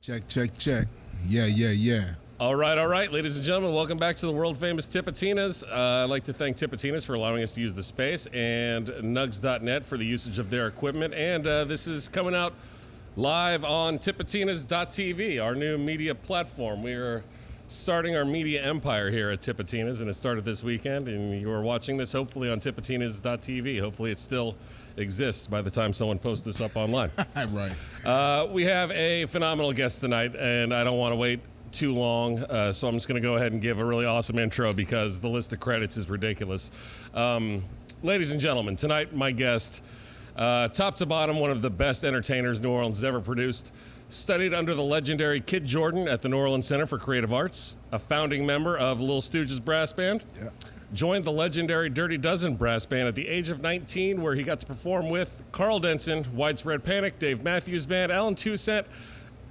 Check, check, check. Yeah. All right, ladies and gentlemen, welcome back to the world-famous Tipitinas. I'd like to thank Tipitinas for allowing us to use the space and Nugs.net for the usage of their equipment. And this is coming out live on Tipitinas.tv, our new media platform. We are starting our media empire here at Tipitinas, and it started this weekend, and you are watching this hopefully on Tipitinas.tv. Hopefully it still exists by the time someone posts this up online. Right. We have a phenomenal guest tonight, and I don't want to wait too long, so I'm just going to go ahead and give a really awesome intro because the list of credits is ridiculous. Ladies and gentlemen, tonight my guest, top to bottom, one of the best entertainers New Orleans has ever produced. Studied under the legendary Kid Jordan at the New Orleans Center for Creative Arts, a founding member of Little Stooges Brass Band. Yeah. Joined the legendary Dirty Dozen Brass Band at the age of 19, where he got to perform with Carl Denson, Widespread Panic, Dave Matthews Band, Alan Toussaint,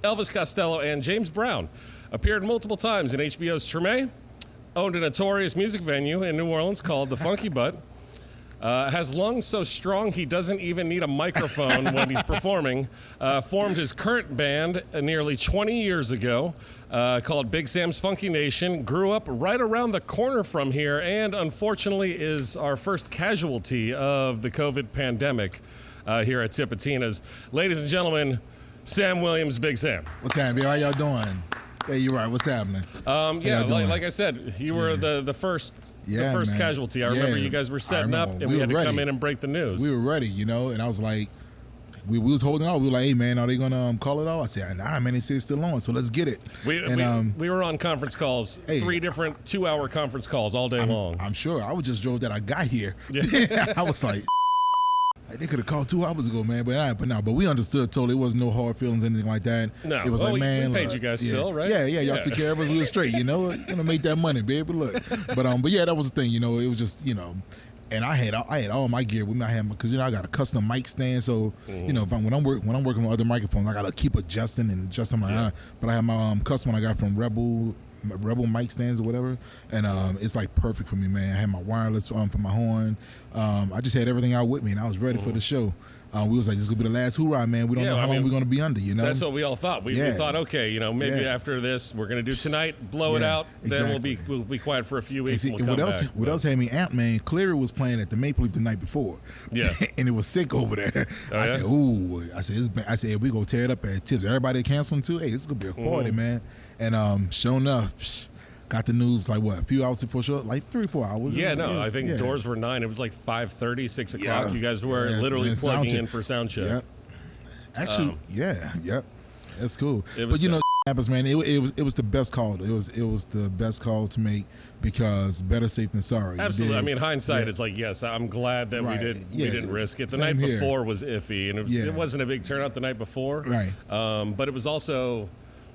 Elvis Costello, and James Brown. Appeared multiple times in HBO's Treme. Owned a notorious music venue in New Orleans called the Funky Butt. Has lungs so strong he doesn't even need a microphone when he's performing. Formed his current band nearly 20 years ago called Big Sam's Funky Nation. Grew up right around the corner from here and unfortunately is our first casualty of the COVID pandemic here at Tipitinas. Ladies and gentlemen, Sam Williams, Big Sam. What's happening? How y'all doing? Yeah, you're right. What's happening? Like I said, you were the first casualty. I remember you guys were setting up and we had to come in and break the news. We were ready, and I was like, we was holding out. We were like, hey, man, are they going to call it off? I said, nah, man, they say it's still on, so let's get it. We were on conference calls, 3 different 2-hour conference calls all day long. I'm sure. I was just drove that I got here. Yeah. I was like, they could have called 2 hours ago, man, but we understood totally. It wasn't no hard feelings, anything like that. No, it was like, man, we paid you guys still, right? Yeah, y'all took care of us. We were straight, gonna make that money, baby. Look, but yeah, that was the thing, it was just, and I had all my gear with me. I had because I got a custom mic stand, so when I'm working with other microphones, I gotta keep adjusting my. But I have my custom one I got from Rebel mic stands or whatever, and it's like perfect for me, man. I had my wireless for my horn. I just had everything out with me, and I was ready for the show. We was like, this is gonna be the last hoorah, man. We don't know how long we're gonna be under, That's what we all thought. We thought, okay, maybe after this, we're gonna do tonight, blow it out, exactly. then we'll be quiet for a few weeks. And what else had me amped, man? Cleary was playing at the Maple Leaf the night before, and it was sick over there. Said, ooh, I said, we gonna tear it up at Tips. Everybody canceling too. Hey, it's gonna be a party, man. And sure enough, got the news like a few hours before show, like 3 or 4 hours. I think doors were 9. It was like 5:30, 6 o'clock. You guys were literally plugging in for sound check. Yep. Actually, that's cool. But happens, man. It was the best call. It was the best call to make because better safe than sorry. Absolutely. I mean, hindsight is like, yes, I'm glad that we didn't risk it. The night before was iffy, and it wasn't a big turnout the night before. Right. But it was also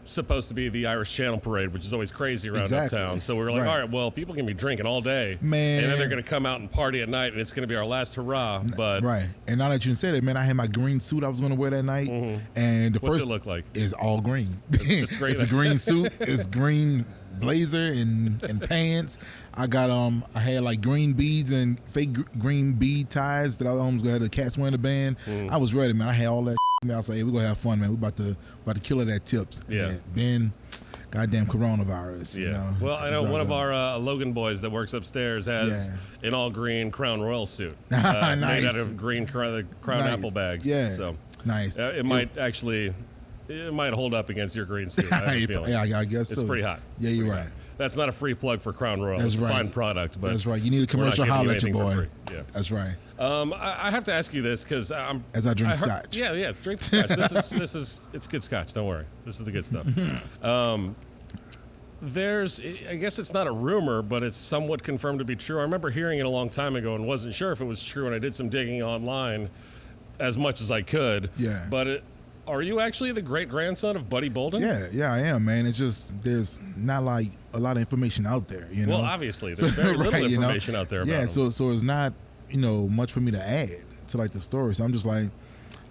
supposed to be the Irish Channel Parade, which is always crazy around uptown. So we were like, all right, well, people can be drinking all day, man, and then they're going to come out and party at night, and it's going to be our last hurrah. But and now that you said it, man, I had my green suit I was going to wear that night, and what's it look like? Is all green. It's great. It's a green suit. It's green blazer and pants. I got I had like green beads and fake green bead ties that I almost had the cats wearing the band. I was ready, man. I had all that. I was like, hey, we're gonna have fun, man. We're about to kill it at Tips. Yeah. Then goddamn coronavirus. Yeah. Well, I know one of our Logan boys that works upstairs has an all green Crown Royal suit. Nice. Made out of green Crown Apple bags. Yeah. So nice. It might hold up against your green suit. I guess it's pretty hot. Yeah, you're right. That's not a free plug for Crown Royal. That's it's right. a fine product, but that's right. You need a commercial, holler at your boy. Yeah, that's right. I have to ask you this because as I drink scotch. Yeah, drink scotch. This is it's good scotch. Don't worry, this is the good stuff. I guess it's not a rumor, but it's somewhat confirmed to be true. I remember hearing it a long time ago and wasn't sure if it was true, and I did some digging online as much as I could. Yeah, but are you actually the great-grandson of Buddy Bolden? Yeah, I am, man. It's just there's not like a lot of information out there, Well, obviously, there's very little information out there about him. So it's not, much for me to add to like the story. So I'm just like,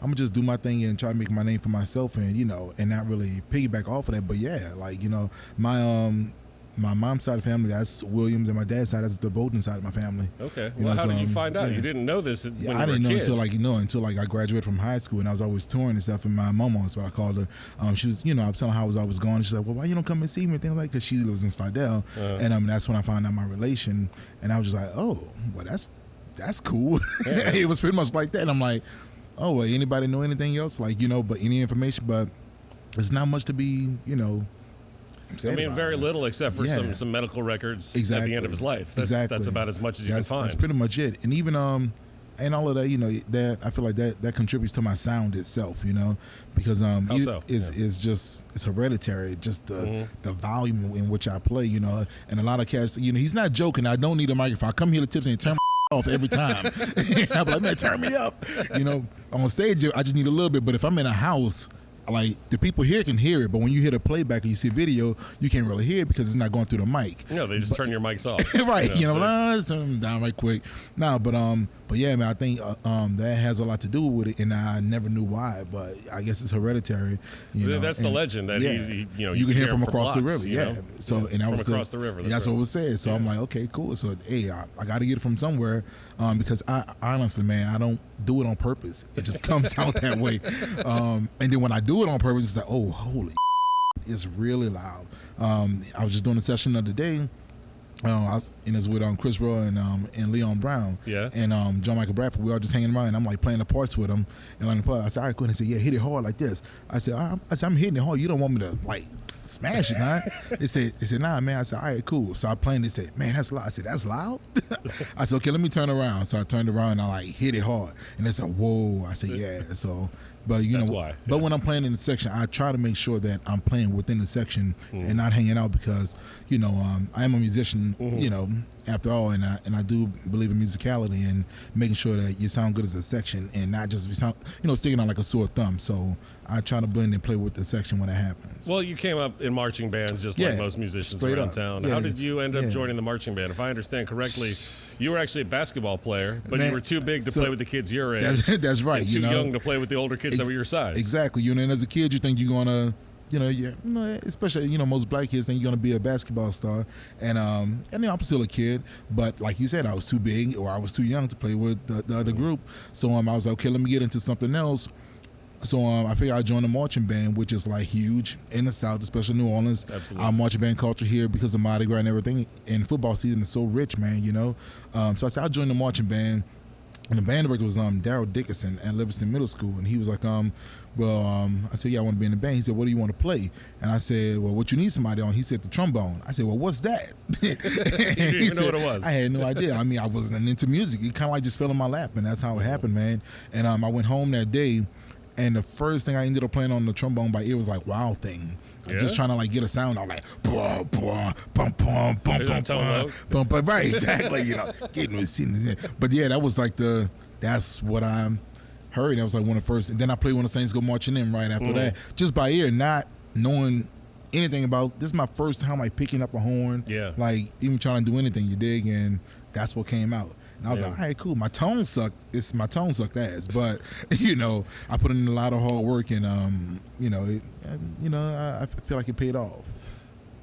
I'm gonna just do my thing and try to make my name for myself and, and not really piggyback off of that. But yeah, like, my mom's side of the family, that's Williams, and my dad's side, that's the Bolton side of my family. Okay. Well, how did you find out? Yeah. You didn't know this when you were I didn't a know kid. until I graduated from high school, and I was always touring and stuff. And my mama, that's what I called her. She was, I was telling her how I was always going. She's like, well, why you don't come and see me? And things like, because she lives in Slidell, and that's when I found out my relation, and I was just like, oh, well, that's cool. Yeah. It was pretty much like that. And I'm like, oh, well, anybody know anything else? Like, but any information, but it's not much to be, very little except for some medical records at the end of his life. That's about as much as you can find. That's pretty much it. And even and all of that, that I feel like that contributes to my sound itself, because it's hereditary, just the volume in which I play, and a lot of cats, he's not joking. I don't need a microphone. I come here to tips and turn my off every time. I'm like, man, turn me up. On stage I just need a little bit, but if I'm in a house, like the people here can hear it, but when you hear the playback and you see video, you can't really hear it because it's not going through the mic. No, they just turn your mics off. Right, let's turn them down right quick. No, but yeah, man, I think that has a lot to do with it, and I never knew why, but I guess it's hereditary. That's the legend that you can hear from across the river. And that was across the river. That's what was said. So I'm like, okay, cool. So hey, I got to get it from somewhere, because I honestly, man, I don't do it on purpose. It just comes out that way. And then when I do it on purpose, it's like, oh, holy, it's really loud. I was just doing a session the other day. I was with Chris Roy and Leon Brown, and John Michael Bradford. We all just hanging around, and I'm like playing the parts with them. And on the part, I said, all right, cool. And he said, yeah, hit it hard like this. I said, I'm hitting it hard. You don't want me to like smash it, man. They said, nah, man. I said, all right, cool. So I played. They said, man, that's loud. I said, that's loud. I said, okay, let me turn around. So I turned around and I like hit it hard, and they said, whoa. I said, yeah. So. But but when I'm playing in the section, I try to make sure that I'm playing within the section and not hanging out, because I am a musician, after all, and I do believe in musicality and making sure that you sound good as a section and not just be sticking out like a sore thumb. So I try to blend and play with the section when it happens. Well, you came up in marching bands just like most musicians around town. How did you end up joining the marching band? If I understand correctly, you were actually a basketball player, but you were too big to play with the kids your age. That's right. And too young to play with the older kids that were your size. Exactly. And as a kid, you think you're gonna, especially most black kids think you're gonna be a basketball star, and I'm still a kid, but like you said, I was too big or I was too young to play with the other group. So I was like, okay, let me get into something else. So I figured I'd join the marching band, which is like huge in the South, especially New Orleans. Absolutely. Our marching band culture here, because of Mardi Gras and everything, and football season is so rich, man. So I said I'll join the marching band. And the band director was Daryl Dickinson at Livingston Middle School, and he was like, I said, yeah, I want to be in the band. He said, what do you want to play? And I said, well, what you need somebody on? He said, the trombone. I said, well, what's that? You didn't know what it was. I had no idea. I mean, I wasn't into music. It kind of like just fell in my lap, and that's how it happened, man. And I went home that day, and the first thing I ended up playing on the trombone by ear was like Wild Thing. Just trying to like get a sound out, like bum bum bum bum bum bum bum. Right, exactly. Getting with. But yeah, that was like that's what I heard. That was like one of the first. And then I played when the Saints Go Marching In right after that, just by ear, not knowing anything about. This is my first time like picking up a horn. Yeah. Like even trying to do anything, you dig, and that's what came out. And I was like, all right, cool. My tone sucked. My tone sucked ass, but I put in a lot of hard work, and I feel like it paid off.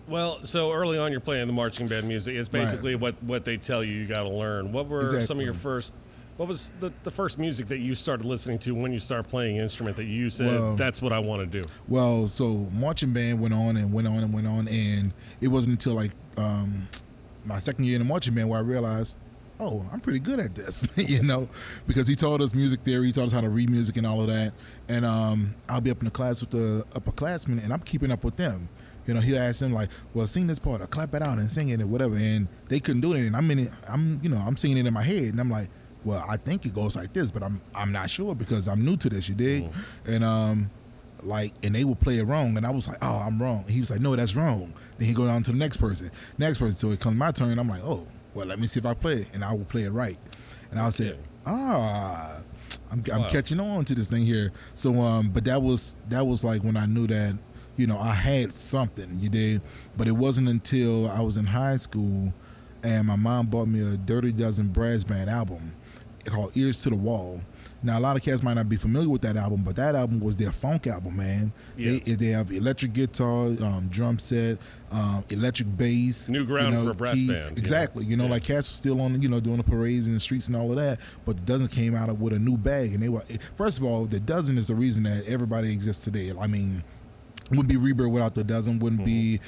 Well, so early on, you're playing the marching band music. It's basically what they tell you got to learn. What were some of your first? What was the first music that you started listening to when you started playing an instrument that you said, that's what I want to do? Well, so marching band went on, and it wasn't until like my second year in the marching band where I realized, oh, I'm pretty good at this, because he taught us music theory, he taught us how to read music and all of that. And I'll be up in the class with the upperclassmen, and I'm keeping up with them. He'll ask them like, well, sing this part or clap it out and sing it or whatever. And they couldn't do it. And I'm singing it in my head. And I'm like, well, I think it goes like this, but I'm not sure because I'm new to this, you dig? And and they would play it wrong, and I was like, oh, I'm wrong. And he was like, no, that's wrong. Then he go on to the next person. So it comes my turn. I'm like, oh, well, let me see if I play it, and I will play it right. And I'll say, I'm catching on to this thing here. So, but that was like when I knew that, I had something, you did. But it wasn't until I was in high school, and my mom bought me a Dirty Dozen Brass Band album called Ears to the Wall. Now, a lot of cats might not be familiar with that album, but that album was their funk album, man. Yeah. They have electric guitar, drum set, electric bass. New ground for a brass keys. band. Exactly. You know, like cats were still on, doing the parades in the streets and all of that, but the Dozen came out with a new bag. And they were, first of all, the Dozen is the reason that everybody exists today. I mean, wouldn't be Rebirth without the Dozen. Wouldn't be,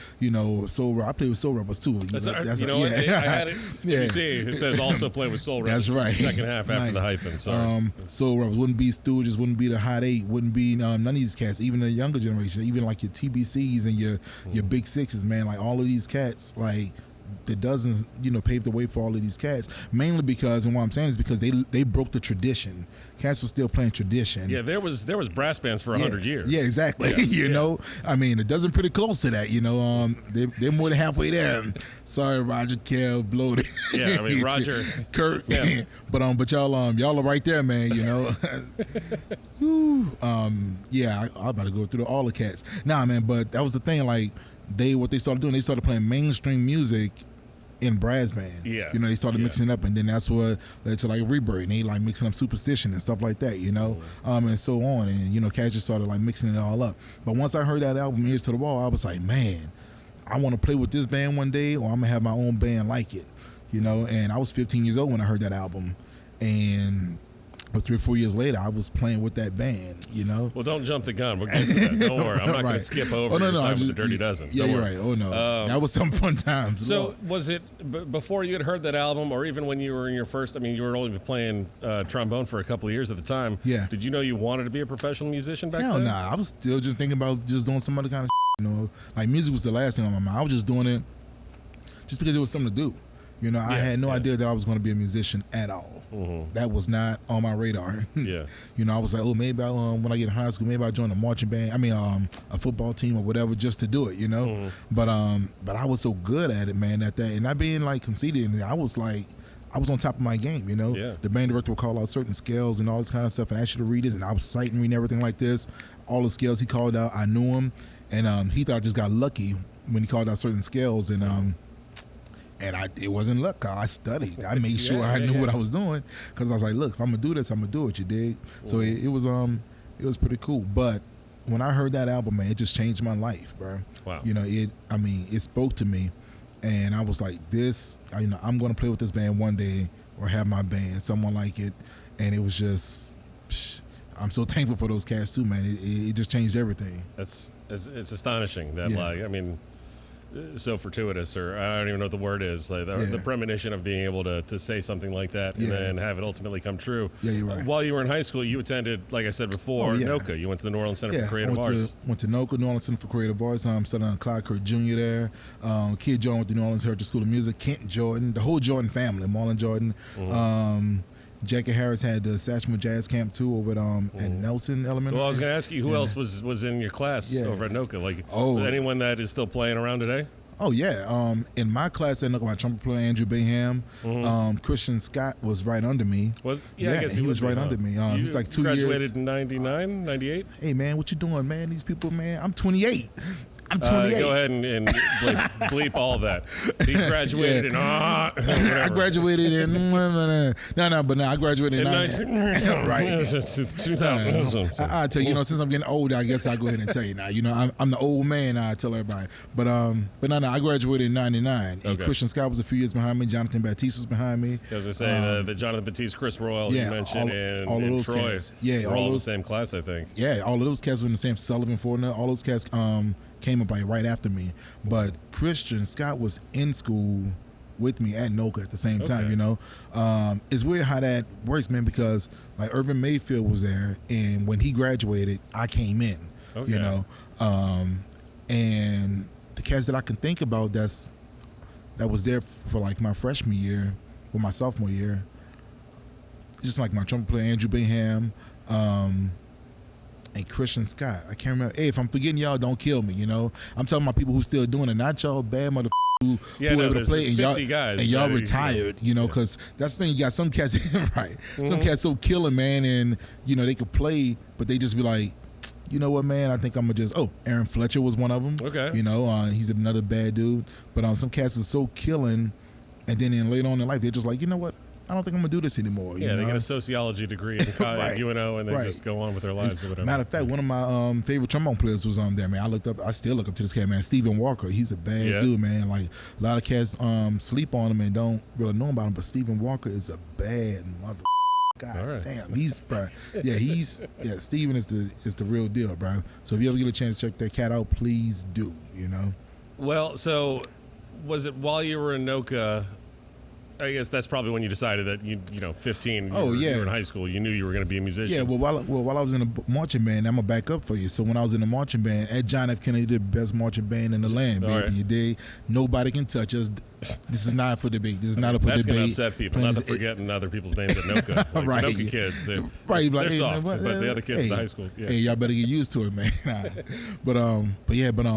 Soul Rock. I played with Soul Rappers too. That's I had it. Yeah. You see, it says also play with Soul Rappers. That's right. Second half after the hyphen. Sorry. Soul Rappers wouldn't be Stooges. Wouldn't be the Hot Eight. Wouldn't be none of these cats. Even the younger generation. Even like your TBCs and your Big Sixes, man. Like all of these cats, like. The Dozens, paved the way for all of these cats. Mainly because, and what I'm saying is because they broke the tradition. Cats were still playing tradition. Yeah, there was brass bands for 100 years. Yeah, exactly. Yeah. I mean, the Dozen pretty close to that. They're more than halfway there. Sorry, Roger, Kev, Bloated. Yeah, I mean Roger, Kurt. Yeah. But y'all are right there, man. Whew. Yeah, I about to go through all the cats. Nah, man, but that was the thing. Like. What they started doing, they started playing mainstream music in brass band. Yeah. They started mixing it up, and then that's what led to like Rebirth, and they like mixing up Superstition and stuff like that, and so on. And cats just started like mixing it all up. But once I heard that album, Ears to the Wall, I was like, man, I want to play with this band one day, or I'm gonna have my own band like it, And I was 15 years old when I heard that album, and 3 or 4 years later, I was playing with that band, Well, don't jump the gun. We'll get to that. Don't worry. I'm not going to skip over your time with the Dirty Dozen. Yeah, don't you're worry. right. Oh, no. That was some fun times. So was it before you had heard that album, or even when you were in your first, you were only playing trombone for a couple of years at the time. Yeah. Did you know you wanted to be a professional musician back then? Hell nah. I was still just thinking about just doing some other kind of Like music was the last thing on my mind. I was just doing it just because it was something to do. I had no idea that I was going to be a musician at all. Mm-hmm. That was not on my radar. Yeah. I was like, maybe when I get in high school, maybe I'll join a marching band. A football team or whatever, just to do it. Mm-hmm. But I was so good at it, man, at that, and not being like conceited. And I was on top of my game. Yeah. The band director would call out certain scales and all this kind of stuff, and ask you to read this, and I was citing reading everything like this. All the scales he called out, I knew him, and he thought I just got lucky when he called out certain scales, and it wasn't luck. I studied. I made sure I knew what I was doing, because I was like, look, if I'm gonna do this, I'm gonna do it. You dig? So it was pretty cool. But when I heard that album, man, it just changed my life, bro. Wow. It spoke to me, and I was like, this, I'm gonna play with this band one day, or have my band, someone like it, and it was just. I'm so thankful for those cats too, man. It just changed everything. It's astonishing that so fortuitous, or I don't even know what the word is, like the premonition of being able to say something like that and then have it ultimately come true. Yeah, you're right. While you were in high school, you attended, like I said before, NOCCA. You went to the New Orleans Center for Creative Arts. Went to NOCCA, New Orleans Center for Creative Arts. Studied on Clyde Kirk Jr. there. Kid Jordan with the New Orleans Heritage School of Music. Kent Jordan, the whole Jordan family, Marlon Jordan. Mm-hmm. Jackie Harris had the Satchmo Jazz Camp too over at Nelson Elementary. Well, I was going to ask you who else was in your class over at NOCCA. Like anyone that is still playing around today? Oh yeah. In my class at NOCCA, my trumpet player Andrew Bayham, Christian Scott was right under me. I guess he was right under me. He was like 2 years. Graduated in 99, 98? Hey man, what you doing, man? These people, man. I'm 28. I'm 28. Go ahead and bleep all of that. He graduated in I graduated in I graduated in 19 right. 2000. I tell you, since I'm getting older, I guess I'll go ahead and tell you now. I'm the old man. I tell everybody, but I graduated in 99. And Christian Scott was a few years behind me. Jonathan Baptiste was behind me. I was gonna say the Jonathan Baptiste, Chris Royal you mentioned, all of those Troy. Cats. all in the same class, I think. Yeah, all of those cats were in the same. Sullivan, Fortner, all those cats came up like right after me. But Christian Scott was in school with me at NOCCA at the same time. It's weird how that works, man, because like Irvin Mayfield was there, and when he graduated, I came in. And the cats that I can think about that was there for like my freshman year or my sophomore year, just like my trumpet player Andrew Bayham, and Christian Scott. I can't remember. Hey, if I'm forgetting y'all, don't kill me. I'm talking about people who still doing it, not y'all bad motherfuckers who able to play, and y'all retired. Because that's the thing. You got some cats, right? Mm-hmm. Some cats so killing, man, and they could play, but they just be like, you know what, man? I think I'm gonna just. Aaron Fletcher was one of them. Okay. He's another bad dude. But some cats are so killing, and then later on in life, they're just like, you know what? I don't think I'm gonna do this anymore. Yeah, you know? they get a sociology degree in Right. UNO, and they Right. just go on with their lives or whatever. Matter of fact, one of my favorite trombone players was there, man. I still look up to this cat, man. Stephen Walker. He's a bad dude, man. Like a lot of cats sleep on him and don't really know about him, but Stephen Walker is a bad mother. God damn, Steven is the real deal, bro. So if you ever get a chance to check that cat out, please do, you know. Well, so was it while you were in NOCCA? I guess that's probably when you decided that you know, 15. You were in high school. You knew you were going to be a musician. Yeah, while I was in the marching band, I'm gonna back up for you. So when I was in the marching band, at John F. Kennedy, the best marching band in the land, baby. Right. You dig? Nobody can touch us. This is not for debate. This is not for That's debate. going to upset people. Not to forgetting other people's names at NOCCA. Like Right. NOCCA kids, they're like, soft, but the other kids in the high school, Hey, y'all better get used to it, man.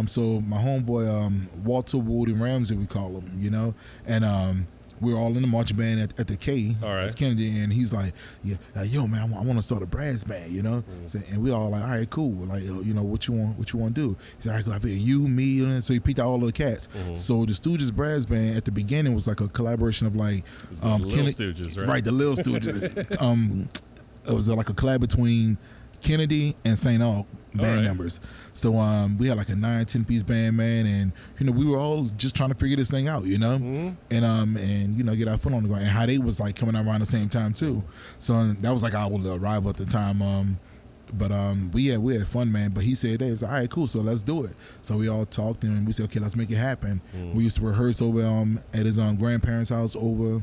So my homeboy Walter Wood and Ramsey, we call him, you know, and we were all in the marching band at the K, that's Kennedy, and he's like, yo, man, I want to start a brass band, you know. So, and we all like, all right, cool. Like, you know, what you want to do? He's like, I feel you, me, and so he picked out all of the cats. So the Stooges Brass Band at the beginning was like a collaboration of like the Little Stooges, right? Right, the Little Stooges. It was like a collab between Kennedy and St. Aug band members. So we had like a 9-10 piece band, man, and you know, we were all just trying to figure this thing out, you know, and you know, get our foot on the ground. And Hot 8 was like coming out around the same time too. So that was like our arrival at the time. But we had fun, man. But he said, hey, it was like, all right, cool, so let's do it. So we all talked and we said, okay, let's make it happen. We used to rehearse over at his grandparents' house over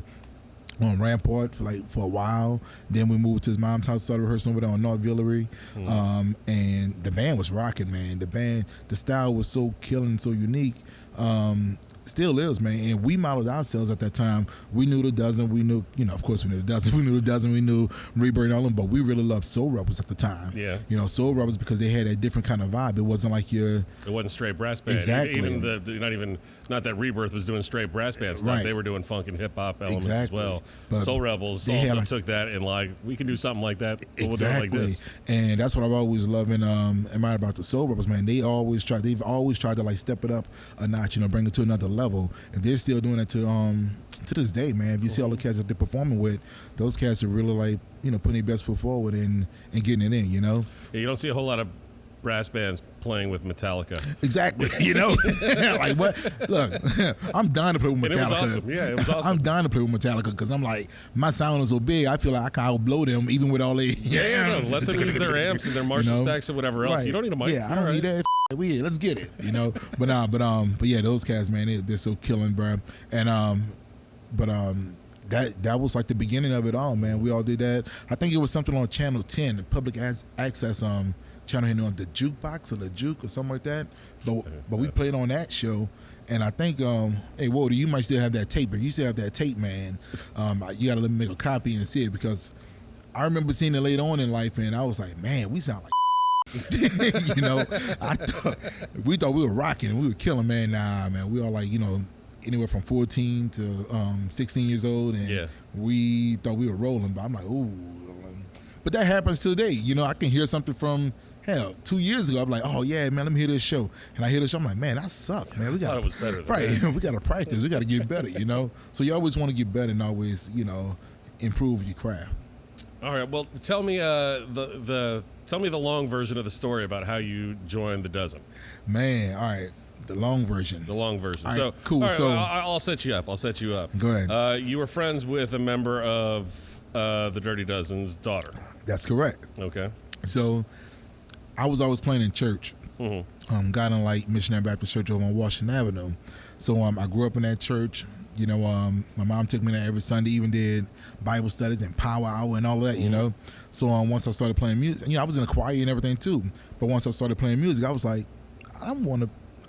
on Rampart for a while. Then we moved to his mom's house, started rehearsing over there on North Villery. And the band was rocking, man. The style was so killing, so unique. Still is, man. And we modeled ourselves at that time. We knew the dozen. We knew, you know, of course we knew the dozen. We knew the dozen. We knew Rebirth and all them. But we really loved Soul Rebels at the time. Yeah. You know, Soul Rebels because they had a different kind of vibe. It wasn't like it wasn't straight brass band. Exactly. Not that Rebirth was doing straight brass band stuff. They were doing funk and hip hop elements as well. But Soul Rebels also took that and like, we can do something like that. But we'll do it like this. And that's what I've always loved and admired about the Soul Rebels, man. They've always tried to like step it up a notch, you know, bring it to another level. And they're still doing it to this day, man. If you see all the cats that they're performing with, those cats are really like, you know, putting their best foot forward and getting it in, you know. Yeah, you don't see a whole lot of brass bands playing with Metallica. Exactly, you know. Like what? Look, I'm dying to play with Metallica. And it was awesome. Yeah, it was awesome. I'm dying to play with Metallica because I'm like, my sound is so big. I feel like I can outblow them even with all they. Let them use their amps and their Marshall stacks or whatever else. Right. You don't need a mic. Yeah, I don't need that. Let's get it, you know. But yeah, those cats, man, they're so killing, bro. And that was like the beginning of it all, man. We all did that. I think it was something on Channel 10, the public access channel here on the Jukebox or the Juke or something like that. But we played on that show. And I think, hey, Walter, you might still have that tape. But you still have that tape, man. You got to let me make a copy and see it because I remember seeing it later on in life, and I was like, man, we sound like you know, we thought we were rocking and we were killing, man. Nah, man, we all like, you know, anywhere from 14 to 16 years old, and we thought we were rolling. But I'm like, ooh. But that happens today. You know, I can hear something from 2 years ago. I'm like, oh yeah, man, let me hear this show. And I hear this show, I'm like, man, I suck, man. We got it was better than that. We got to practice. We got to get better. You know, so you always want to get better and always, you know, improve your craft. All right. Well, tell me tell me the long version of the story about how you joined the Dozen. Man, all right. The long version. All right, so cool. All right, so I'll set you up. Go ahead. You were friends with a member of the Dirty Dozen's daughter. That's correct. Okay. So I was always playing in church. God in Light Missionary Baptist Church over on Washington Avenue. So I grew up in that church. You know, my mom took me there every Sunday, even did Bible studies and power hour and all of that, you know. So once I started playing music, you know, I was in a choir and everything too. But once I started playing music, I was like,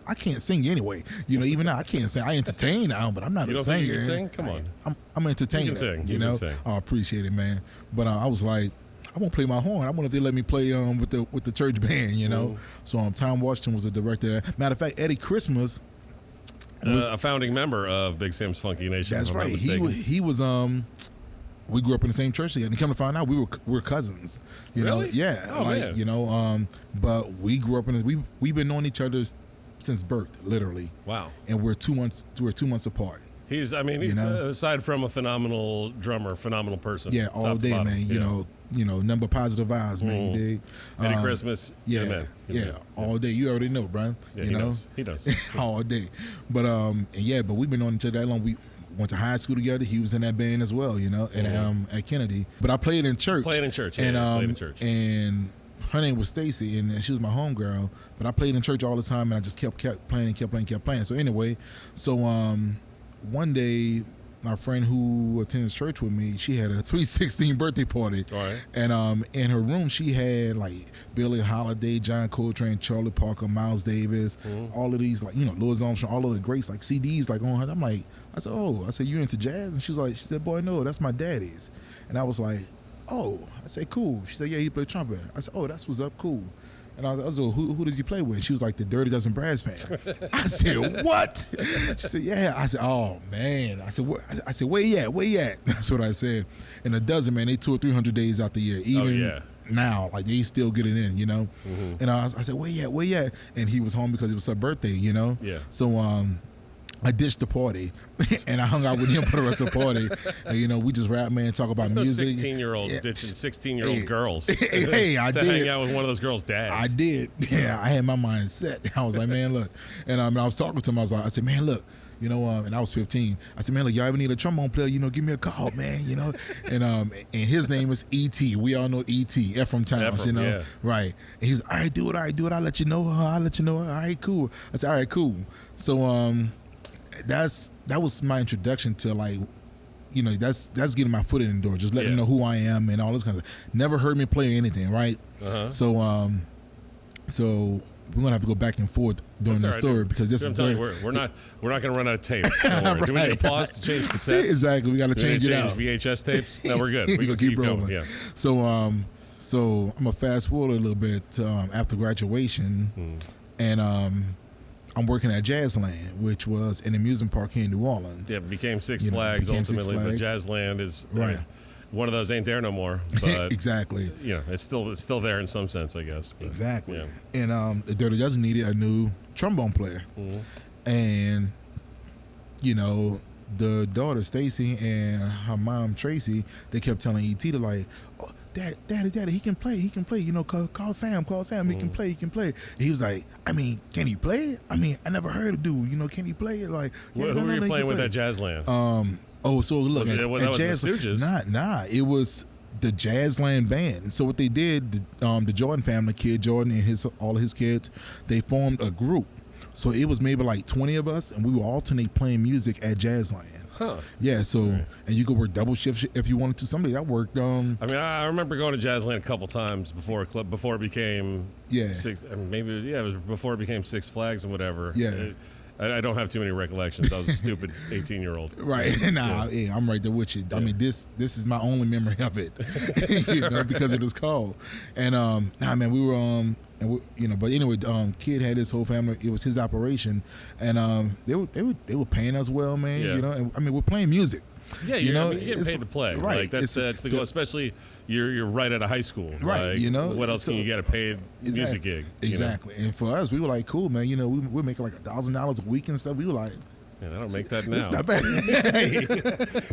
I can't sing anyway. You know, even now I can't sing. I entertain now, but I'm not a singer. You can sing? Come on. I'm an entertainer. You can sing. You know, I appreciate it, man. But I was like, I won't play my horn. I wonder if they let me play with the church band, you know. So Tom Washington was the director. Matter of fact, Eddie Christmas was a founding member of Big Sam's Funky Nation. That's right. He was we grew up in the same church together. And come to find out, we're cousins. You know, yeah. Oh, man. You know, but we grew up we've been knowing each other since birth, literally. Wow. And we're 2 months apart. He's aside from a phenomenal drummer, phenomenal person. Yeah, all day, man. You know, number positive vibes, man. You dig? Merry Christmas. Yeah, all day. You already know, bro. Yeah, he knows. All day. But but we've been on each other that long. We went to high school together. He was in that band as well, you know, and at Kennedy. But I played in church. Played in church, and her name was Stacy, and she was my homegirl. But I played in church all the time, and I just kept playing. So anyway, one day, my friend who attends church with me, she had a sweet 16 birthday party. All right. And in her room, she had like Billie Holiday, John Coltrane, Charlie Parker, Miles Davis, all of these, like, you know, Louis Armstrong, all of the greats, like CDs, like on her. I'm like, I said, you into jazz? And she said, boy, no, that's my daddy's. And I was like, oh. I said, cool. She said, yeah, he played trumpet. I said, oh, that's what's up, cool. And I was like, who does he play with? She was like, the Dirty Dozen Brass Band. I said, what? She said, yeah. I said, oh, man. I said, where you at? That's what I said. And the Dozen, man, they 200 or 300 days out the year. Even now, like, they still get it in, you know? And I said, where you at? And he was home because it was her birthday, you know? Yeah. So, I ditched the party, and I hung out with him for the rest of the party. And, you know, we just rap, man, talk about music. 16-year-olds ditching 16-year-old girls. Hey, I to did. hang out with one of those girls' dads. I did. Yeah, I had my mind set. I was like, man, look. And I was talking to him. I said, man, look. You know, and I was 15. I said, man, look, y'all ever need a trombone player? You know, give me a call, man. You know, and his name is E.T. We all know E.T. Ephraim Towns. You know, right? And he's, all right, do it. I'll let you know. All right, cool. I said, all right, cool. So that was my introduction to, like, you know, that's getting my foot in the door, just letting them know who I am and all this kind of stuff. Never heard me play or anything, right? So we're gonna have to go back and forth during the story because this is we're not going to run out of tape. Don't worry. Right. Do we need to pause to change cassettes? Exactly, we got to change it out. VHS tapes? No, we're good. We can keep rolling. Going. Yeah. So I'm gonna fast forward a little bit after graduation, and I'm working at Jazzland, which was an amusement park here in New Orleans. Yeah, it became Six Flags ultimately, but Jazzland is one of those ain't there no more. But exactly. You know, it's still there in some sense, I guess. But, exactly. Yeah. And the Dirty Dozen needed a new trombone player, and you know, the daughter Stacy and her mom Tracy, they kept telling E.T. to, like, oh, Daddy, he can play. You know, call Sam. He can play. And he was like, I mean, can he play? I mean, I never heard of dude. You know, can he play it? Like, who were you playing with at Jazzland? So look, at Jazzland, nah, it was the Jazzland band. So what they did, the Jordan family, Kid Jordan and all of his kids, they formed a group. So it was maybe like 20 of us, and we would alternate playing music at Jazzland. Huh. Yeah, so and you could work double shifts if you wanted to. Somebody that worked. I mean, I remember going to Jazzland a couple times before it became it was before it became Six Flags and whatever. Yeah. I don't have too many recollections. I was a stupid 18-year-old. Right. I'm right there with you. I mean, this is my only memory of it, you know, because it was cold. And man, we were you know, but anyway, Kid had his whole family. It was his operation, and they were paying us well, man. Yeah. You know, and I mean, we're playing music. Yeah, you know, you're getting paid to play. Right. Like that's the goal, especially you're right out of high school. Right. Like, you know, what else can you get a paid music gig? Exactly. And for us, we were like, cool, man. You know, we're making like $1,000 a week and stuff. We were like, man, I don't make that now. It's not bad.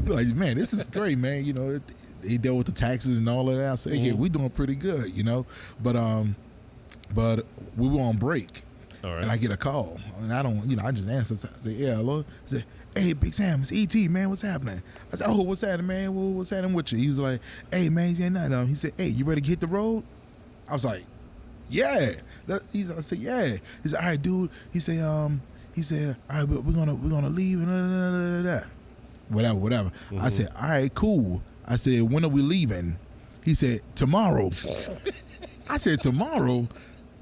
We're like, man, this is great, man. You know, they dealt with the taxes and all of that. So yeah, we're doing pretty good, you know. But we were on break, and I get a call, and I don't, you know, I just answer. I say, yeah, hello. I say, hey, Big Sam, it's E.T., man, what's happening? I said, oh, what's happening, man? What's happening with you? He was like, hey, man, he nothing. He said, hey, you ready to hit the road? I was like, yeah. I said, yeah. He said, all right, dude. He said, all right, we're gonna leave and whatever. I said, all right, cool. I said, when are we leaving? He said, tomorrow. I said, tomorrow?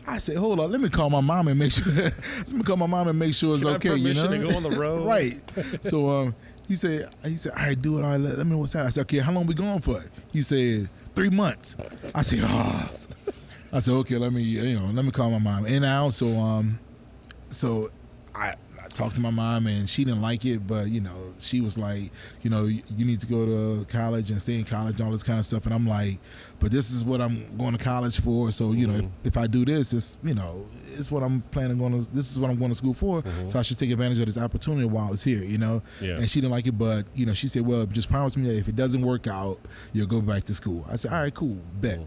I said, hold on, let me call my mom and make sure. It's okay. You know, to go on the road, right? So he said, all right, do it. All right, let me know what's happening. I said, okay, how long we going for? He said, 3 months. I said, I said, okay, let me call my mom. And now, so I talked to my mom, and she didn't like it, but you know, she was like, you know, you need to go to college and stay in college and all this kind of stuff. And I'm like, but this is what I'm going to college for. So you know, if I do this, it's, you know, this is what I'm planning going to. This is what I'm going to school for. So I should take advantage of this opportunity while it's here, you know. Yeah. And she didn't like it, but you know, she said, "Well, just promise me that if it doesn't work out, you'll go back to school." I said, "All right, cool, bet."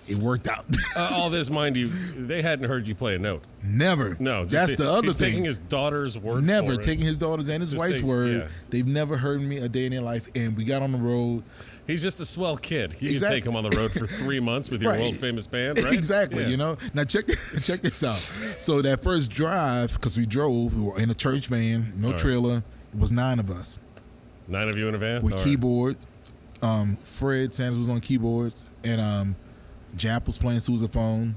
It worked out. All this, mind you, they hadn't heard you play a note. Never. No, that's the other he's thing. Taking his daughter's word. Never for it. taking his daughter's and his Just wife's word. Yeah. They've never heard me a day in their life, and we got on the road. He's just a swell kid. You Exactly. can take him on the road for 3 months with your Right. world famous band, right? Exactly. Yeah. You know. Now check this out. So that first drive, because we drove, we were in a church van, no trailer. It was 9 of us 9 of you in a van with All right. keyboards. Fred Sanders was on keyboards, and Jap was playing sousaphone,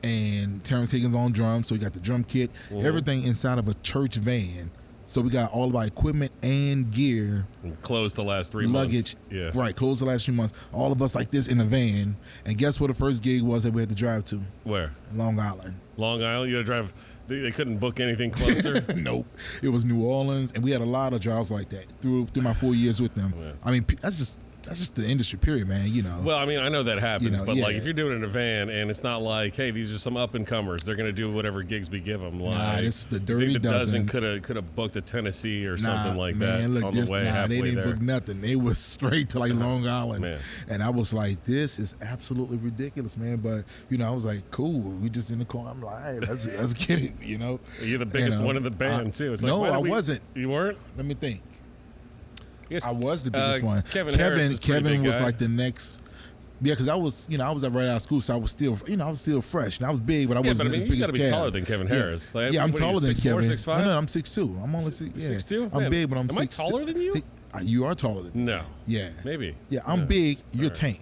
and Terrence Higgins on drums. So we got the drum kit, everything inside of a church van. So we got all of our equipment and gear, Closed the last 3 luggage, months. right? Closed the last 3 months. All of us like this in a van. And guess where the first gig was that we had to drive to? Where? Long Island. Long Island. You had to drive. They couldn't book anything closer. Nope. It was New Orleans, and we had a lot of drives like that through my 4 years with them. Yeah. I mean, that's just the industry, period, man. You know. Well, I mean, I know that happens, You know, but yeah. like if you're doing it in a van and it's not like, hey, these are some up and comers, they're gonna do whatever gigs we give them. Like, Nah, this is the you Dirty think the Dozen. could have booked a Tennessee or Nah, something like man, that look, on this, the way nah, halfway they didn't there. book nothing. They was straight to like Long Island, Man. and I was like, "This is absolutely ridiculous, man." But you know, I was like, "Cool." We just in the car. I'm like, "Hey, let's get it," you know. You're the biggest one in the band too. It's like, no, why did I we- wasn't. You weren't? Let me think. Yes. I was the biggest one. Kevin Harris is a pretty big was guy. like the next. Yeah, because I was right out of school, so I was still fresh, and I was big, but I Yeah, wasn't but I mean, as you big gotta as be Kev. taller than Kevin Harris. Like, Yeah, I'm what are you, taller than 6'4", Kevin. 6'5"? No, I'm 6'2". I'm only 6'2". Yeah. 6'2"? I'm Man, big, but I'm am I 6'6". taller than you? You are taller than me. No. Yeah. Maybe. Yeah, I'm Yeah. big. You're All right. tank.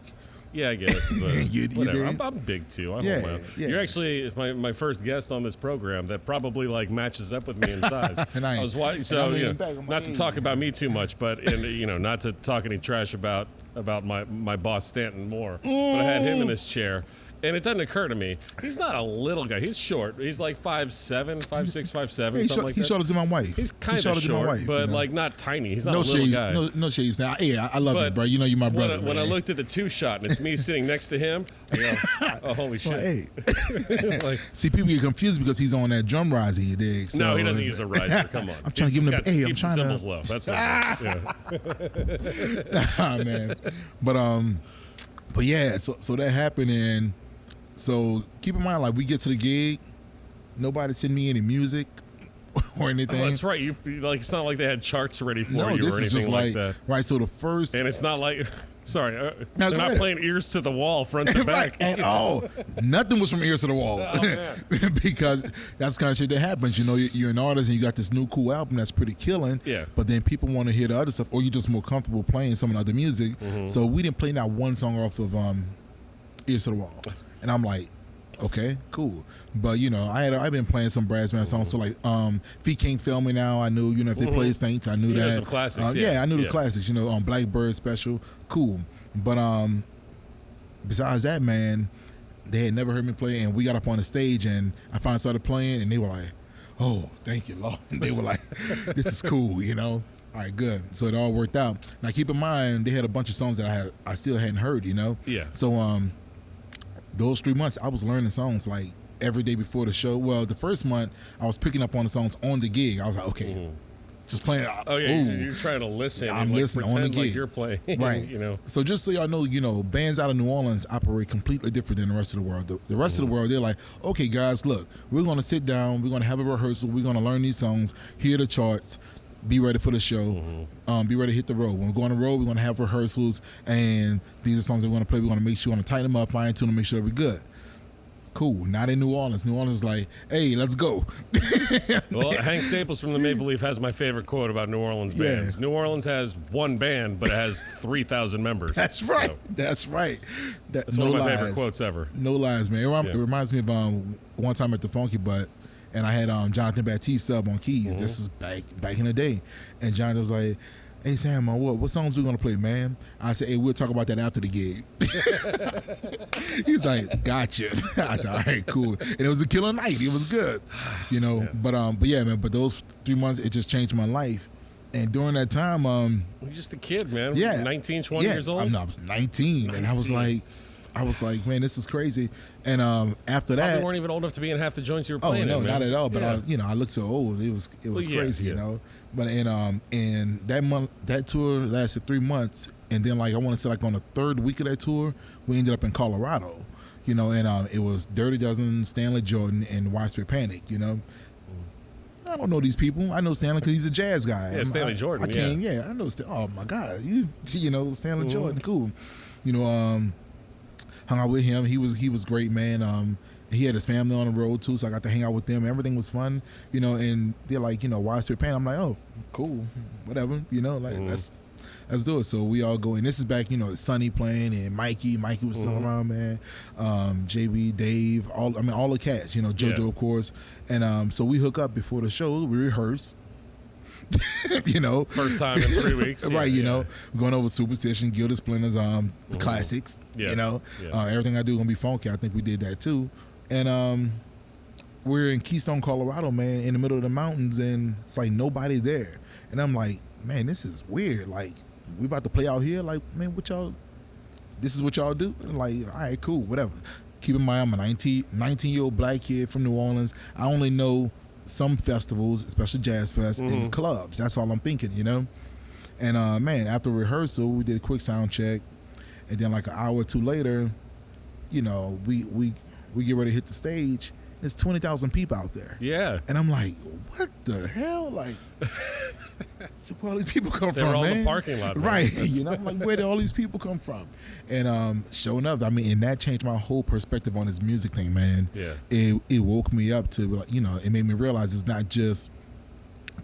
Yeah, I guess. But You whatever. dig? I'm big too. I Yeah, hold my own. yeah. You're actually my first guest on this program that probably like matches up with me in size. And I was watching, and so I'm you know, leaning back on my not to age. talk about me too much, but not to talk any trash about my boss Stanton Moore. But I had him in this chair. And it doesn't occur to me, he's not a little guy. He's short. He's like 5'7", 5'6", 5'7", Yeah, something like that. he's shorter than my wife. He's kind shorter of than my short, wife, but you know? like not tiny. He's not a no little shades, guy. no shades. Now, yeah, I love But you, bro. You know you're my brother. When I man. looked at the 2-shot and it's me sitting next to him, I go, oh, holy shit. Well, hey, Like, see, people get confused because he's on that drum riser. You dig? So no, he doesn't it's- use a riser. Come on. I'm trying to give him the. Hey, I'm keep trying the to. cymbals low. That's what. Yeah. Nah, man. But yeah, so that happened, and so keep in mind, like we get to the gig, nobody send me any music or anything. Oh, that's right. You like it's not like they had charts ready for No, you this or anything is just like like that. right. So the first And it's not like, sorry, No, they're go not ahead. playing ears to the wall, front to back. right at all, nothing was from ears to the wall Oh, man. because that's the kind of shit that happens. You know, you're an artist and you got this new cool album that's pretty killing. Yeah. But then people want to hear the other stuff, or you're just more comfortable playing some of the other music. Mm-hmm. So we didn't play not one song off of Ears to the Wall, and I'm like, okay, cool. But you know, I've been playing some brass band songs. So like, Feet Can't Fail Me Now. I knew, you know, if they played Saints, I knew You know that. some classics, yeah, I knew yeah. the classics. You know, Blackbird Special, cool. But besides that, man, they had never heard me play, and we got up on the stage, and I finally started playing, and they were like, "Oh, thank you, Lord." They were like, "This is cool," you know. All right, good. So it all worked out. Now keep in mind, they had a bunch of songs that I still hadn't heard, you know. Yeah. So those 3 months, I was learning songs like every day before the show. Well, the first month, I was picking up on the songs on the gig. I was like, okay, just playing. Oh yeah, ooh. you're trying to listen. I'm and, like, listening on the pretend like gig. you're playing. Right. You know. So just so y'all know, you know, bands out of New Orleans operate completely different than the rest of the world. The rest of the world, they're like, okay, guys, look, we're going to sit down, we're going to have a rehearsal, we're going to learn these songs, hear the charts, be ready for the show, be ready to hit the road. When we go on the road, we're going to have rehearsals, and these are songs that we're going to play. We're going to make sure, we're going to tighten them up, fine tune them, make sure we're good. Cool. Not in New Orleans. New Orleans is like, hey, let's go. Well, Hank Staples from the Maple Leaf has my favorite quote about New Orleans Yeah. bands. New Orleans has one band, but it has 3,000 members. That's right. So, That's right. that's one of my favorite quotes ever. No lies, man. It Yeah. reminds me of one time at the Funky Butt, and I had Jonathan Baptiste sub on keys. This is back in the day, and Jonathan was like, "Hey Sam, what songs we gonna play, man?" I said, "Hey, we'll talk about that after the gig." He's like, "Gotcha." I said, "All right, cool." And it was a killer night. It was good, you know. Yeah. But yeah, man. But those 3 months, it just changed my life. And during that time, You're just a kid, man. yeah, 19, 20 yeah, years old. I was 19, and I was like, I was like, man, this is crazy. And after that, you weren't even old enough to be in half the joints you were oh playing. no, in, not at all. But yeah. I looked so old. It was crazy, you know. But and that tour lasted 3 months, and then like I want to say like on the third week of that tour, we ended up in Colorado, you know, and it was Dirty Dozen, Stanley Jordan, and Widespread Panic, you know. I don't know these people. I know Stanley because he's a jazz guy. Yeah, Stanley Jordan. I can't. Yeah, I know. Oh my God, you know Stanley Jordan, cool. You know, hung out with him. He was great, man. He had his family on the road too, so I got to hang out with them. Everything was fun, you know. And they're like, you know, Widespread Panic. I'm like, oh, cool, whatever, you know, like let's do it. So we all go, and this is back, you know, Sonny playing and Mikey was still around, man. JB, Dave, all the cats, you know, JoJo of course. And so we hook up before the show. We rehearse. You know, first time in 3 weeks, right? You know, we're going over Superstition, Gilded Splinters, the classics. You know, Everything I Do Gonna Be Funky. I think we did that too. And we're in Keystone, Colorado, man, in the middle of the mountains, and it's like nobody there. And I'm like, man, this is weird. Like, we about to play out here. Like, man, this is what y'all do? And like, all right, cool, whatever. Keep in mind, I'm a 19-year-old black kid from New Orleans. I only know some festivals, especially Jazz Fest, and clubs. That's all I'm thinking, you know? And, man, after rehearsal, we did a quick sound check. And then like an hour or two later, you know, we get ready to hit the stage. There's 20,000 people out there. Yeah. And I'm like, what the hell? Like, so where all these people come They're from, all man? in the parking lot, man. Right. You know, I'm like, where did all these people come from? And showing up, I mean, and that changed my whole perspective on this music thing, man. Yeah. It woke me up to, like, you know, it made me realize it's not just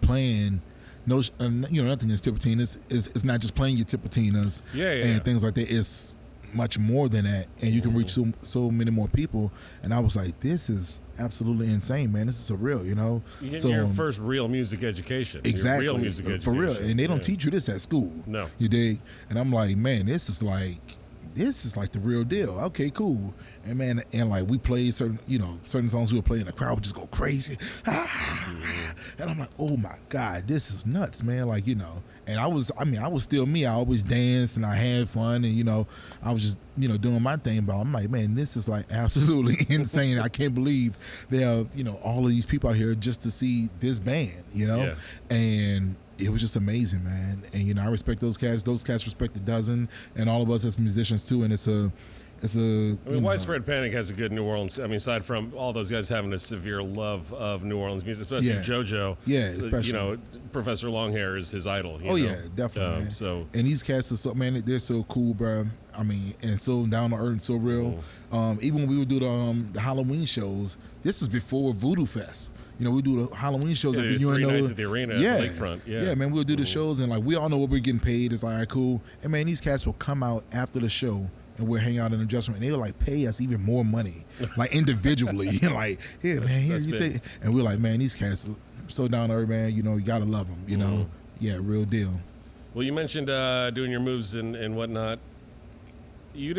playing, you know, nothing is Tipitinas. It's not just playing your Tipitinas and things like that. It's much more than that, and you can reach so many more people. And I was like, this is absolutely insane, man. This is surreal, you know. You get your first real music education. Exactly. Real music education. For real. And they don't teach you this at school. No. You dig? And I'm like, man, this is like the real deal. Okay, cool. And man, and like we played certain songs we would play, and the crowd would just go crazy. And I'm like, oh my God, this is nuts, man. Like, you know, and I was still me. I always danced and I had fun, and, you know, I was just, you know, doing my thing. But I'm like, man, this is like absolutely insane. I can't believe there are, you know, all of these people out here just to see this band, you know? Yeah. And it was just amazing, man. And, you know, I respect those cats. Those cats respect the Dozen, and all of us as musicians too. And it's a Widespread Panic has a good New Orleans. I mean, aside from all those guys having a severe love of New Orleans music, especially JoJo. Yeah, especially. You know, Professor Longhair is his idol. You know? Yeah, definitely. Man. So, and these cats are so, man, they're so cool, bro. I mean, and so down to earth and so real. Even when we would do the Halloween shows, this is before Voodoo Fest. You know, we do the Halloween shows at the UNO. 3 nights at the arena at the lakefront. Yeah, man, we'll do the shows, and like we all know what we're getting paid. It's like, all right, cool. And man, these cats will come out after the show, and we'll hang out in the dressing room, and they'll like pay us even more money, like individually. Like, here, man, here you take. And we're like, man, these cats are so down to earth, man. You know, you gotta love them. You know, yeah, real deal. Well, you mentioned doing your moves and whatnot. You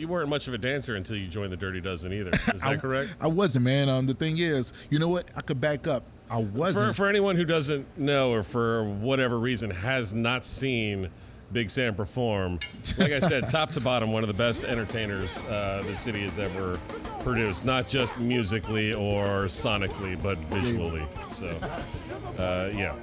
weren't much of a dancer until you joined the Dirty Dozen either. Is that correct? I wasn't, man. The thing is, you know what? I could back up. I wasn't. For anyone who doesn't know, or for whatever reason has not seen Big Sam perform, like I said, top to bottom, one of the best entertainers the city has ever produced, not just musically or sonically, but visually. So, yeah.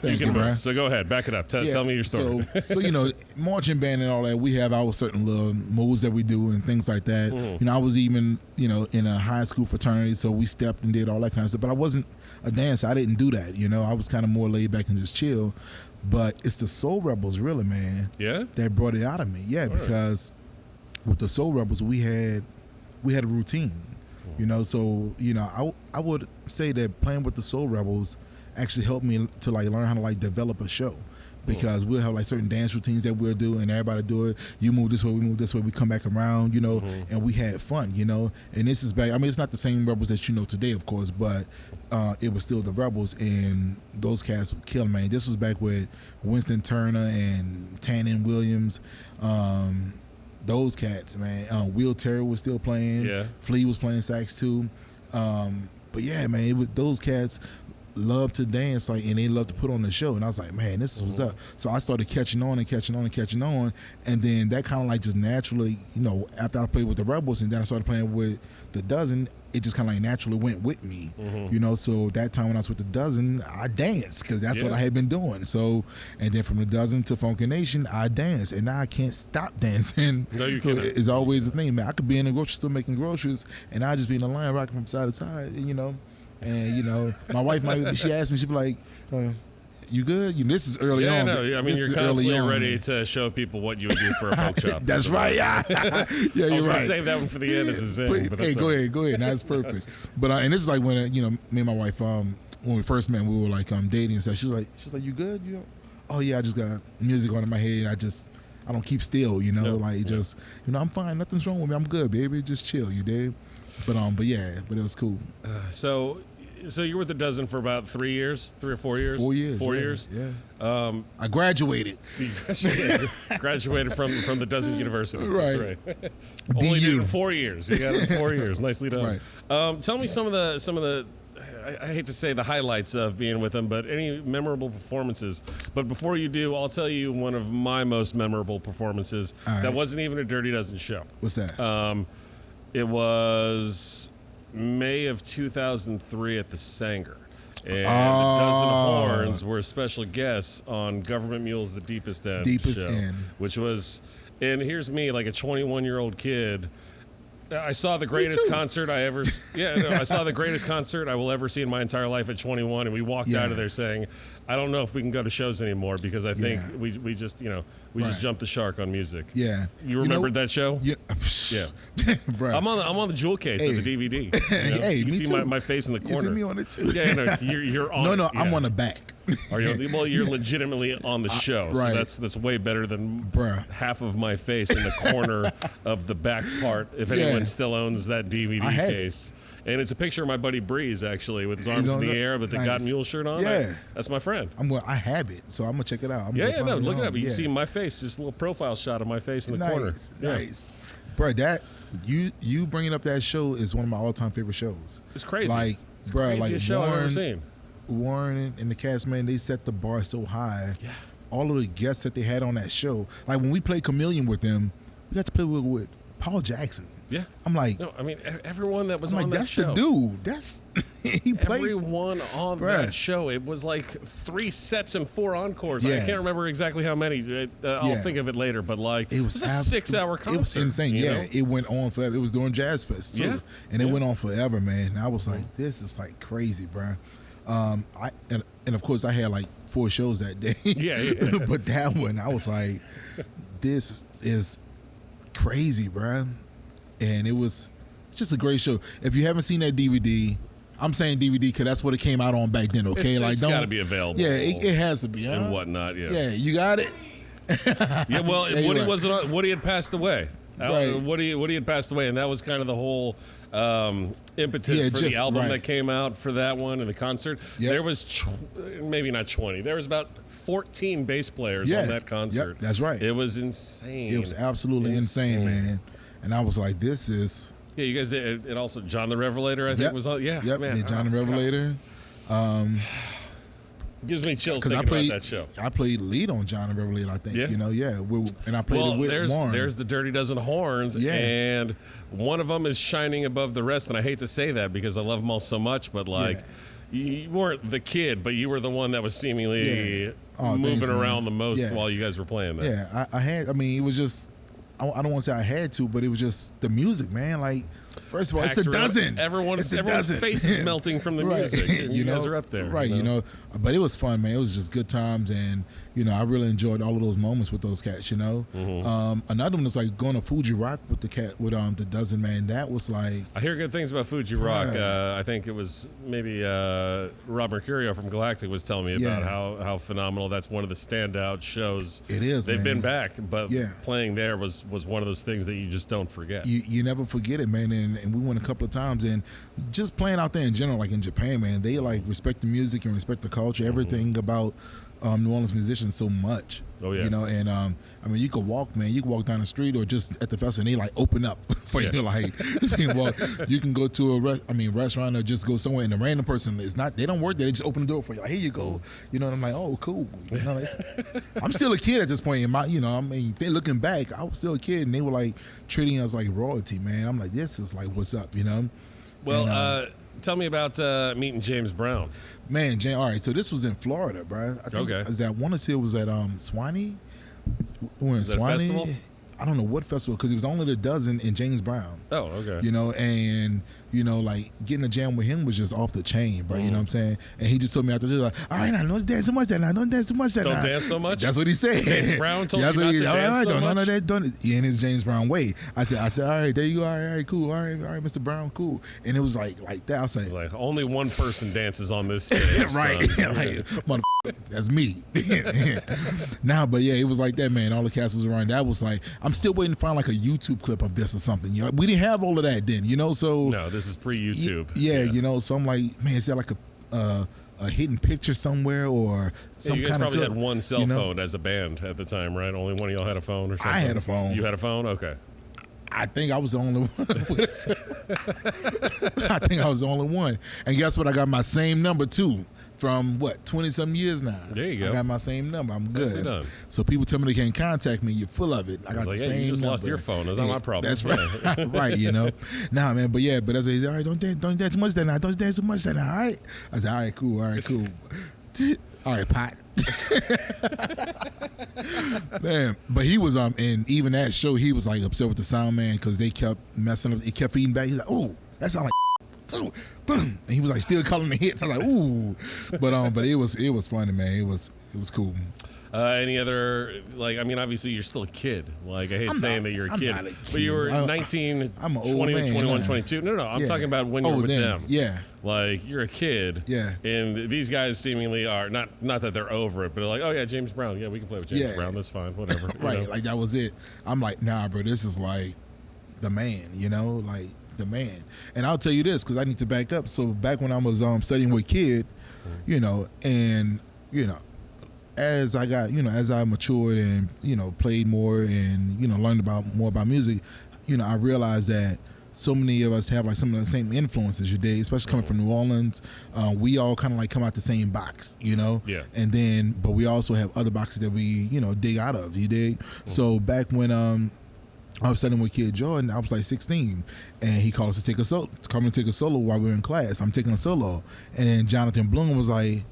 Thank you, bro. So go ahead, back it up. Tell me your story. So you know, marching band and all that, we have our certain little moves that we do and things like that. You know, I was even, you know, in a high school fraternity, so we stepped and did all that kind of stuff. But I wasn't a dancer. I didn't do that. You know, I was kind of more laid back and just chill. But it's the Soul Rebels, really, man. Yeah. That brought it out of me. Yeah, because with the Soul Rebels, we had a routine. You know, so you know, I would say that playing with the Soul Rebels actually helped me to like learn how to like develop a show, because we'll have like certain dance routines that we'll do, and everybody do it. You move this way, we move this way, we come back around, you know, and we had fun, you know. And this is back. I mean, it's not the same Rebels that you know today, of course, but it was still the Rebels, and those cats would kill, man. This was back with Winston Turner and Tannen Williams. Those cats, man. Will Terry was still playing. Yeah. Flea was playing sax too. But yeah, man, those cats. love to dance, like, and they love to put on the show. And I was like, man, this is what's up. So I started catching on, and then that kind of like just naturally, you know, after I played with the Rebels, and then I started playing with the Dozen, it just kind of like naturally went with me, you know. So that time when I was with the Dozen, I danced because that's what I had been doing. So, and then from the Dozen to Funky Nation, I danced, and now I can't stop dancing. No, you can't. It's always the thing, man. I could be in the grocery store making groceries, and I just be in the line rocking from side to side, you know. And you know, my wife might, she asked me, she'd be like, you good? This is early on. No, I mean, you're constantly ready to show people what you would do for a folk shop. That's right. Yeah, you're I was right. Save that one for the end as a zing. Hey, go ahead. That's perfect. But and this is like when you know, me and my wife, when we first met, we were like dating and stuff. She's like, you good? You know? Oh yeah, I just got music on in my head. I don't keep still. You know, just you know, I'm fine. Nothing's wrong with me. I'm good, baby. Just chill. You dig? But it was cool. So you were with the Dozen for about 3 years, 3 or 4 years? 4 years. 4 years. Yeah. I graduated. Graduated from the Dozen University. Right. That's right. Only did it in 4 years. You got it in 4 years. Nicely done. Right. Tell me some of the. I hate to say the highlights of being with them, but any memorable performances. But before you do, I'll tell you one of my most memorable performances that wasn't even a Dirty Dozen show. What's that? It was May of 2003 at the Sanger. And the Dozen Horns were special guests on Government Mule's The Deepest End show, which was, and here's me, like a 21-year-old kid. I saw the greatest concert I ever. I saw the greatest concert I will ever see in my entire life at 21, and we walked out of there saying, "I don't know if we can go to shows anymore because I think we just just jumped the shark on music." Yeah, you remembered that show? Yeah, bro. I'm on the jewel case of the DVD. You know? You see too. My face in the corner. You see me on it too. Yeah, no, you're on. No, I'm on the back. Are you? Well, you're legitimately on the show, so that's way better than half of my face in the corner of the back part. If anyone still owns that DVD case, and it's a picture of my buddy Breeze actually with his arms in the air with the Got Mule shirt on. Yeah, that's my friend. I have it, so I'm gonna check it out. Look it up. You can see my face, this little profile shot of my face in the corner. Nice, bro. That you bringing up that show is one of my all-time favorite shows. It's crazy. It's the craziest show I've ever seen. Warren and the cast, man, they set the bar so high. Yeah. All of the guests that they had on that show, like when we played Chameleon with them, we got to play with Paul Jackson. Yeah. I'm like, no, I mean, everyone that was on that that's show. That's the dude. That's he played. Everyone on that show. It was like 3 sets and 4 encores. I can't remember exactly how many. I'll think of it later. But it was a 6-hour concert. It was insane. It went on forever. It was during Jazz Fest too. Yeah. And it went on forever, man. And I was like, this is like crazy, bro. And of course I had like 4 shows that day. Yeah. But that one, I was like, this is crazy, bro. And it's just a great show. If you haven't seen that DVD, I'm saying DVD because that's what it came out on back then. Okay, it's got to be available. Yeah, it has to be. Huh? And whatnot. Yeah. Yeah, you got it. Yeah. Well, Woody wasn't on. Woody had passed away. Woody had passed away, and that was kind of the whole impetus for the album that came out for that one and the concert. Yep. There was maybe not 20. There was about 14 bass players on that concert. Yep, that's right. It was insane. It was absolutely insane, man. And I was like, this is... Yeah, you guys did it also. John the Revelator, I think, was on. Yeah, man. Yeah, John the Revelator. Gives me chills thinking about that show. I played lead on John the Revelator, I think. Yeah. You know, and I played it with Warren. There's the Dirty Dozen Horns, and one of them is shining above the rest. And I hate to say that because I love them all so much, but you weren't the kid, but you were the one that was seemingly moving around the most while you guys were playing that. Yeah, I had. I mean, it was just... I don't want to say I had to, but it was just the music, man. Like, first of all, it's the Dozen. Everyone's face is melting from the music. And you guys are up there. Right, But it was fun, man. It was just good times. And, I really enjoyed all of those moments with those cats, Mm-hmm. Another one was like going to Fuji Rock with the the Dozen, man. That was like... I hear good things about Fuji Rock. I think it was maybe Rob Mercurio from Galactic was telling me about how phenomenal. That's one of the standout shows. It is, They've been back, but playing there was one of those things that you just don't forget. You never forget it, man. And we went a couple of times, and just playing out there in general, like in Japan, man, they like respect the music and respect the culture, everything about New Orleans musicians so much. Oh, yeah. You know, and I mean, you could walk, man. You can walk down the street or just at the festival, and they like open up for you. Like, you can go to a restaurant or just go somewhere, and a random person is not. They don't work there. They just open the door for you. Like, here you go. You know, and I'm like, oh, cool. You know, I'm still a kid at this point. They're looking back. I was still a kid, and they were like treating us like royalty, man. I'm like, this is like, what's up, you know? Well, and, tell me about meeting James Brown. Man, all right, so this was in Florida, bro. I think, I want to say it was at Swanee. We were in Swanee. Festival? I don't know what festival, because it was only the dozen in James Brown. Oh, okay. You know, and, you know, like, getting a jam with him was just off the chain, bro. You know what I'm saying? And he just told me after this, like, all right, now, don't dance so much that now. Don't dance so much that now. Don't dance so much? That's what he said. James Brown told you not to dance so much? Don't. In his James Brown way. I said, all right, there you go. All right, cool. All right, Mr. Brown, cool. And it was like that. I was like only one person dances on this stage. Right. Like, motherfucker, that's me. Nah, but yeah, it was like that, man. All the cast was around. That was like, I'm still waiting to find like a YouTube clip of this or something. You know, we didn't have all of that then, you know, so. No, this is pre-YouTube. Yeah, you know, so I'm like, man, is there like a hidden picture somewhere or some you guys kind of probably clip, had one cell you know? phone as a band at the time, right? Only one of y'all had a phone or something? I had a phone. You had a phone? Okay. I think I was the only one. I think I was the only one. And guess what? I got my same number too. From 20-something years now. There you go. I got my same number. I'm good. Nicely done. So people tell me they can't contact me. You're full of it. I got the same number. You just lost your phone. That's not my problem. That's right. Right, you know. Nah, man. But yeah, but as I said, all right, don't dance too much that night. Don't dance too much that night. All right. I said, all right, cool. All right, pot. Man, but he was and even that show, he was like upset with the sound man because they kept messing up. He kept feeding back. He's like, oh, that sound like. Oh, boom. And he was like still calling the hits. I was like, ooh, but it was funny, man. It was cool. Any other, like, I mean, obviously you're still a kid. Like, I hate saying that you're a kid, but you were 19, I'm an 20, old man, 21, man. 22. No, I'm talking about when you're with them. Yeah. Like, you're a kid. Yeah. And these guys seemingly are, not that they're over it, but they're like, oh, yeah, James Brown. Yeah, we can play with James Brown. That's fine. Whatever. Right. You know? Like, that was it. I'm like, nah, bro, this is like the man, you know? Like, the man. And I'll tell you this, because I need to back up. So back when I was studying with Kid, you know, and, you know, as I got, you know, as I matured and, you know, played more and, you know, learned more about music, you know, I realized that so many of us have like some of the same influences, you dig, especially coming from New Orleans. We all kind of like come out the same box, you know? Yeah. And then, but we also have other boxes that we, you know, dig out of, you dig? So back when I was studying with Kid Jordan, I was like 16, and he called us to take a solo while we were in class. I'm taking a solo, and then Jonathan Bloom was like,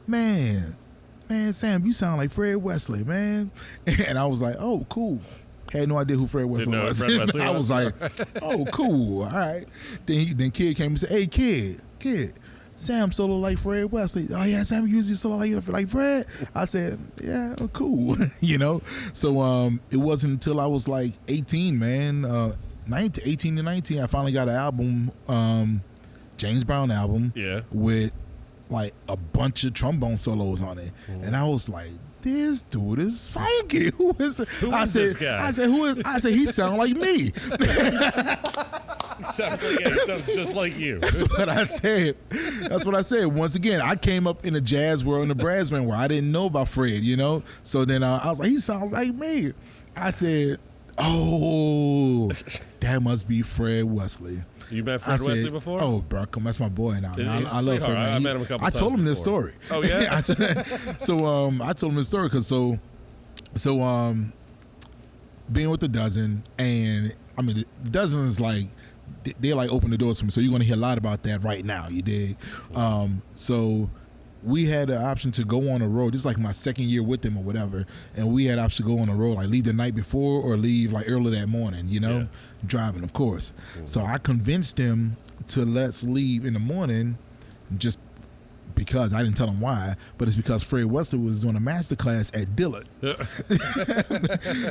man, Sam, you sound like Fred Wesley, man. And I was like, oh, cool. Had no idea who Fred Wesley was. I was like, oh, cool, all right. Then Kid came and said, hey, Kid, Sam solo like Fred Wesley. Oh yeah, Sam usually solo like Fred. I said, yeah, cool. You know. So it wasn't until I was like 18, man, 18 to 19, I finally got an album, James Brown album, with like a bunch of trombone solos on it, and I was like, this dude is funky. Who is this guy? I said he sound like me. He sounds just like you. That's what I said. Once again, I came up in the jazz world, in the brass band, where I didn't know about Fred, you know? So then I was like, he sounds like me. I said, oh, that must be Fred Wesley. You met Fred Wesley before? Oh, bro, come, that's my boy now. I love Fred. I met him a couple times. I told him this story. Oh, yeah? I told him this story because being with the dozen, and I mean, the dozen is like, they like open the doors for me. So you're going to hear a lot about that right now, you dig? So we had the option to go on a road. This is like my second year with them or whatever. And we had the option to go on a road, like leave the night before or leave like early that morning, you know? Driving, of course. So I convinced them to let's leave in the morning just because I didn't tell him why, but it's because Fred Wesley was doing a master class at Dillard.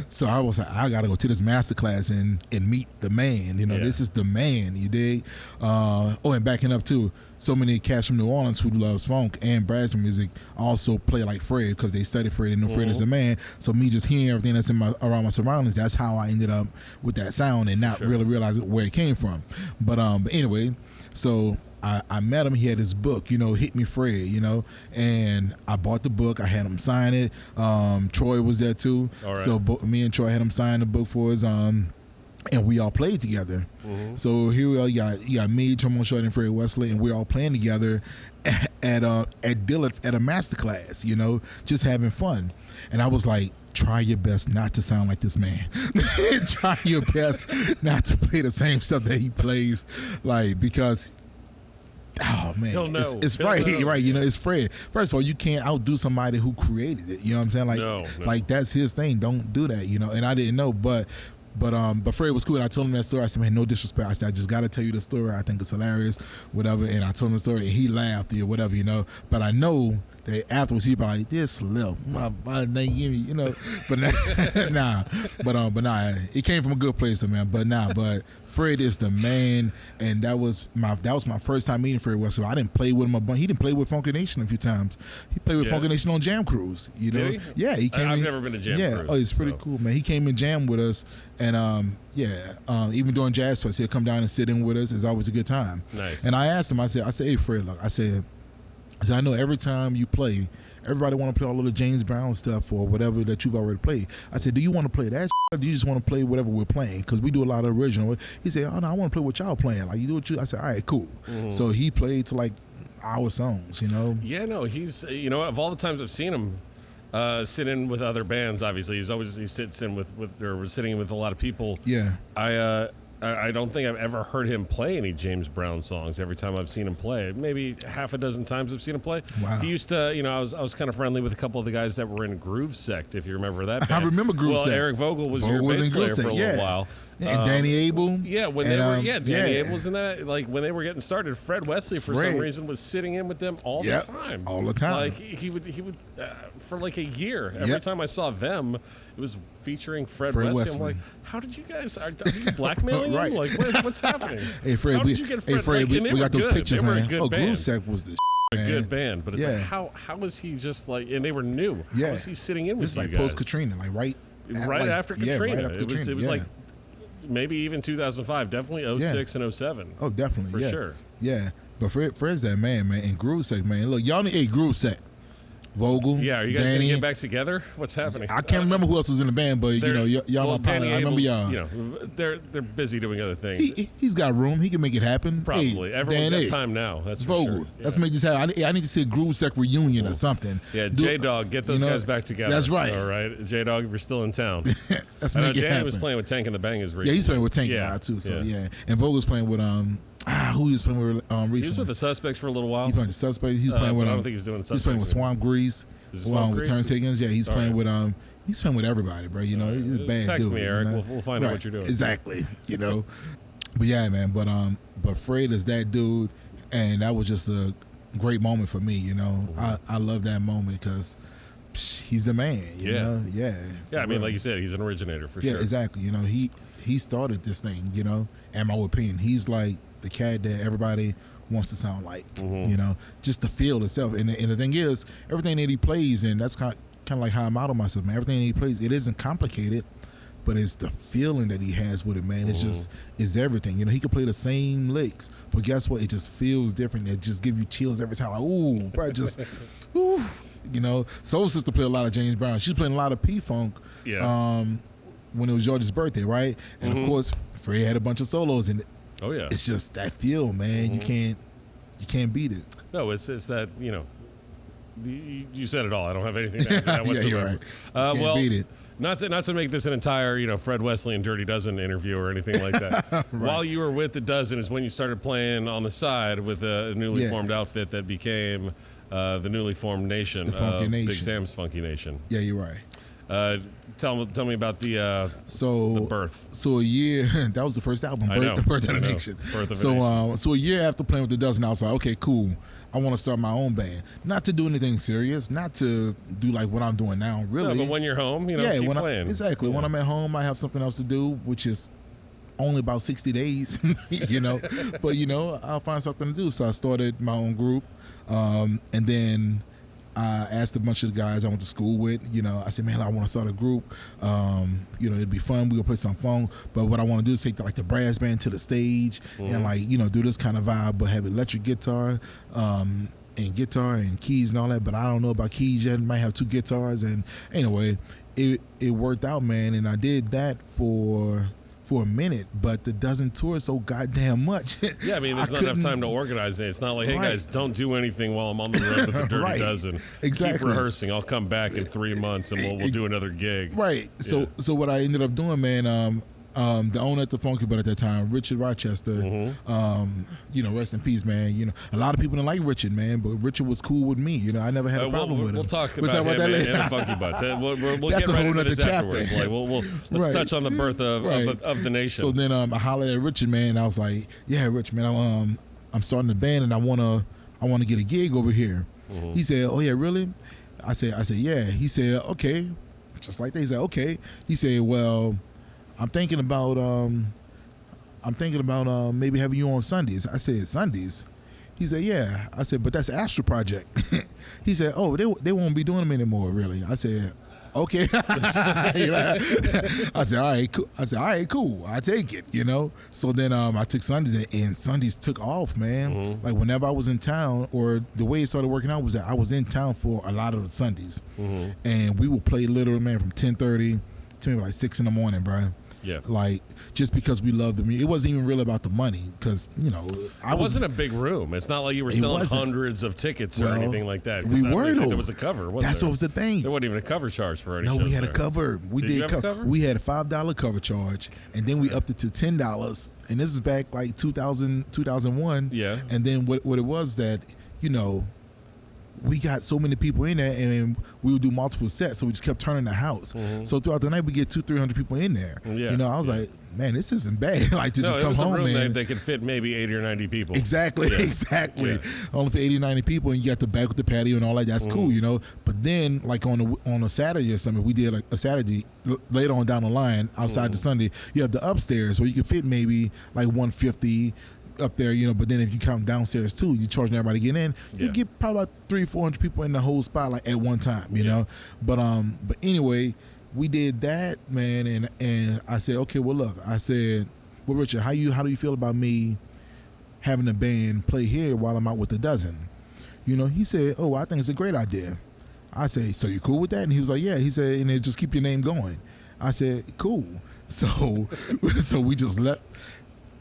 So I was like, I gotta go to this master class and meet the man. You know, this is the man, you dig? And backing up too, so many cats from New Orleans who loves funk and brass music also play like Fred because they studied Fred and know Fred is the man. So me just hearing everything that's around my surroundings, that's how I ended up with that sound and not really realizing where it came from. But anyway, so I met him. He had his book, Hit Me Fred, and I bought the book. I had him sign it. Troy was there too. All right. So me and Troy had him sign the book for us. And we all played together. So here we are. You got me, Trombone Shorty, and Fred Wesley, and we're all playing together at Dillard at a master class, just having fun. And I was like, try your best not to sound like this man. Try your best not to play the same stuff that he plays, because oh man, He'll know. It's He'll right, know. right. It's Fred. First of all, you can't outdo somebody who created it. You know what I'm saying? No. Like that's his thing. Don't do that. And I didn't know, but Fred was cool, and I told him that story. I said, man, no disrespect. I said, I just got to tell you the story. I think it's hilarious, whatever. And I told him the story, and he laughed or whatever, But I know that afterwards he'd be like, this slip, my name, But nah, it came from a good place, man. But Fred is the man, and that was my first time meeting Fred Wesley. I didn't play with him a bunch. He didn't play with Funky Nation a few times. He played with Funky Nation on Jam Cruise, Did he? Yeah, he came. I've never been to Jam Cruise. Oh, it's pretty cool, man. He came and jammed with us, and even during Jazz Fest, he'll come down and sit in with us. It's always a good time. Nice. And I asked him, I said, hey Fred, look, I said, I know every time you play, everybody want to play all of the James Brown stuff or whatever that you've already played. I said, do you want to play that or do you just want to play whatever we're playing? Because we do a lot of original. He said, oh, no, I want to play what y'all playing. Like, you do what you... I said, all right, cool. So he played to, like, our songs, Yeah, no, he's... of all the times I've seen him sit in with other bands, obviously, he sits in with or sitting in with a lot of people. Yeah. I don't think I've ever heard him play any James Brown songs. Every time I've seen him play, maybe half a dozen times I've seen him play. Wow. He used to, I was kind of friendly with a couple of the guys that were in Groove Sect, if you remember that band. I remember Groove Sect. Well, Eric Vogel was your bass player for a little while. Yeah, and Danny Abel. Yeah, Danny Abel was in that. Like when they were getting started, Fred Wesley for some reason was sitting in with them all the time. All the time. Like he would for like a year. Every time I saw them, it was featuring Fred Wesley. I'm like, how did you guys? Are you blackmailing Right. them? Like what's happening? Hey Fred, how did you get Fred? we got those pictures, they were man. A good Oh, band. Groove Sect was the A good band, but it's like how was he just like? And they were new. Yeah. How was he sitting in with This is you like guys? post Katrina, like right after Katrina. Right after It Katrina. was like maybe even 2005, definitely 06 and 07. Oh, definitely, for sure. Yeah, but Fred's that man, and Groove Sect, man. Look, y'all need Groove Sect. Vogel, Yeah, are you guys Danny. gonna get back together? What's happening? I can't remember who else was in the band, but y'all my partner. I remember y'all. They're busy doing other things. He's got room. He can make it happen. Probably. Hey, Everyone's got time now. That's for Vogel. sure. Let's make this happen. I need to see a Groove Sect reunion or something. Yeah, J-Dog, get those guys back together. That's right. All right, J-Dog, if you're still in town. Let's I know make it Danny happen. was playing with Tank and the Bangers recently. Yeah, he's playing with Tank now too. So yeah, and Vogel's playing with who he was playing with recently. He was with the Suspects for a little while. He's playing with the Suspects. He's playing with. I don't think he's doing the Suspects. He's playing with Swamp Grease. With Terrence Higgins. Yeah, he's playing with He's playing with everybody, bro. He's a bad Text dude. me, Eric. We'll find out what you're doing. Exactly. But yeah, man. But Fred is that dude, and that was just a great moment for me. I love that moment because he's the man. Yeah. I mean, like you said, he's an originator for sure. Yeah, exactly. He started this thing. In my opinion, he's like the cat that everybody wants to sound like. Just the feel itself. And the thing is, everything that he plays, and that's kind of like how I model myself, man. Everything that he plays, it isn't complicated, but it's the feeling that he has with it, man. It's everything. He could play the same licks, but guess what? It just feels different. It just gives you chills every time. Like, ooh, bro, just, ooh. Soul Sister played a lot of James Brown. She's playing a lot of P-Funk. Yeah. When it was George's birthday, right? And of course, Fred had a bunch of solos in it. Oh yeah. It's just that feel, man. You can't beat it. No, it's that you said it all. I don't have anything to add to that whatsoever. Yeah, you're right. Can't beat it. Not to make this an entire Fred Wesley and Dirty Dozen interview or anything like that. Right. While you were with the Dozen is when you started playing on the side with a newly formed outfit that became the newly formed Nation, the Funky Nation. Big Sam's Funky Nation. Yeah, you're right. Tell me about the birth. So a year that was the first album, Birth of the Nation. Birth of a Nation. So a year after playing with the Dozen, I was like, okay, cool. I want to start my own band. Not to do anything serious, not to do like what I'm doing now, really. No, but when you're home, keep playing. Exactly. Yeah. When I'm at home, I have something else to do, which is only about 60 days, But I'll find something to do. So I started my own group, and then I asked a bunch of the guys I went to school with, I said, man, I want to start a group. It'd be fun. We'll play some fun. But what I want to do is take the brass band to the stage and do this kind of vibe, but have electric guitar, and guitar and keys and all that. But I don't know about keys yet. Might have 2 guitars. And anyway, it worked out, man. And I did that for a minute, but the dozen tours so goddamn much. Yeah, I mean, there's not enough time to organize it. It's not like, hey, guys, don't do anything while I'm on the road with the Dirty Dozen. Exactly. Keep rehearsing. I'll come back in 3 months, and we'll do another gig. Right. So what I ended up doing, man, the owner at the Funky Butt at that time, Richard Rochester, rest in peace, man. A lot of people didn't like Richard, man, but Richard was cool with me. I never had a problem with him. We'll talk about him later. and the Funky Butt. We'll That's get right a whole into this chapter. afterwards. Let's touch on the birth of the nation. So then I hollered at Richard, man. And I was like, yeah, Richard, man, I'm starting a band and I wanna get a gig over here. He said, oh yeah, really? I said, yeah. He said, okay. Just like that. He said, okay. He said, well, I'm thinking about maybe having you on Sundays. I said, Sundays? He said, yeah. I said, but that's Astro Project. He said, oh, they won't be doing them anymore, really. I said, okay. I said, all right, cool. I take it, So then I took Sundays, and Sundays took off, man. Like whenever I was in town, or the way it started working out was that I was in town for a lot of the Sundays. And we would play literally, man, from 10:30 to maybe like 6 in the morning, bro. Yeah. Like, just because we loved the music. It wasn't even really about the money, because, it wasn't a big room. It's not like you were selling hundreds of tickets or anything like that. We were, though. There was a cover, That's what was the thing. There wasn't even a cover charge for any shows. No, we had there. a cover. Did you have a cover? We had a $5 cover charge, and then we upped it to $10. And this is back like 2001. Yeah. And then what it was that, we got so many people in there, and we would do multiple sets, so we just kept turning the house. So throughout the night, we get 200-300 people in there. I was like, man, this isn't bad. Like, to just come home, room man. They could fit maybe 80 or 90 people. Exactly. Yeah. Only for 80, 90 people, and you got the back with the patio and all that. That's cool, But then, like on a Saturday or something, we did like a Saturday later on down the line outside the Sunday. You have the upstairs where you could fit maybe like 150. Up there, but then if you count downstairs too, you charging everybody to get in. You get probably about 300-400 people in the whole spot, like at one time, know. But anyway, we did that, man, and I said, okay, well, look, I said, well, Richard, how do you feel about me having a band play here while I'm out with the Dozen? He said, oh, I think it's a great idea. I said, so you cool with that? And he was like, yeah. He said, and then just keep your name going. I said, cool. So we just left.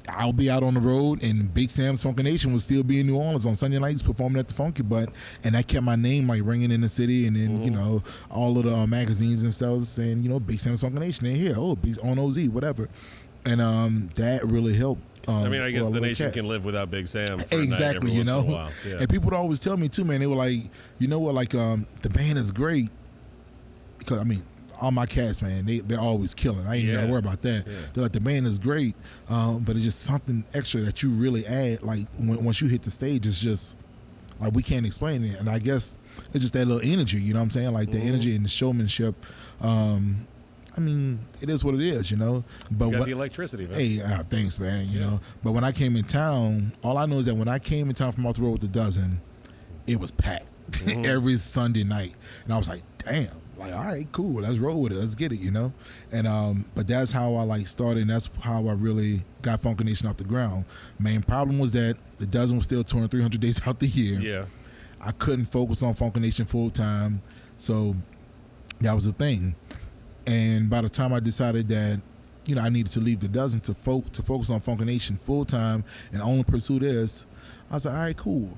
I'll be out on the road, and Big Sam's Funky Nation will still be in New Orleans on Sunday nights performing at the Funky Butt, and that kept my name like ringing in the city, and then all of the magazines and stuff saying Big Sam's Funky Nation, they're here, Big on OZ, whatever, and that really helped. I guess the nation can live without Big Sam. Exactly, once in a while. Yeah. And people would always tell me too, man. They were like, you know what, like the band is great, because all my cats, man, they're always killing. I ain't even got to worry about that. Yeah. They're like, the band is great, but it's just something extra that you really add. Like, once you hit the stage, it's just, like, we can't explain it. And I guess it's just that little energy, you know what I'm saying? Like, the energy and the showmanship. It is what it is, But you got the electricity, man. Hey, thanks, man, you know. But when I came in town, all I know is that when I came in town from off the road with the Dozen, it was packed every Sunday night. And I was like, damn. Like, all right, cool. Let's roll with it. Let's get it, And but that's how I started, and that's how I really got Funky Nation off the ground. Main problem was that the Dozen was still touring 300 days out the year. Yeah, I couldn't focus on Funky Nation full time, so that was the thing. And by the time I decided that I needed to leave the Dozen to focus on Funky Nation full time and only pursue this, I was like, all right, cool.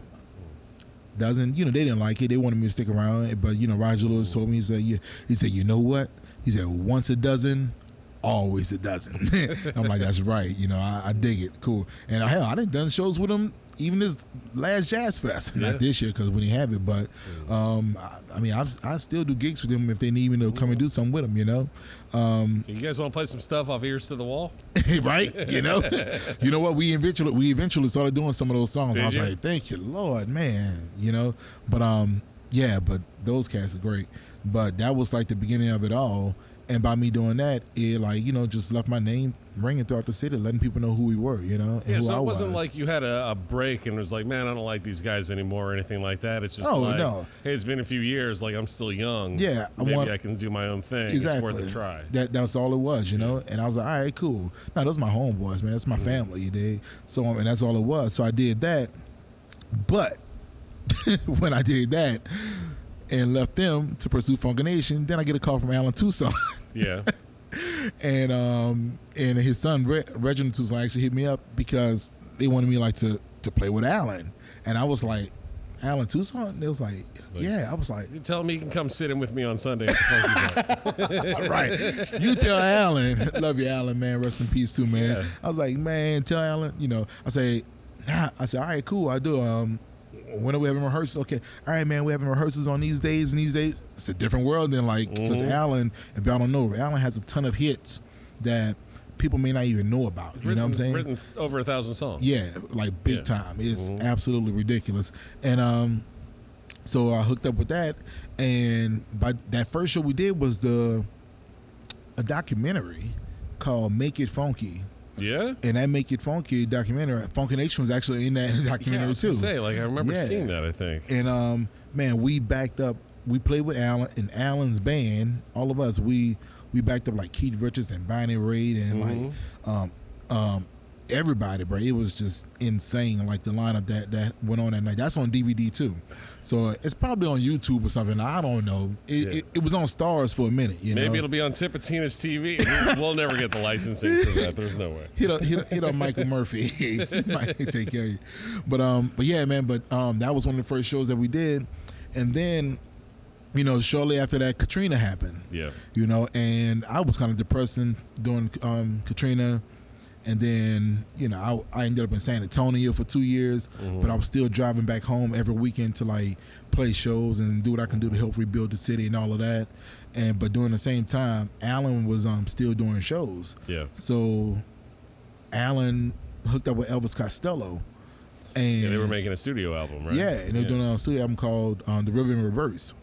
Dozen, they didn't like it. They wanted me to stick around, but Roger Lewis told me, he said, you know what? He said, once a dozen, always a dozen. I'm like, that's right. I dig it. Cool. And hell, I done shows with him even this last Jazz Fest. Yeah. Not this year because we didn't have it, but I still do gigs with him if they need me to come and do something with him. So you guys want to play some stuff off Ears to the Wall? Right? You know what? We eventually started doing some of those songs. Did I was you? like, thank you, Lord, man. But but those cats are great. But that was like the beginning of it all. And by me doing that, it like, you know, just left my name ringing throughout the city, letting people know who we were, you know, and Yeah, who so I it wasn't was. like you had a break and it was like, man, I don't like these guys anymore or anything like that. It's just Oh, like, no. hey, it's been a few years, like I'm still young. Yeah, Maybe I can do my own thing. Exactly. It's worth a try. That's all it was, you know. And I was like, all right, cool. No, those my homeboys, man. That's my family, you dig? So, and that's all it was. So I did that. But when I did that and left them to pursue Funky Nation, then I get a call from Alan Tucson. Yeah. And his son Reginald Tucson actually hit me up because they wanted me like to play with Alan, and I was like, Alan Tucson? They was like, yeah. I was like, You tell him he can come sit in with me on Sunday at the Funky Bar. right. You tell Alan. Love you, Alan, man. Rest in peace too, man. Yeah. I was like, man, tell Alan. You know, I say, nah. I said, all right, cool. I do. When are we having rehearsals? Okay, all right, man. We having rehearsals on these days and these days. It's a different world than like because Alan. If y'all don't know, Alan has a ton of hits that people may not even know about. You know what I'm saying? Written over 1,000 songs. Yeah, like big time. It's absolutely ridiculous. And so I hooked up with that, and by that first show we did was a documentary called "Make It Funky." Yeah? And that "Make It Funky" documentary, Funky Nation was actually in that documentary I was too. gonna say, like I remember Yeah. seeing that, I think. And man, we backed up. We played with Alan and Alan's band. All of us, we backed up like Keith Richards and Bonnie Raitt and like everybody, bro. It was just insane. Like the lineup that went on that night. That's on DVD too. So it's probably on YouTube or something. I don't know. It was on Stars for a minute. You know? Maybe it'll be on Tipitina's TV. We'll never get the licensing for that. There's no way. Hit on Michael Murphy. He might take care of you. But yeah, man. But that was one of the first shows that we did, and then, you know, shortly after that, Katrina happened. Yeah. You know, and I was kind of depressing during Katrina. And then, you know, I ended up in San Antonio for 2 years, but I was still driving back home every weekend to like play shows and do what I can do to help rebuild the city and all of that. But during the same time, Alan was still doing shows. Yeah. So Alan hooked up with Elvis Costello. And Yeah, they were making a studio album, right? yeah, and they were doing a studio album called The River in Reverse.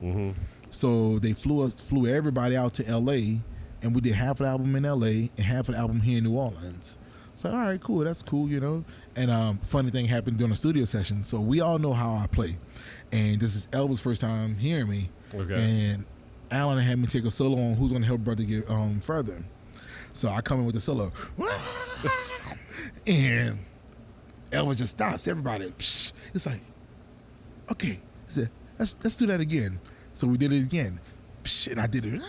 So they flew everybody out to L.A., and we did half of the album in L.A. and half of the album here in New Orleans. So, all right, cool, that's cool, you know. And funny thing happened during a studio session. So we all know how I play. And this is Elvis' first time hearing me. Okay. And Alan had me take a solo on Who's Gonna Help Brother Get Further. So I come in with the solo. And Elvis just stops everybody. Psh. It's like, okay. He said, let's do that again. So we did it again. Psh. And I did it.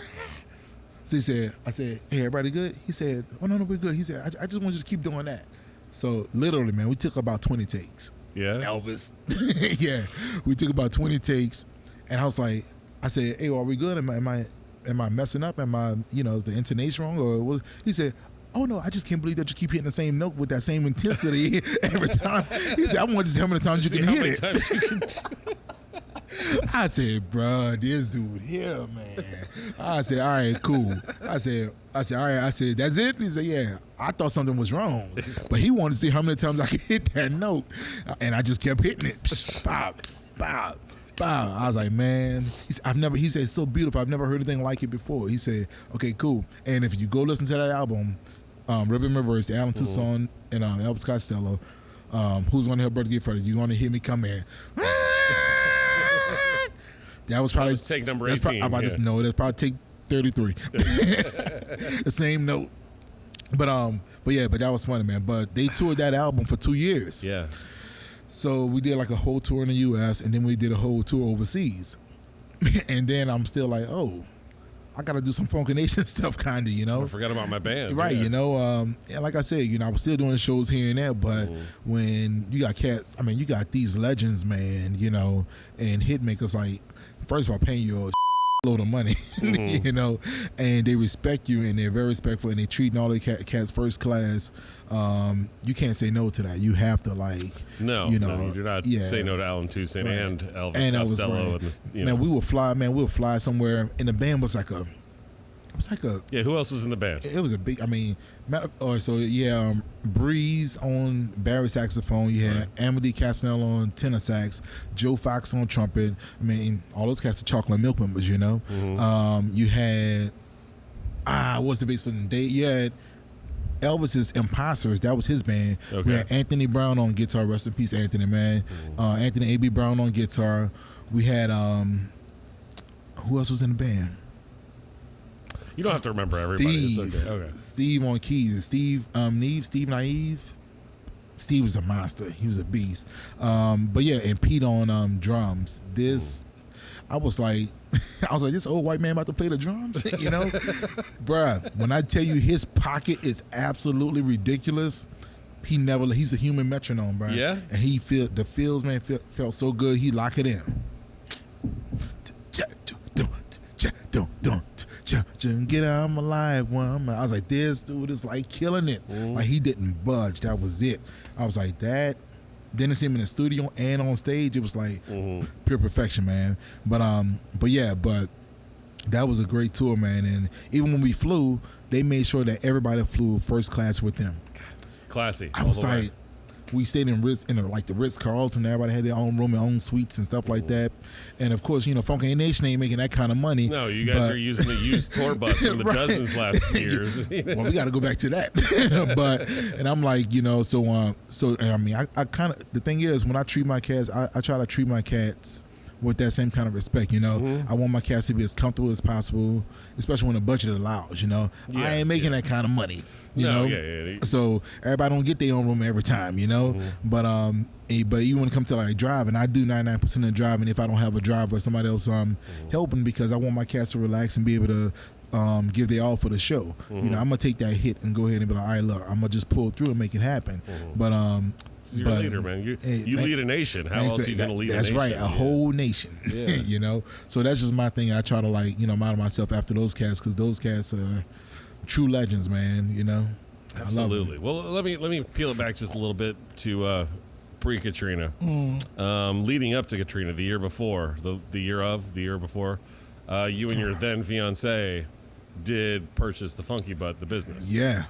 So I said, hey, everybody good? He said, oh, no, we're good. He said, I just want you to keep doing that. So literally, man, we took about 20 takes. Yeah. Elvis. Yeah. We took about 20 takes. And I said, hey, are we good? Am I messing up? Am I, you know, is the intonation wrong? Or was, he said, oh, no, I just can't believe that you keep hitting the same note with that same intensity every time. He said, I want to see how many times you can hit it. I said, bro, this dude here, man. I said, all right, cool. I said, all right. I said, that's it? He said, yeah. I thought something was wrong. But he wanted to see how many times I could hit that note. And I just kept hitting it. Psh, bow, bow, bow. I was like, man. He said, it's so beautiful. I've never heard anything like it before. He said, okay, cool. And if you go listen to that album, River in Reverse, Alan Tucson and Elvis Costello, Who's Gonna Help Brother Get Further, you're going to hear me come in. That was probably take number 18. That's probably take 33. The same note. But that was funny, man. But they toured that album for 2 years. Yeah. So we did like a whole tour in the U.S. and then we did a whole tour overseas. And then I'm still like, oh, I got to do some Funky Nation stuff, kind of, you know. I forgot about my band. Right, yeah. you know. And like I said, you know, I was still doing shows here and there, but when you got cats, I mean, you got these legends, man, you know, and hit makers like, first of all, paying you a load of money, you know, and they respect you and they're very respectful and they treating all the cats first class. You can't say no to that. You have to you No, you do not say no to Alan Tucson and Elvis Costello. Man, we would fly somewhere, and the band was like a. Yeah, who else was in the band? It was a big. I mean, Breeze on Barry saxophone. You had Amity Castanello on tenor sax, Joe Fox on trumpet. I mean, all those cats are Chocolate Milk members, you know. You had What's the bass player? Yeah. Elvis's Imposters, that was his band. Okay. We had Anthony Brown on guitar, rest in peace, Anthony, man. Anthony A.B. Brown on guitar. We had, who else was in the band? You don't have to remember everybody. Steve. It's okay. Steve on keys. Steve Naive. Steve was a monster. He was a beast. But yeah, and Pete on drums. I was like, this old white man about to play the drums, you know? Bruh, when I tell you his pocket is absolutely ridiculous, he's a human metronome, bruh. Yeah? And the fills, man, felt so good, he lock it in. Get out of my life, woman. I was like, this dude is like killing it. Like he didn't budge. That was it. I was like, that. Didn't see him in the studio and on stage. It was like pure perfection, man. But that was a great tour, man. And even when we flew, they made sure that everybody flew first class with them. Classy. I was like, we stayed in the Ritz-Carlton. Everybody had their own room and own suites and stuff like that. And of course, Funky Nation ain't making that kind of money. No, you guys are using the used tour bus from the Dozens last years. Well, we got to go back to that. And I'm like, so I mean, I kind of, the thing is, when I treat my cats, I try to treat my cats with that same kind of respect, I want my cats to be as comfortable as possible, especially when the budget allows, I ain't making that kind of money, Yeah. So everybody don't get their own room every time, But even when it comes to like driving, I do 99% of the driving if I don't have a driver or somebody else helping, because I want my cats to relax and be able to give their all for the show. I'm gonna take that hit and go ahead and be like, all right, look, I'm gonna just pull through and make it happen. But you're a leader, man. You lead a nation. How else are you going to lead a nation? That's right, a whole nation. Yeah. So that's just my thing. I try to model myself after those cats, because those cats are true legends, man. Absolutely. Well, let me peel it back just a little bit to pre-Katrina, leading up to Katrina, the year before, the year before, you and your then fiance did purchase the Funky Butt, the business. Yeah.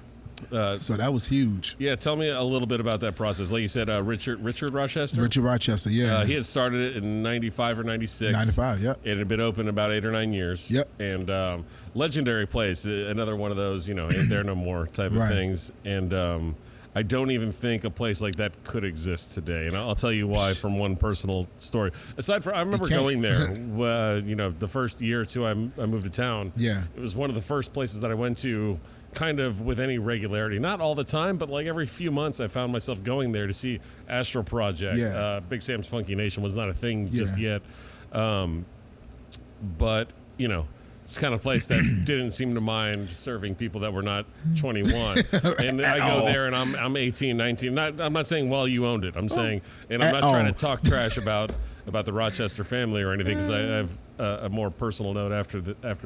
So that was huge. Yeah, tell me a little bit about that process. Like you said, Richard Rochester? Richard Rochester, yeah. He had started it in 95 or 96. 95, yep. It had been open about 8 or 9 years. Yep. And legendary place, another one of those, ain't there no more type of things. And I don't even think a place like that could exist today. And I'll tell you why from one personal story. Aside from, I remember going there, the first year or two I moved to town. Yeah. It was one of the first places that I went to kind of with any regularity, not all the time, but like every few months I found myself going there to see Astro Project. Yeah. Big Sam's Funky Nation was not a thing just yet. But, it's the kind of place that didn't seem to mind serving people that were not 21. And I go there and I'm 18, 19. I'm not saying while you owned it. I'm saying, and I'm not trying to talk trash about the Rochester family or anything, because I have a more personal note after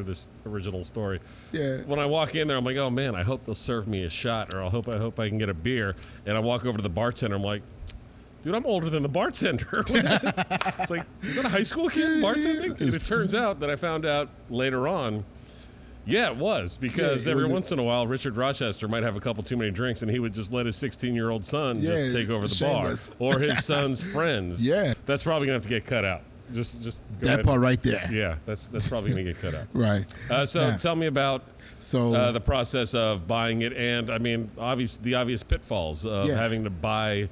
this original story. Yeah. When I walk in there, I'm like, oh man, I hope they'll serve me a shot, or I hope I can get a beer. And I walk over to the bartender. I'm like, dude, I'm older than the bartender. It's like, is that a high school kid bartending? And it turns out that I found out later on, yeah, it was, because every once in a while, Richard Rochester might have a couple too many drinks, and he would just let his 16-year-old son just take over the shameless. bar, or his son's friends. Yeah. That's probably going to have to get cut out. Just that ahead. Part right there. Yeah, that's probably going to get cut out. Right. So tell me about the process of buying it, and, I mean, the obvious pitfalls of having to buy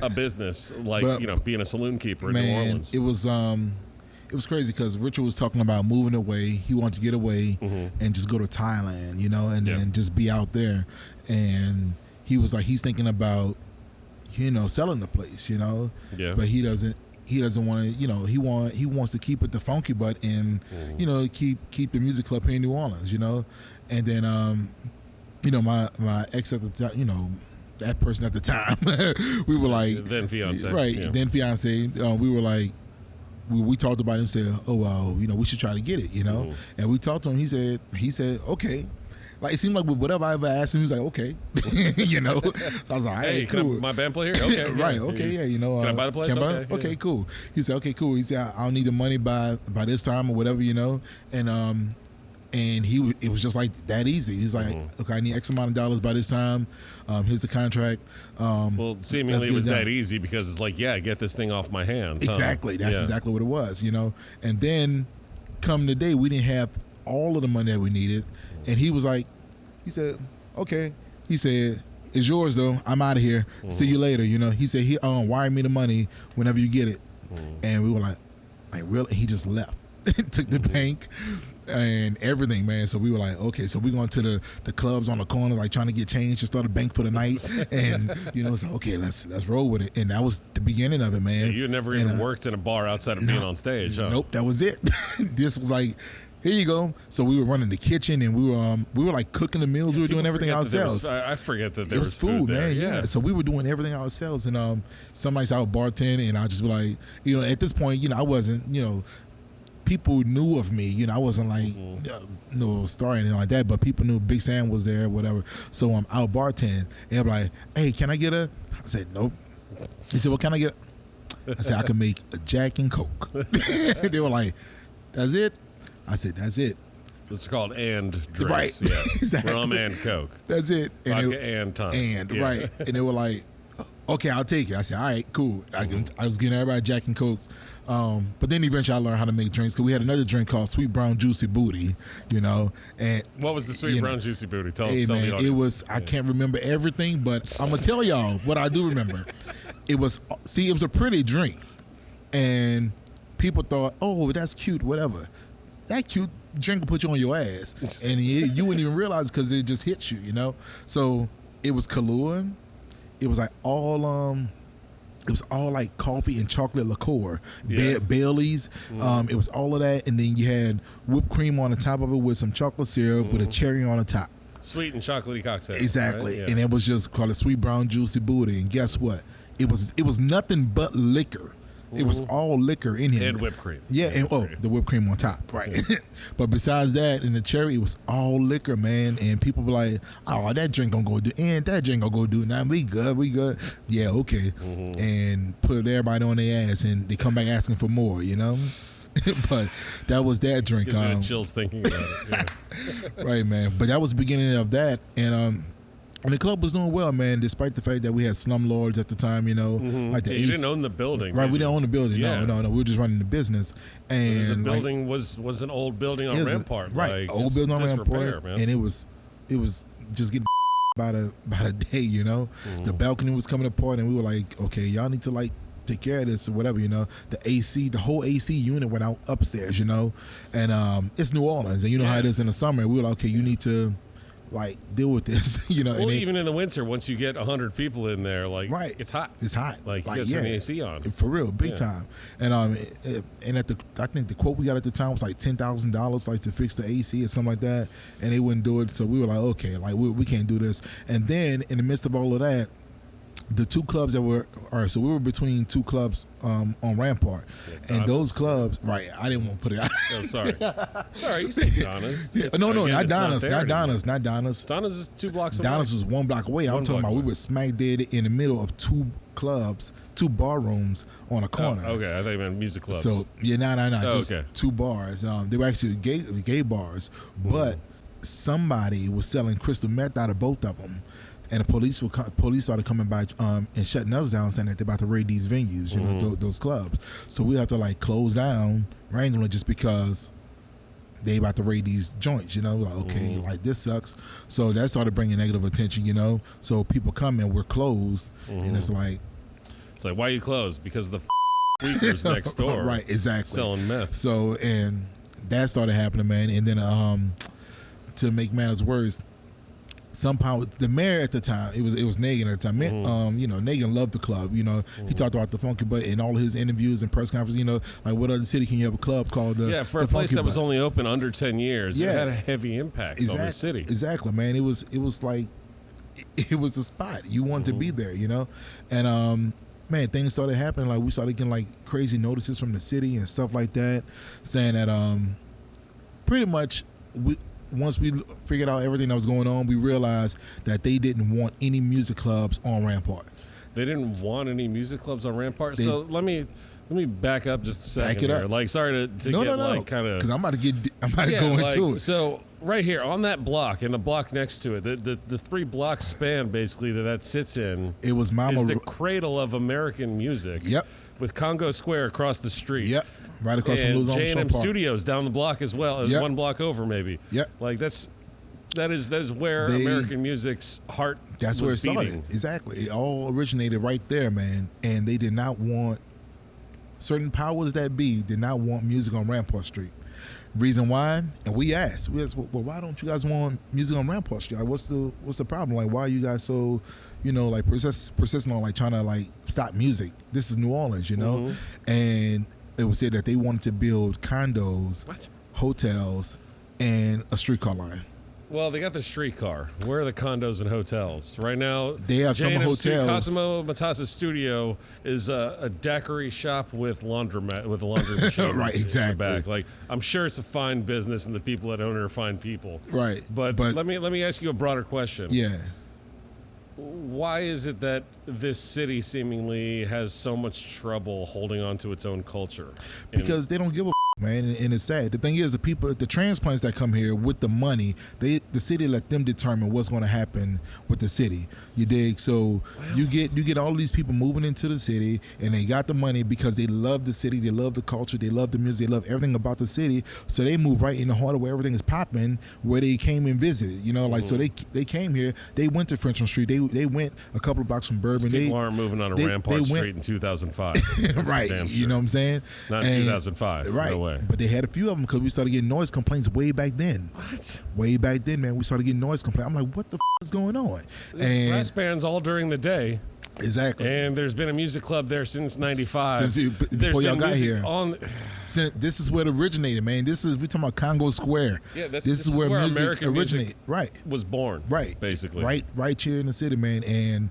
a business, like, being a saloon keeper in New Orleans. It was crazy, because Richard was talking about moving away. He wanted to get away and just go to Thailand, and then just be out there. And he was like, he's thinking about, selling the place, but he doesn't want to, he wants to keep it the Funky Butt and, keep the music club here in New Orleans, And then, my ex at the time, that person at the time, we were like, then fiance, then fiance, we were like, we talked about him, said, oh well, we should try to get it, and we talked to him. He said okay. Like, it seemed like with whatever I ever asked him, he was like, okay. So I was like, hey, cool. Can my band play here? Okay. Right, okay, yeah, Can I buy the place? Okay, cool. He said, okay, cool. He said, I'll need the money by this time or whatever, and it was just like that easy. He's like, okay, I need X amount of dollars by this time. Here's the contract. Well, seemingly it was that easy, because it's like, get this thing off my hands. Exactly. That's exactly what it was, And then come the day, we didn't have all of the money that we needed, and he was like, he said, okay. He said, it's yours though. I'm out of here. See you later. You know. He said he wire me the money whenever you get it, and we were like really? He just left, took the bank and everything, man. So we were like, okay, so we going to the clubs on the corner, like trying to get change to start a bank for the night, and you know, it's like, okay, let's roll with it. And that was the beginning of it, man. Yeah, you had never even worked in a bar outside of being on stage, huh? Nope, that was it. This was like, here you go. So we were running the kitchen, and we were like cooking the meals. We were doing everything ourselves. I forget that there was food, there. man. Yeah. So we were doing everything ourselves, and some nights I would bartend, and I just be like, you know, at this point, you know, I wasn't, you know, people knew of me. You know, I wasn't like no star or anything like that, but people knew Big Sam was there, whatever. So I'm out bartending, and I'm like, hey, can I get a? I said, nope. He said, well, can I get? I said, I can make a Jack and Coke. They were like, that's it. I said, that's it. It's called and drinks. Right. Yeah. Exactly. Rum and Coke. That's it. Vodka and tonic. And, yeah. right. And they were like, okay, I'll take it. I said, all right, cool. I was getting everybody Jack and Cokes. But then eventually I learned how to make drinks, because we had another drink called Sweet Brown Juicy Booty, you know. And what was the Sweet Brown Juicy Booty? Tell man, the audience. It was, I can't remember everything, but I'm going to tell y'all what I do remember. It was a pretty drink. And people thought, oh, that's cute, whatever. That cute drink will put you on your ass, and you wouldn't even realize because it just hits you, you know. So it was Kahlua. It was like all like coffee and chocolate liqueur, Bailey's. It was all of that, and then you had whipped cream on the top of it with some chocolate syrup with a cherry on the top. Sweet and chocolatey cocktail. Exactly, right? Yeah. and it was just called a Sweet Brown Juicy Booty. And guess what? It was nothing but liquor. It was all liquor in here. And whipped cream. Yeah, and the whipped cream on top. Right. But besides that, and the cherry, it was all liquor, man. And people were like, oh, that drink gonna go do, and that drink gonna go do. Now we good. Yeah, okay. And put everybody on their ass, and they come back asking for more, you know? But that was that drink. Gives me chills thinking about it. Yeah. Right, man. But that was the beginning of that. And the club was doing well, man, despite the fact that we had slumlords at the time, you know. Like you didn't own the building. Right, we didn't own the building. Yeah. No. We were just running the business. And the building was an old building on Rampart. Right, like, old building on Rampart. Man. And it was just getting by the day, you know. The balcony was coming apart, and we were like, okay, y'all need to like take care of this or whatever, you know. The whole AC unit went out upstairs, you know. And it's New Orleans, and you know how it is in the summer. We were like, okay, you need to like deal with this, you know. Well, even in the winter, once you get 100 people in there, like it's hot. It's hot. Like you got to turn the AC on for real, big time. And I think the quote we got at the time was like $10,000, like to fix the AC or something like that, and they wouldn't do it. So we were like, okay, like we can't do this. And then in the midst of all of that, the two clubs that were so we were between two clubs on Rampart, and those clubs, right? I didn't want to put it out. Oh, sorry, you said Donna's. No, not Donna's, not Donna's. Donna's is 2 blocks away. Donna's was 1 block away. I'm talking about we were smack dead in the middle of two clubs, 2 bar rooms on a corner. Oh, okay, I thought you meant music clubs. So yeah, just okay. 2 bars. They were actually gay bars, but somebody was selling crystal meth out of both of them. And the police started coming by and shutting us down, saying that they're about to raid these venues, you know, those clubs. So we have to like close down randomly just because they about to raid these joints, you know. Like, okay, like this sucks. So that started bringing negative attention, you know. So people come in, we're closed, and it's like why are you closed? Because the tweakers next door, right? Exactly, selling meth. So and that started happening, man. And then to make matters worse, somehow the mayor at the time, it was Nagin at the time. You know, Nagin loved the club. You know, he talked about the Funky Butt in all his interviews and press conferences. You know, like what other city can you have a club called the for a place that was only open under 10 years, it had a heavy impact on the city. Exactly, man. It was like it was the spot you wanted to be there. You know, and man, things started happening. Like we started getting like crazy notices from the city and stuff like that, saying that pretty much once we figured out everything that was going on, we realized that they didn't want any music clubs on Rampart. They didn't want any music clubs on Rampart. So let me back up just a second. Back it here. up. Like, sorry to no, like kind of because I'm about to go into it. So right here on that block and the block next to it, the 3 block span basically that sits in. It was is the cradle of American music. Yep. With Congo Square across the street. Yep. Right across from and Louis J&M Armstrong Park. Studios down the block as well, Yep. one block over maybe. Yep. Like that is where American music's heart That's where it was started. beating. Exactly. It all originated right there, man. And they did not want, certain powers that be did not want music on Rampart Street. Reason why? And we asked, well, why don't you guys want music on Rampart Street? Like, what's the problem? Like, why are you guys so, like persistent on like trying to like stop music? This is New Orleans, And it was said that they wanted to build condos, hotels, and a streetcar line. Well, they got the streetcar. Where are the condos and hotels? Right now, They have some hotels. Cosimo Matasa's studio is a daiquiri shop with a laundry machine Right, in exactly. the back. Like, I'm sure it's a fine business, and the people that own it are fine people. Right. But let me ask you a broader question. Yeah. Why is it that this city seemingly has so much trouble holding on to its own culture? Because they don't give a man, and it's sad. The thing is, the transplants that come here with the money, the city let them determine what's going to happen with the city. You dig? So you get all these people moving into the city, and they got the money because they love the city, they love the culture, they love the music, they love everything about the city. So they move right in the heart of where everything is popping, where they came and visited. So they came here. They went to Frenchman Street. They went a couple of blocks from Bourbon. People aren't moving on Rampart Street in 2005. Right. Sure. You know what I'm saying? Not in 2005. Right. No way. But they had a few of them because we started getting noise complaints way back then. What? Way back then, man, we started getting noise complaints. I'm like, what the is going on? There's brass bands all during the day. Exactly. And there's been a music club there since '95. Before y'all got here. This is where it originated, man. We're talking about Congo Square. Yeah, this is where music American originated. Right. Was born. Right. Basically. Right here in the city, man. And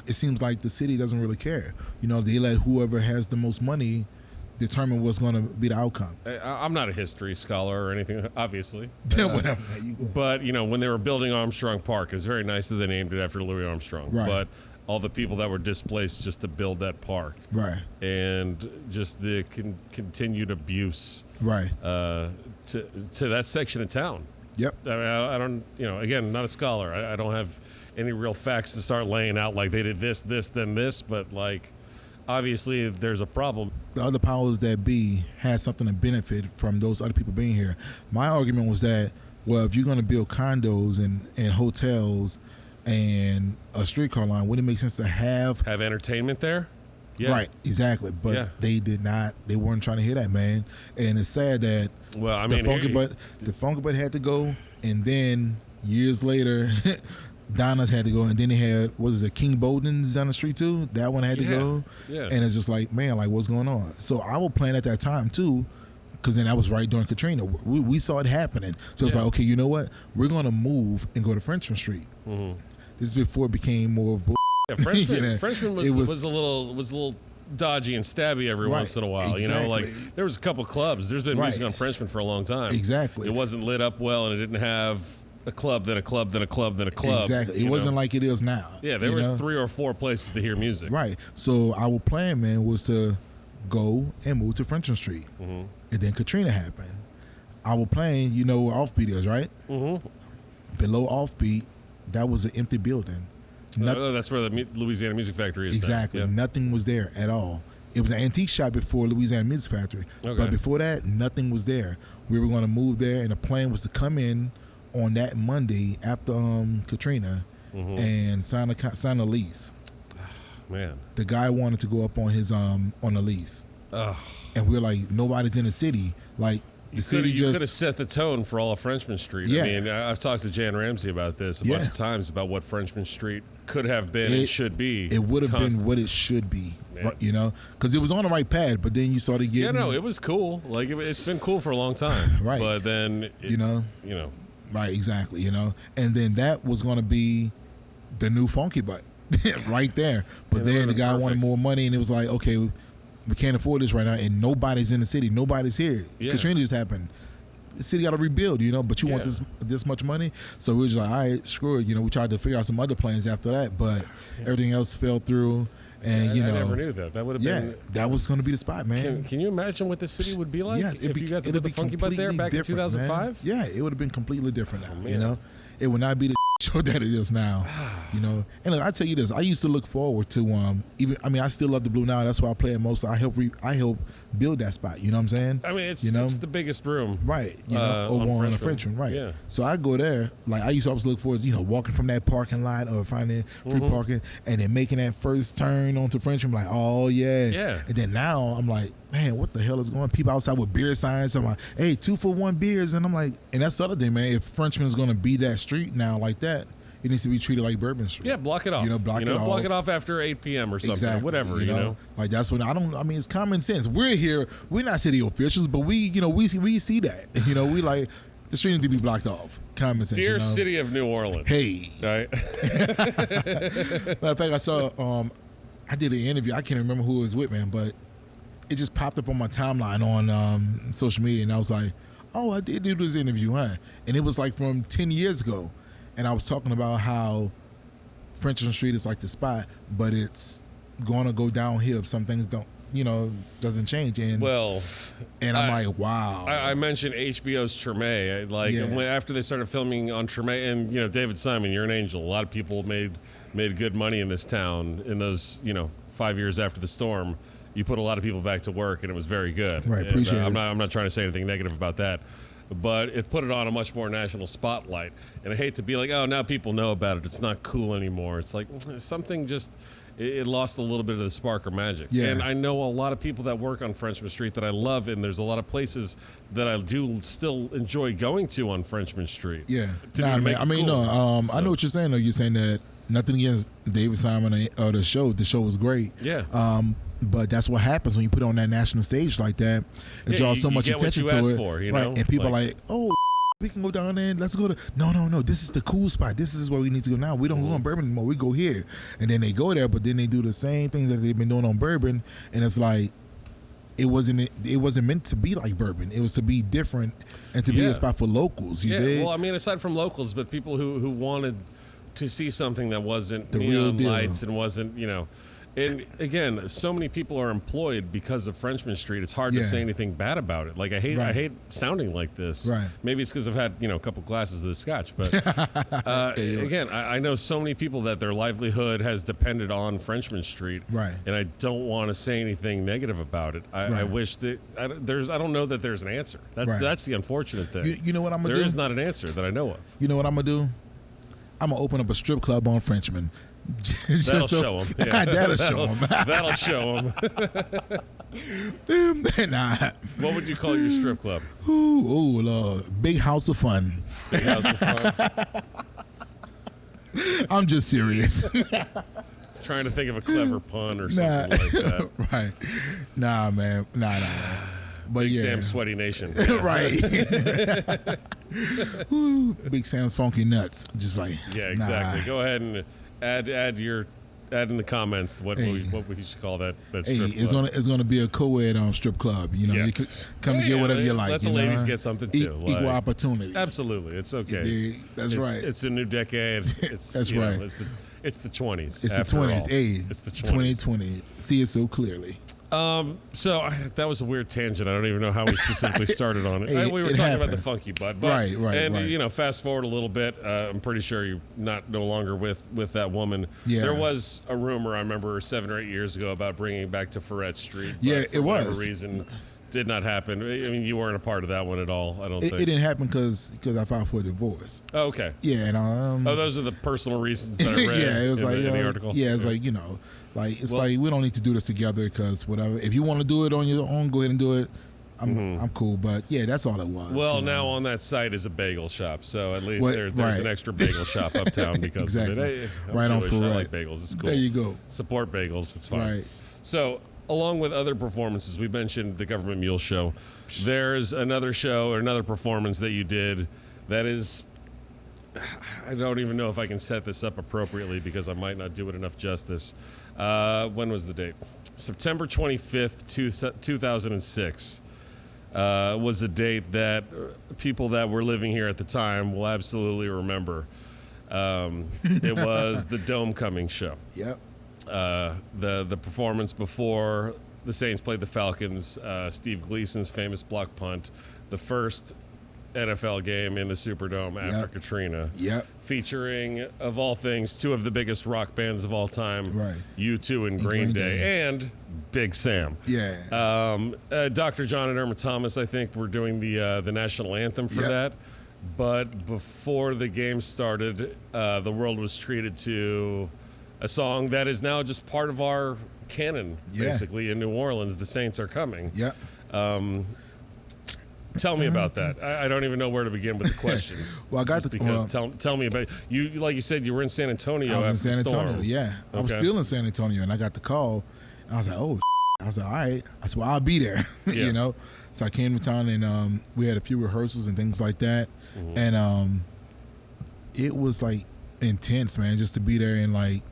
it seems like the city doesn't really care. They let whoever has the most money determine what's going to be the outcome. I'm not a history scholar or anything, obviously. Whatever. But, when they were building Armstrong Park, it's very nice that they named it after Louis Armstrong. Right. But all the people that were displaced just to build that park. Right. And just the continued abuse. Right. To that section of town. Yep. I mean, I don't, again, not a scholar. I don't have any real facts to start laying out like they did this, then this, but like, obviously there's a problem. The other powers that be had something to benefit from those other people being here. My argument was that, well, if you're going to build condos and hotels and a streetcar line, wouldn't it make sense to have entertainment there? Yeah. Right, exactly. But they did not. They weren't trying to hear that, man. And it's sad that the Funky Butt had to go, and then years later, Donna's had to go, and then they had, King Bowden's down the street too? That one had to go. Yeah. And it's just like, man, like, what's going on? So I was playing at that time too, because then that was right during Katrina. We saw it happening. So it's like, okay, you know what? We're going to move and go to Frenchman Street. Mm-hmm. This is before it became more of Yeah, Frenchman was a little dodgy and stabby every once in a while. Exactly. Like there was a couple clubs. There's been music on Frenchman for a long time. Exactly. It wasn't lit up well, and it didn't have a club, then a club, then a club, then a club. Exactly. It wasn't like it is now. Yeah, there was 3 or 4 places to hear music. Right. So our plan, man, was to go and move to Frenchman Street. Mm-hmm. And then Katrina happened. Our plan, where Offbeat is, right? Mm-hmm. Below Offbeat, that was an empty building. That's where the Louisiana Music Factory is. Exactly. Now. Nothing was there at all. It was an antique shop before Louisiana Music Factory. Okay. But before that, nothing was there. We were going to move there, and the plan was to come in on that Monday after Katrina and sign a lease. Man. The guy wanted to go up on his on a lease. Ugh. And we're like, nobody's in the city. Like, you could have set the tone for all of Frenchman Street. Yeah. I mean, I've talked to Jan Ramsey about this a bunch of times about what Frenchman Street could have been and should be. It would have been what it should be, right, because it was on the right path. But then you started getting. Yeah, no, it was cool. Like it's been cool for a long time, right? But then, right, exactly, and then that was going to be the new Funky Butt, right there. But then the guy wanted more money, and it was like, okay, we can't afford this right now, and nobody's in the city. Nobody's here. Yeah. Katrina just happened. The city got to rebuild, but you want this much money. So we were just like, all right, screw it. We tried to figure out some other plans after that, but everything else fell through. And I never knew that. That would have been. That was going to be the spot, man. Can you imagine what the city would be like if you got to live the Funky Butt there back in 2005? Yeah, it would have been completely different now. It would not be the show that it is now. You know, and look, I tell you this, I used to look forward to even. I mean, I still love the Blue now. That's why I play it most. I help build that spot. You know what I'm saying? I mean, it's the biggest room, right? You know, over on the Frenchman, right? Yeah. So I go there. Like I used to always look forward, to, walking from that parking lot or finding free parking, and then making that first turn onto Frenchman. Like, oh yeah, yeah. And then now I'm like, man, what the hell is going on? People outside with beer signs. I'm like, hey, 2 for $1 beers, and I'm like, and that's the other thing, man. If Frenchman's gonna be that street now like that, it needs to be treated like Bourbon Street. Yeah, block it off. Block it off after 8 p.m. or something, exactly, or whatever. You know, like that's when it's common sense. We're here. We're not city officials, but we see that. We like the street needs to be blocked off. Common sense. Dear City of New Orleans. Hey. Right. Matter of fact, I saw. I did an interview. I can't remember who it was with, man, but it just popped up on my timeline on social media, and I was like, oh, I did do this interview, huh? And it was like from 10 years ago. And I was talking about how Frenchman Street is like the spot, but it's going to go downhill if some things doesn't change. And I'm like, wow. I mentioned HBO's Treme. After they started filming on Treme, and David Simon, you're an angel. A lot of people made good money in this town in those 5 years after the storm. You put a lot of people back to work, and it was very good. Right, appreciate it. I'm not trying to say anything negative about that. But it put it on a much more national spotlight. And I hate to be like, oh, now people know about it. It's not cool anymore. It's like something just, it lost a little bit of the spark or magic. Yeah. And I know a lot of people that work on Frenchman Street that I love, and there's a lot of places that I do still enjoy going to on Frenchman Street. Yeah. I know what you're saying, though. You're saying that nothing against David Simon or the show. The show was great. Yeah. But that's what happens when you put it on that national stage like that. It draws so much attention to it. Right? And people are like, oh, we can go down there and let's go to. No. This is the cool spot. This is where we need to go now. We don't go on Bourbon anymore. We go here. And then they go there, but then they do the same things that they've been doing on Bourbon. And it's like, it wasn't meant to be like Bourbon. It was to be different and to be a spot for locals. You did? Well, I mean, aside from locals, but people who wanted to see something that wasn't the real deal. Lights and wasn't, And again, so many people are employed because of Frenchman Street. It's hard to say anything bad about it. Like I hate sounding like this. Right. Maybe it's because I've had a couple glasses of the scotch. But again, I know so many people that their livelihood has depended on Frenchman Street. Right. And I don't want to say anything negative about it. I wish that I don't know that there's an answer. That's the unfortunate thing. You know what I'm gonna do? There is not an answer that I know of. You know what I'm gonna do? I'm gonna open up a strip club on Frenchman. That'll show him. Yeah. That'll show him. That'll show him. Nah. What would you call your strip club? Big House of Fun. Big House of Fun. I'm just serious. Trying to think of a clever pun or something like that. Right. Nah, man. Nah. But Big Sam's Sweaty Nation. Right. Big Sam's Funky Nuts. Just like. Yeah, exactly. Go ahead and add in the comments what we should call that strip club. It's gonna be a co-ed strip club. You can come and get whatever you like. Let the ladies get something too. Equal opportunity. Absolutely, it's okay. That's right. It's a new decade. That's right. It's the 20s. It's the 20s. Hey, it's the 20s. 2020. See it so clearly. So that was a weird tangent. I don't even know how we specifically started on it. We were talking about the Funky Bud. Right. And, fast forward a little bit, I'm pretty sure you're no longer with that woman. Yeah. There was a rumor, I remember 7 or 8 years ago, about bringing back to Ferret Street. Yeah, for it whatever was. reason, did not happen. I mean, you weren't a part of that one at all, I don't think. It didn't happen because I filed for a divorce. Oh, okay. Yeah, and those are the personal reasons that I read it was in the article. Yeah, it's like, like we don't need to do this together because whatever. If you want to do it on your own, go ahead and do it. I'm cool, but yeah, that's all it was. Well, now on that site is a bagel shop, so at least there's an extra bagel shop uptown because of it. Hey, right on for I right. like bagels. It's cool. There you go. Support bagels. It's fine. Right. So, along with other performances, we mentioned the Government Mule Show. There's another show or another performance that you did that is. I don't even know if I can set this up appropriately because I might not do it enough justice. When was the date? September 25th, 2006 was a date that people that were living here at the time will absolutely remember. It was the Dome Coming show. Yep. The performance before the Saints played the Falcons, Steve Gleason's famous block punt, the first NFL game in the Superdome after Katrina. Yep. Featuring, of all things, two of the biggest rock bands of all time. Right. U2 and Green Day. And Big Sam. Yeah. Dr. John and Irma Thomas, I think, were doing the national anthem for that. But before the game started, the world was treated to a song that is now just part of our canon, basically, in New Orleans. The Saints Are Coming. Yep. Tell me about that. I don't even know where to begin with the questions. Well, I got the because tell me about you. Like you said, you were in San Antonio. I was in San Antonio. Storm. Yeah, I was still in San Antonio, and I got the call. And I was like, oh. I was like, all right. I said, well, I'll be there. You know. So I came to town, and we had a few rehearsals and things like that, and it was like intense, man, just to be there and like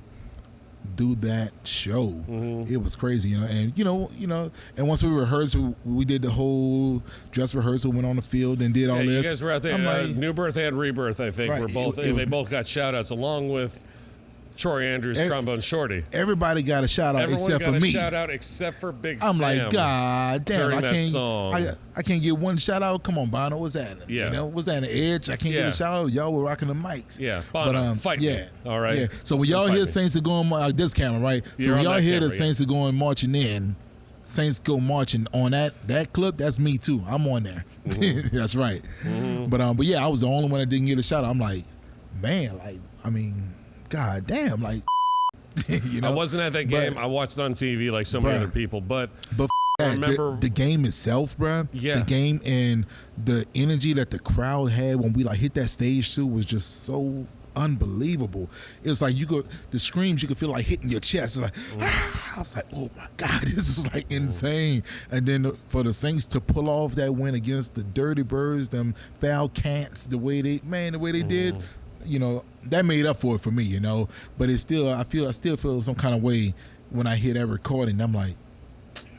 do that show. It was crazy, you know. And you know, and once we rehearsed, we did the whole dress rehearsal, went on the field and did all this. You guys were out there. Like, New Birth and Rebirth, I think, were both. They both got shout outs along with Troy Andrews, Trombone Shorty. Everybody got a shout out except for me. Shout out except for Big Sam. I'm like, God damn, I can't get one shout out. Come on, Bono, what's that? Yeah. You know, what's that? An Edge? I can't get a shout out. Y'all were rocking the mics. Yeah, Bono, fight me. All right. Yeah. So when y'all hear Saints are going this camera, right? So when y'all hear the Saints are going marching in, Saints go marching on that clip, that's me too. I'm on there. That's right. But yeah, I was the only one that didn't get a shout out. I'm like, man, like, I mean, God damn, like, you know. I wasn't at that game. I watched it on TV like so many other people, but I remember the game itself, bro. Yeah. The game and the energy that the crowd had when we like hit that stage too was just so unbelievable. It was like the screams you could feel like hitting your chest. It's like, I was like, oh my God, this is like insane. And then for the Saints to pull off that win against the Dirty Birds, them foul cats, the way they did, you know, that made up for it for me, you know. But it's still, I still feel some kind of way when I hear that recording. I'm like,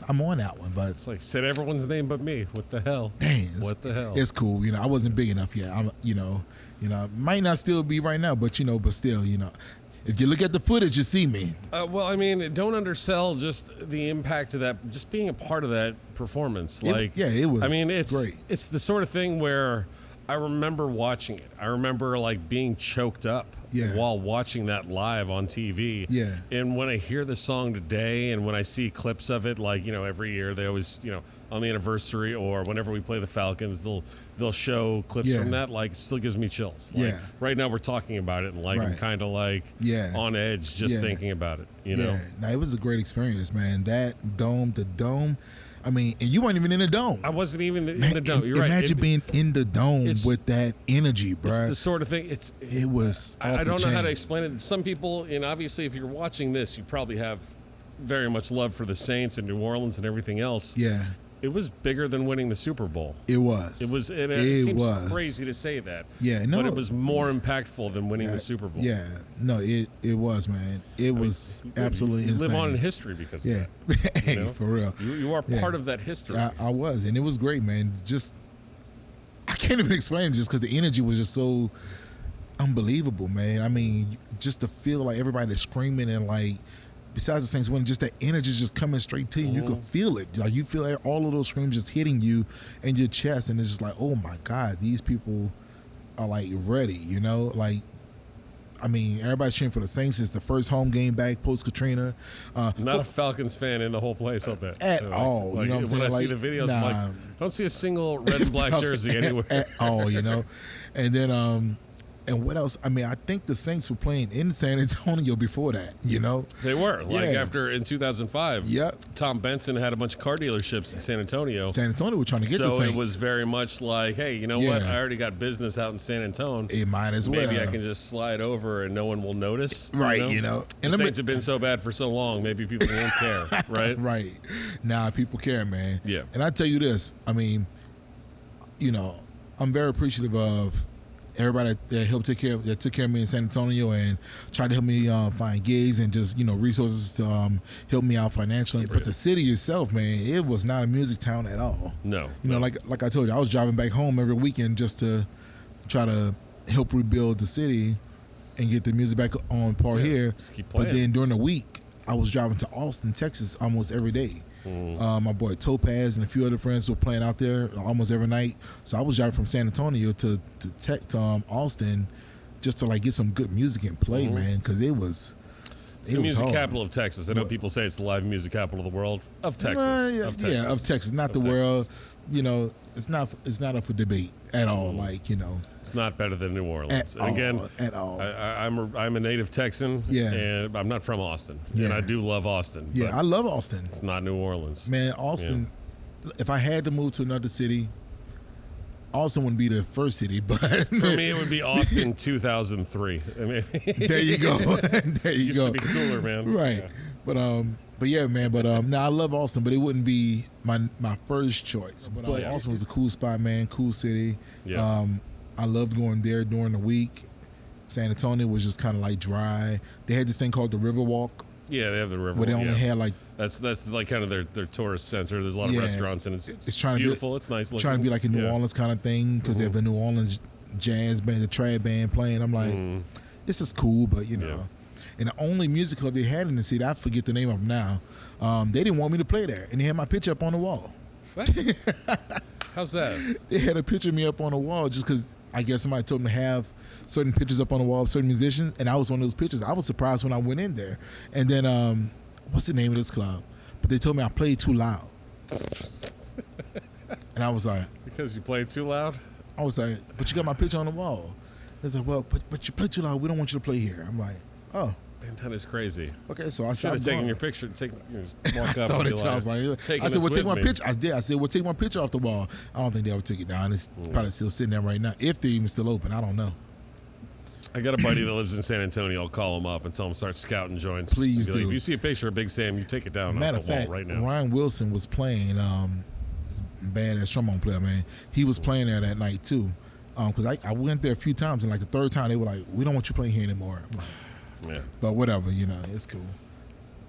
I'm on that one, but it's like said everyone's name but me. What the hell? Dang, what the hell? It's cool, you know. I wasn't big enough yet. I'm, you know, might not still be right now, but you know, but still, you know, if you look at the footage, you see me. Well, I mean, don't undersell just the impact of that, just being a part of that performance. Like, it was. I mean, it's great. It's the sort of thing where I remember watching it. I remember like being choked up while watching that live on TV. Yeah. And when I hear the song today and when I see clips of it, like, you know, every year they always, you know, on the anniversary or whenever we play the Falcons, they'll show clips from that. Like, it still gives me chills. Like, right now we're talking about it and like I'm kind of like on edge just thinking about it, you know? No, it was a great experience, man. That dome. I mean, and you weren't even in the dome. I wasn't even in the dome. You're right. Imagine being in the dome with that energy, bro. It's the sort of thing. It was. I don't know how to explain it. Some people, and obviously, if you're watching this, you probably have very much love for the Saints and New Orleans and everything else. Yeah. It was bigger than winning the Super Bowl. It was. It was. It seems crazy to say that. Yeah, no. But it was more impactful than winning the Super Bowl. Yeah, no, it was, man. It was absolutely insane. You live on in history because of that. Hey, you know? for real. You are part of that history. I was, and it was great, man. Just, I can't even explain it just because the energy was just so unbelievable, man. I mean, just to feel like everybody is screaming and like, besides the Saints winning, just that energy just coming straight to you. You can feel it. Like, you feel all of those screams just hitting you in your chest, and it's just like, oh my God, these people are like ready, you know? Like, I mean, everybody's cheering for the Saints. It's the first home game back post-Katrina. Not a Falcons fan in the whole place, I'll bet. At all. Like, you know what I'm saying? When I see the videos, I'm like, I don't see a single red and black jersey anywhere. At all, you know? And then, and what else? I mean, I think the Saints were playing in San Antonio before that, you know? They were. Like, after, in 2005, Tom Benson had a bunch of car dealerships in San Antonio. San Antonio were trying to get the Saints. So it was very much like, hey, you know what? I already got business out in San Antonio. It might as well. Maybe I can just slide over and no one will notice. Right, you know? And the Saints have been so bad for so long, maybe people won't care, right? Right. Nah, people care, man. Yeah. And I tell you this, I mean, you know, I'm very appreciative of everybody that took care of me in San Antonio and tried to help me find gigs and just, you know, resources to help me out financially. But the city itself, man, it was not a music town at all. No. You know, like I told you, I was driving back home every weekend just to try to help rebuild the city and get the music back on par here. Just keep playing. But then during the week, I was driving to Austin, Texas almost every day. My boy Topaz and a few other friends were playing out there almost every night. So I was driving from San Antonio to Austin just to like get some good music and play, man, because it was. It's the music capital of Texas. I know people say it's the live music capital of the world. Of Texas. Of Texas, not the world. You know, it's not up for debate at all. Like, you know, it's not better than New Orleans. At all. I'm a native Texan. Yeah. And I'm not from Austin. Yeah. And I do love Austin. Yeah, I love Austin. It's not New Orleans. Man, Austin. Yeah. If I had to move to another city, Austin wouldn't be the first city, but for me it would be Austin 2003. I mean, there you go. There you used go. To be cooler, man. Right. Yeah. But yeah, man. But I love Austin, but it wouldn't be my first choice. But Austin was a cool spot, man. Cool city. Yeah. I loved going there during the week. San Antonio was just kind of like dry. They had this thing called the Riverwalk. Yeah, they have the river. Where they only had like that's like kind of their tourist center. There's a lot of restaurants and it's trying beautiful. To be, it's nice looking. Trying to be like a New Orleans kind of thing because they have the New Orleans jazz band, the trad band playing. I'm like, this is cool, but you know. And the only music club they had in the city, I forget the name of them now. They didn't want me to play there, and they had my picture up on the wall. What? How's that? They had a picture of me up on the wall just because I guess somebody told them to have certain pictures up on the wall of certain musicians, and I was one of those pictures. I was surprised when I went in there. And then, what's the name of this club? But they told me I played too loud. And I was like... Because you played too loud? I was like, but you got my picture on the wall. They said, well, but you play too loud. We don't want you to play here. I'm like, oh. Man, that is crazy. Okay, so I started should have taken your picture. Walk I up started and be I was like, I said, well, take my picture. I did. I said, well, take my picture off the wall. I don't think they ever took it down. It's probably still sitting there right now. If they're even still open, I don't know. I got a buddy that lives in San Antonio. I'll call him up and tell him to start scouting joints. Please do. Like, if you see a picture of Big Sam, you take it down Matter off the of fact, wall right now. Ryan Wilson was playing, this badass trombone player, man. He was playing there that night, too. Because I went there a few times, and like the third time, they were like, we don't want you playing here anymore. I'm like, but whatever, you know, it's cool.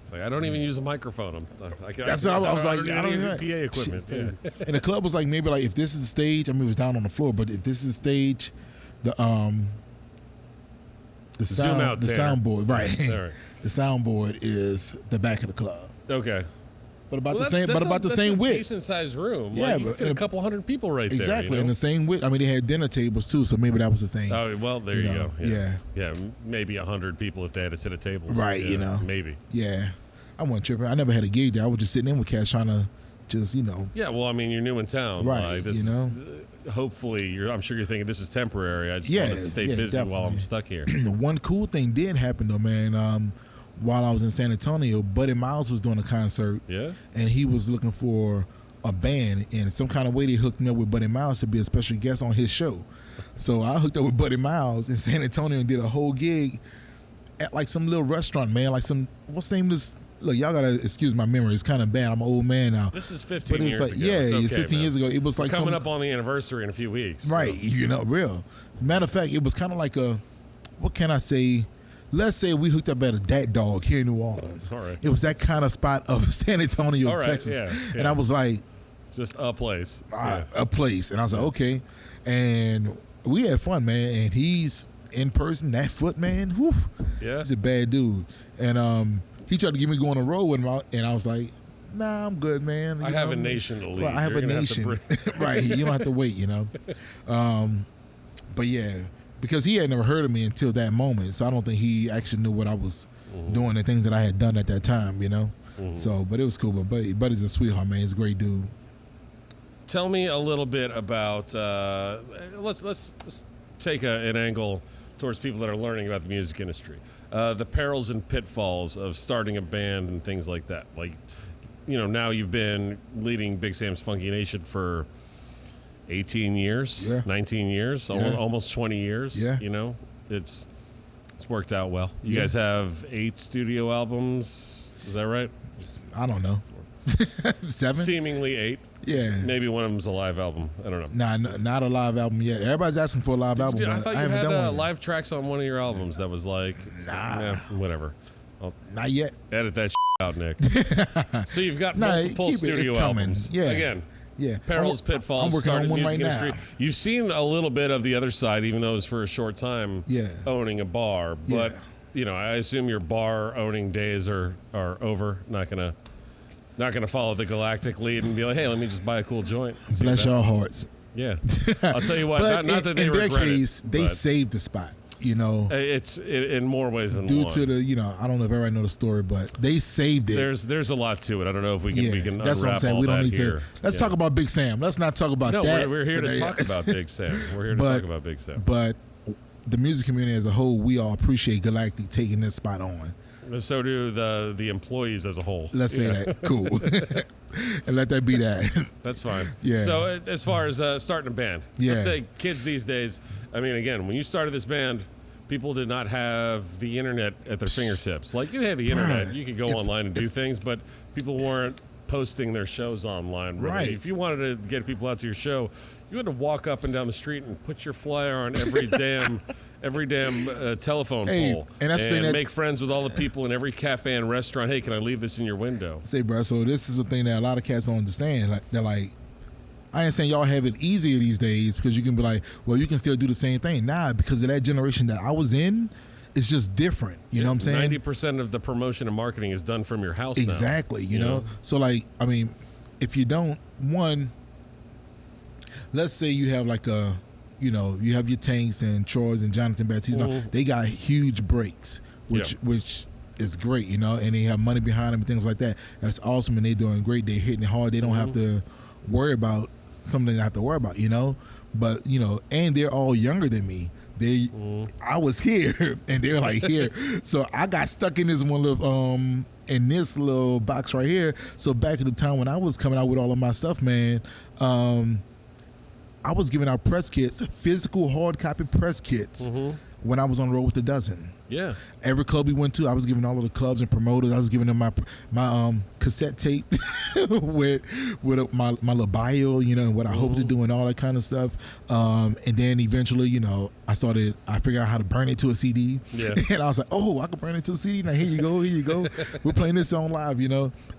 It's like, I don't even use a microphone. That's what I was like. I don't even PA equipment. Yeah. And the club was like, maybe like if this is the stage, I mean, it was down on the floor, but if this is the stage, the soundboard, right? Right. The soundboard is the back of the club. Okay. But about the same width. Decent sized room. Yeah, like, you fit a couple hundred people right there. Exactly, You know? and the same width. I mean, they had dinner tables too, so maybe that was the thing. Oh well, there you go. Yeah, maybe 100 people if they had to sit at tables. Right, yeah, you know, maybe. Yeah, I wasn't tripping. I never had a gig there. I was just sitting in with cats trying to just, you know. Yeah, well, I mean, you're new in town, right? Like, you know. Hopefully, I'm sure you're thinking this is temporary. I just want to stay busy definitely. while I'm stuck here. One cool thing did happen though, man. While I was in San Antonio, Buddy Miles was doing a concert. Yeah. And he was looking for a band, and some kind of way they hooked me up with Buddy Miles to be a special guest on his show. So I hooked up with Buddy Miles in San Antonio and did a whole gig at like some little restaurant, man. Like what's the name of this? Look, y'all gotta excuse my memory. It's kind of bad. I'm an old man now. This is 15 years like, ago. Yeah, it's 15 years ago. It was like coming up on the anniversary in a few weeks. Right, So. you know, real. As a matter of fact, it was kind of like what can I say? Let's say we hooked up at a Dat Dog here in New Orleans. All right. It was that kind of spot of San Antonio, All right, Texas. yeah. And I was like, just a place. A place. And I was like, okay. And we had fun, man. And he's in person, that foot, man. Whew, yeah. He's a bad dude. And he tried to get me going on the road with him, and I was like, nah, I'm good, man. I have a nation to lead. Right, I have a nation. Right, you don't have to wait, you know. But yeah, because he had never heard of me until that moment, so I don't think he actually knew what I was doing, the things that I had done at that time, you know. So, but it was cool. But Buddy's a sweetheart, man. He's a great dude. Tell me a little bit about. Let's take an angle towards people that are learning about the music industry. The perils and pitfalls of starting a band and things like that. Like, you know, now you've been leading Big Sam's Funky Nation for 18 years, 19 years, almost 20 years. Yeah. You know, it's worked out well. You guys have 8 studio albums. Is that right? I don't know. 7? Seemingly 8. Yeah. Maybe one of them's a live album. I don't know. Nah, not a live album yet. Everybody's asking for a live album. I thought you haven't had done one yet. live tracks on one of your albums that was like, whatever. Not yet. Edit that out, Nick. So you've got multiple keep studio it's coming. albums. Yeah. Again, yeah. perils, pitfalls, I'm working started on one music right industry. now. You've seen a little bit of the other side, even though it was for a short time. Yeah. Owning a bar, but Yeah. you know, I assume your bar owning days are over. Not gonna. not going to follow the galactic lead and be like, hey, let me just buy a cool joint. Bless y'all hearts. Yeah. I'll tell you what, not that they regret it. In their case, they saved the spot. It's in more ways than due one. to the, I don't know if everybody know the story, but they saved it. There's a lot to it. I don't know if we can that's what I'm saying. We don't need to. Let's talk about Big Sam. Let's not talk about that. No, we're here to talk about Big Sam. We're here to talk about Big Sam. But the music community as a whole, we all appreciate Galactic taking this spot on. So do the employees as a whole. Let's say that. Cool. And let that be that. That's fine. Yeah. So as far as starting a band, let's say kids these days, I mean, again, when you started this band, people did not have the internet at their fingertips. Like, you had the internet. You could go online and do things, but people weren't posting their shows online. Really. Right. If you wanted to get people out to your show, you had to walk up and down the street and put your flyer on every damn telephone pole and make friends with all the people in every cafe and restaurant. Hey, can I leave this in your window? Say, bro, so this is a thing that a lot of cats don't understand. Like, they're like, I ain't saying y'all have it easier these days because you can be like, well, you can still do the same thing. Nah, because of that generation that I was in, it's just different. You know what I'm saying? 90% of the promotion and marketing is done from your house Exactly, now. You know? So, like, I mean, if you don't, let's say you have like you have your Tanks and Troy's and Jonathan Baptiste. They got huge breaks, which is great, and they have money behind them and things like that. That's awesome, and they're doing great. They're hitting it hard. They don't have to worry about something they have to worry about, But, and they're all younger than me. I was here, and they're like here. So I got stuck in this one little in this little box right here. So back at the time when I was coming out with all of my stuff, man, I was giving out press kits, physical hard copy press kits, when I was on the road with the Dozen. Yeah. Every club we went to, I was giving all of the clubs and promoters. I was giving them my cassette tape with my little bio, and what I hope to do and all that kind of stuff. And then eventually, I figured out how to burn it to a CD. Yeah. And I was like, oh, I can burn it to a CD. Now here you go. We're playing this song live,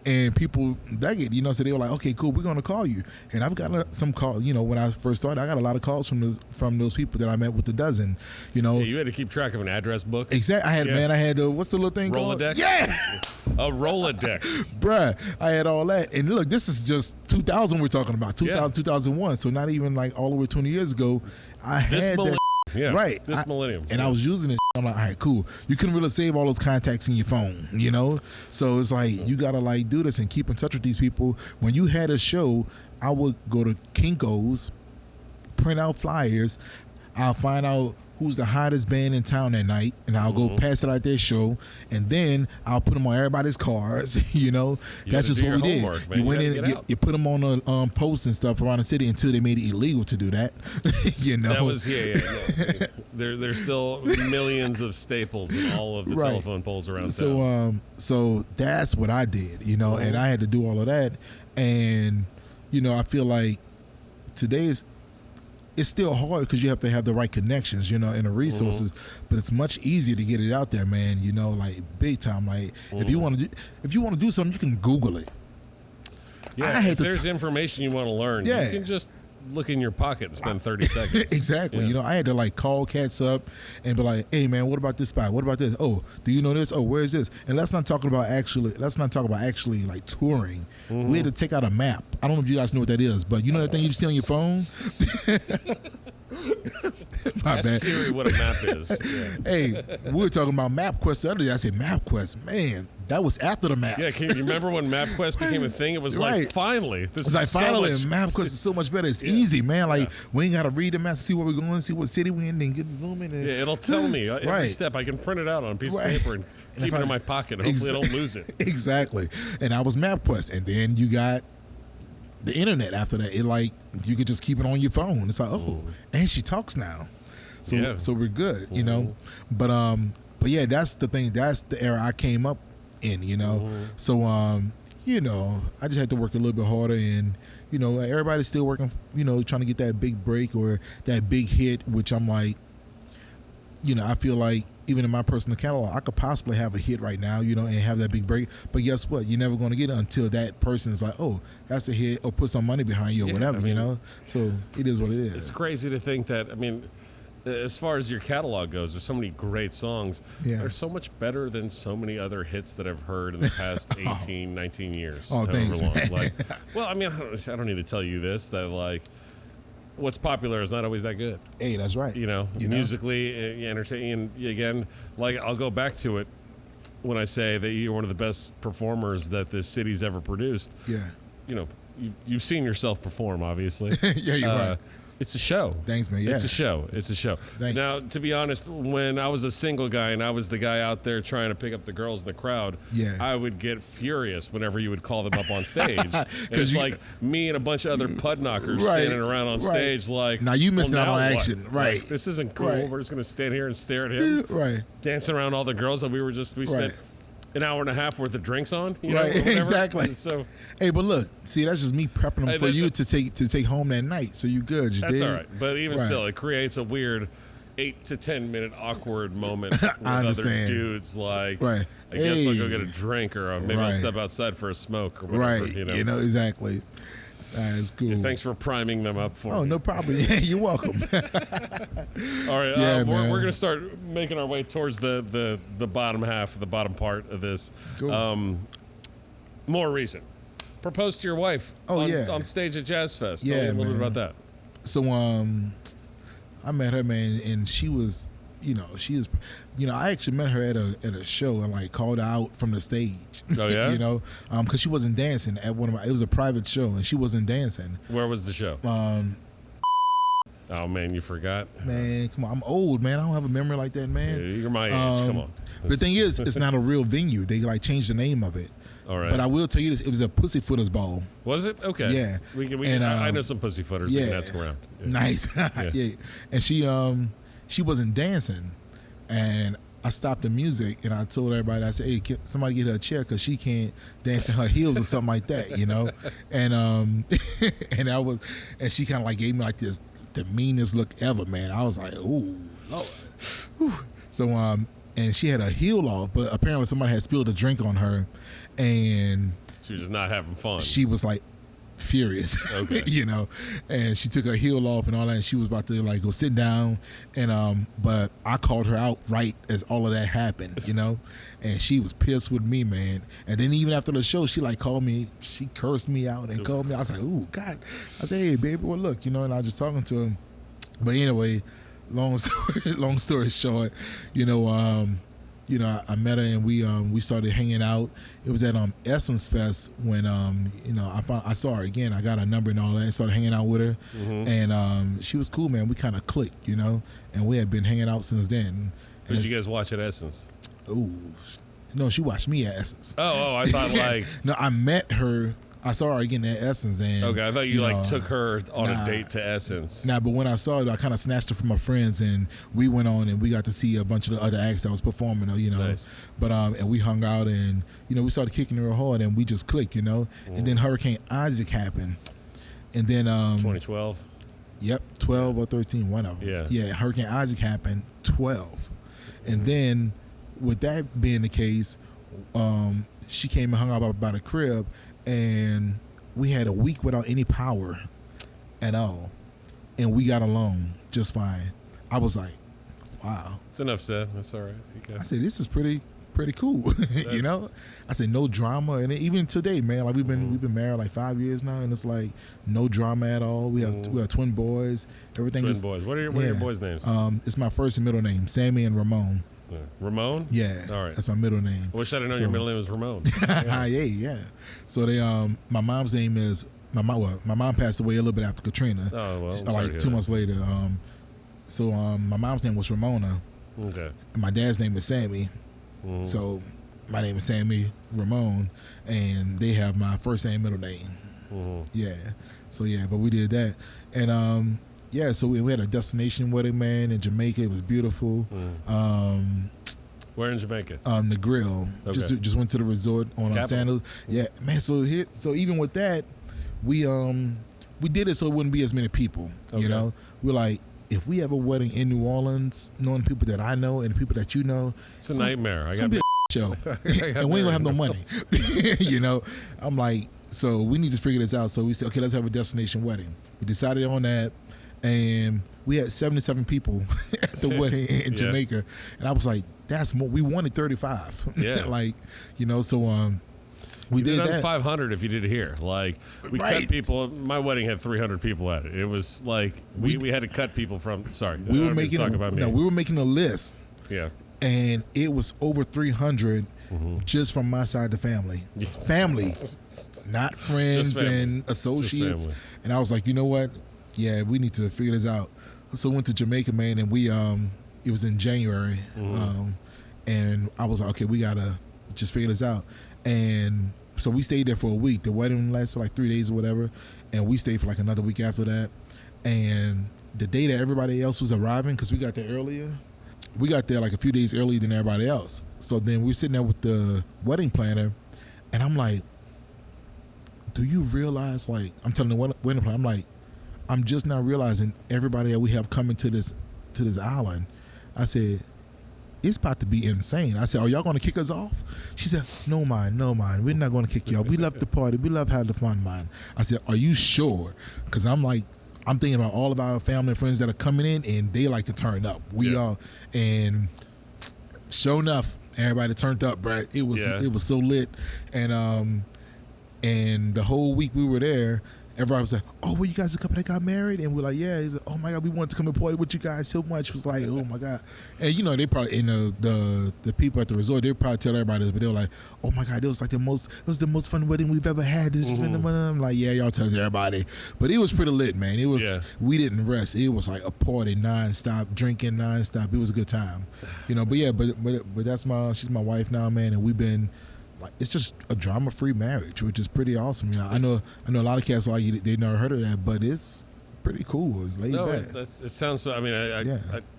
and people dug it, So they were like, okay, cool, we're gonna call you. And I've got some calls. When I first started, I got a lot of calls from those people that I met with the Dozen. Yeah, you had to keep track of an address book. Exactly. I had what's the little thing called? Rolodex? Yeah. A Rolodex. Bruh, I had all that. And look, this is just 2000 we're talking about, 2001. So not even like all the way 20 years ago. I had that. Yeah, right. This millennium. And I was using it. I'm like, all right, cool. You couldn't really save all those contacts in your phone, So it's like, you got to like do this and keep in touch with these people. When you had a show, I would go to Kinko's, print out flyers. I'll find out who's the hottest band in town that night, and I'll go pass it out their show, and then I'll put them on everybody's cars. That's just what we did. Man. You went in, you put them on the posts and stuff around the city until they made it illegal to do that. That was There's still millions of staples in all of the telephone poles around town. So that's what I did, and I had to do all of that, and I feel like today's. It's still hard because you have to have the right connections, and the resources. But it's much easier to get it out there, man. Like big time. Like if you want to do something, you can Google it. Yeah, if there's information you want to learn, you can just look in your pocket and spend 30 seconds. Exactly. Yeah. I had to like call cats up and be like, hey man, what about this spot? What about this? Oh, do you know this? Oh, where is this? And let's not talk about actually like touring. We had to take out a map. I don't know if you guys know what that is, but you know that thing you see on your phone? My bad. Siri what a map is. Yeah. Hey, we were talking about MapQuest the other day. I said MapQuest, man. That was after the maps. Yeah, can you remember when MapQuest became a thing? It was like, finally. MapQuest is so much better. It's easy, man. Like, we ain't got to read the maps to see where we're going, see what city we're in, and get zoom in. Yeah, it'll tell me every step. I can print it out on a piece of paper and keep it in my pocket. Hopefully I don't lose it. Exactly. And I was MapQuest. And then you got the internet after that. It like, you could just keep it on your phone. It's like, and she talks now. So we're good, But yeah, that's the thing. That's the era I came up in, So I just had to work a little bit harder, and everybody's still working, trying to get that big break or that big hit, which I'm like, I feel like even in my personal catalog, I could possibly have a hit right now, and have that big break. But guess what? You're never going to get it until that person's like, oh, that's a hit, or put some money behind you or whatever, So it is what it is. It's crazy to think that, as far as your catalog goes, there's so many great songs. Yeah. They're so much better than so many other hits that I've heard in the past 18, 19 years. Oh, thanks, man. Like, well, I mean, I don't need to tell you this, that like what's popular is not always that good. Hey, that's right. Musically, entertaining. Again, like I'll go back to it when I say that you're one of the best performers that this city's ever produced. Yeah. You've seen yourself perform, obviously. Yeah, you're right. It's a show. Thanks, man. Yeah. It's a show. It's a show. Thanks. Now, to be honest, when I was a single guy and I was the guy out there trying to pick up the girls in the crowd, I would get furious whenever you would call them up on stage. And it's like me and a bunch of other pud knockers standing around on stage like, now you missing out on what? action. Right. Like, this isn't cool. Right. We're just going to stand here and stare at him. Right. Dancing around all the girls that we spent an hour and a half worth of drinks on. Right, exactly. So, hey, but look, see, that's just me prepping them for you to take home that night. So you good? That's all right. But even still, it creates a weird 8 to 10 minute awkward moment with other dudes. Like, I guess I'll go get a drink, or maybe I'll step outside for a smoke, or whatever. Right. Exactly. That's cool. Yeah, thanks for priming them up for me. Oh, no problem. Yeah, you're welcome. All right, we're going to start making our way towards the bottom half, the bottom part of this. Cool. More recent. Proposed to your wife on stage at Jazz Fest. Tell me a little bit about that. So I met her, man, and she was, I actually met her at a show and like called her out from the stage. Oh yeah. Because she wasn't dancing at it was a private show and she wasn't dancing. Where was the show? Oh man, you forgot. Man, come on, I'm old, man. I don't have a memory like that, man. Yeah, you're my age. Come on. The thing is, it's not a real venue. They like changed the name of it. All right. But I will tell you this: it was a Pussyfooters Ball. Was it? Okay. Yeah. I know some Pussyfooters. We can ask around. Yeah. Nice. Yeah. And she wasn't dancing, and I stopped the music and I told everybody, I said, "Hey, can somebody get her a chair because she can't dance in her heels or something like that, And and she kind of like gave me like the meanest look ever, man. I was like, "Ooh, Lord." Whew. So and she had her heel off, but apparently somebody had spilled a drink on her, and she was just not having fun. She was like furious, okay. And she took her heel off and all that, and she was about to like go sit down, and but I called her out right as all of that happened, and she was pissed with me, man. And then even after the show, she like called me, she cursed me out and called me. I was like, "Ooh, God!" I said, "Hey, baby, well, look, and I was just talking to him." But anyway, long story short, I met her and we started hanging out. It was at Essence Fest when I saw her again. I got her number and all that and started hanging out with her. Mm-hmm. And she was cool, man. We kind of clicked, and we had been hanging out since then. Did you guys watch at Essence? Oh, no, she watched me at Essence. Oh, I thought like no, I met her. I saw her again at Essence, and okay, I thought you took her on a date to Essence. Nah, but when I saw her, I kind of snatched her from my friends, and we went on and we got to see a bunch of the other acts that was performing, Nice. But and we hung out and we started kicking her hard and we just clicked, and then Hurricane Isaac happened, and then 2012. Yep, 12 or 13, one of them. Yeah, Hurricane Isaac happened 12, and then with that being the case, she came and hung out by the crib. And we had a week without any power at all. And we got along just fine. I was like, wow. It's enough said. That's all right. I said, this is pretty cool. I said, no drama. And even today, man, like we've been married like 5 years now, and it's like no drama at all. We have twin boys. Everything twin boys. What are your boys' names? It's my first and middle name, Sammy and Ramon. Yeah. Ramon? Yeah. All right. That's my middle name. I wish I didn't know your middle name was Ramon. Yeah. So they my mom's name is my mom passed away a little bit after Katrina. Oh well. Like 2 months later. So my mom's name was Ramona. Okay. And my dad's name is Sammy. Mm-hmm. So my name is Sammy Ramon, and they have my first and middle name. Mm-hmm. Yeah. So but we did that, and so we had a destination wedding, man, in Jamaica. It was beautiful. Where in Jamaica? The Grill. Okay. Just went to the resort on Sandals. Yeah, man. So even with that, we did it so it wouldn't be as many people. Okay. We're like, if we have a wedding in New Orleans, knowing people that I know and the people that you know, it's a nightmare. It's gonna be a show, and we ain't gonna have no money. I'm like, so we need to figure this out. So we said, okay, let's have a destination wedding. We decided on that. and we had 77 people at the wedding in Jamaica, and I was like, that's more. We wanted 35. Yeah, like, so we did that. 500 if you did it here. Like we cut people. My wedding had 300 people at it. It was like we had to cut people from. Sorry, we were making we were making a list. Yeah, and it was over 300 just from my side of the family. Family, not friends and associates. And I was like, you know what? Yeah, we need to figure this out. So we went to Jamaica, man, and we it was in January, and I was like, okay, we gotta just figure this out. And so we stayed there for a week. The wedding lasted for like 3 days or whatever, and we stayed for like another week after that. And the day that everybody else was arriving, because we got there earlier, we got there like a few days earlier than everybody else. So then we're sitting there with the wedding planner, and I'm like, do you realize, like, I'm telling the wedding planner, I'm like, I'm just now realizing everybody that we have coming to this island. I said, it's about to be insane. I said, are y'all going to kick us off? She said, no, man. We're not going to kick you off. We love the party. We love having the fun, man. I said, are you sure? Because I'm thinking about all of our family and friends that are coming in, and they like to turn up. We are, and sure enough, everybody turned up, bro. It was so lit, and the whole week we were there, everybody was like, oh, well, you guys a couple that got married? And we're like, yeah. He's like, oh, my God, we wanted to come and party with you guys so much. It was like, oh, my God. And, they probably, the people at the resort, they probably tell everybody this, but they were like, oh, my God, it was the most fun wedding we've ever had. This has been the one. I'm like, yeah, y'all tell everybody. But it was pretty lit, man. It was, we didn't rest. It was like a party nonstop, drinking nonstop. It was a good time. But that's she's my wife now, man, and we've been, like, it's just a drama-free marriage, which is pretty awesome. I know a lot of cats like they never heard of that, but it's pretty cool. It's laid back. It sounds. I mean,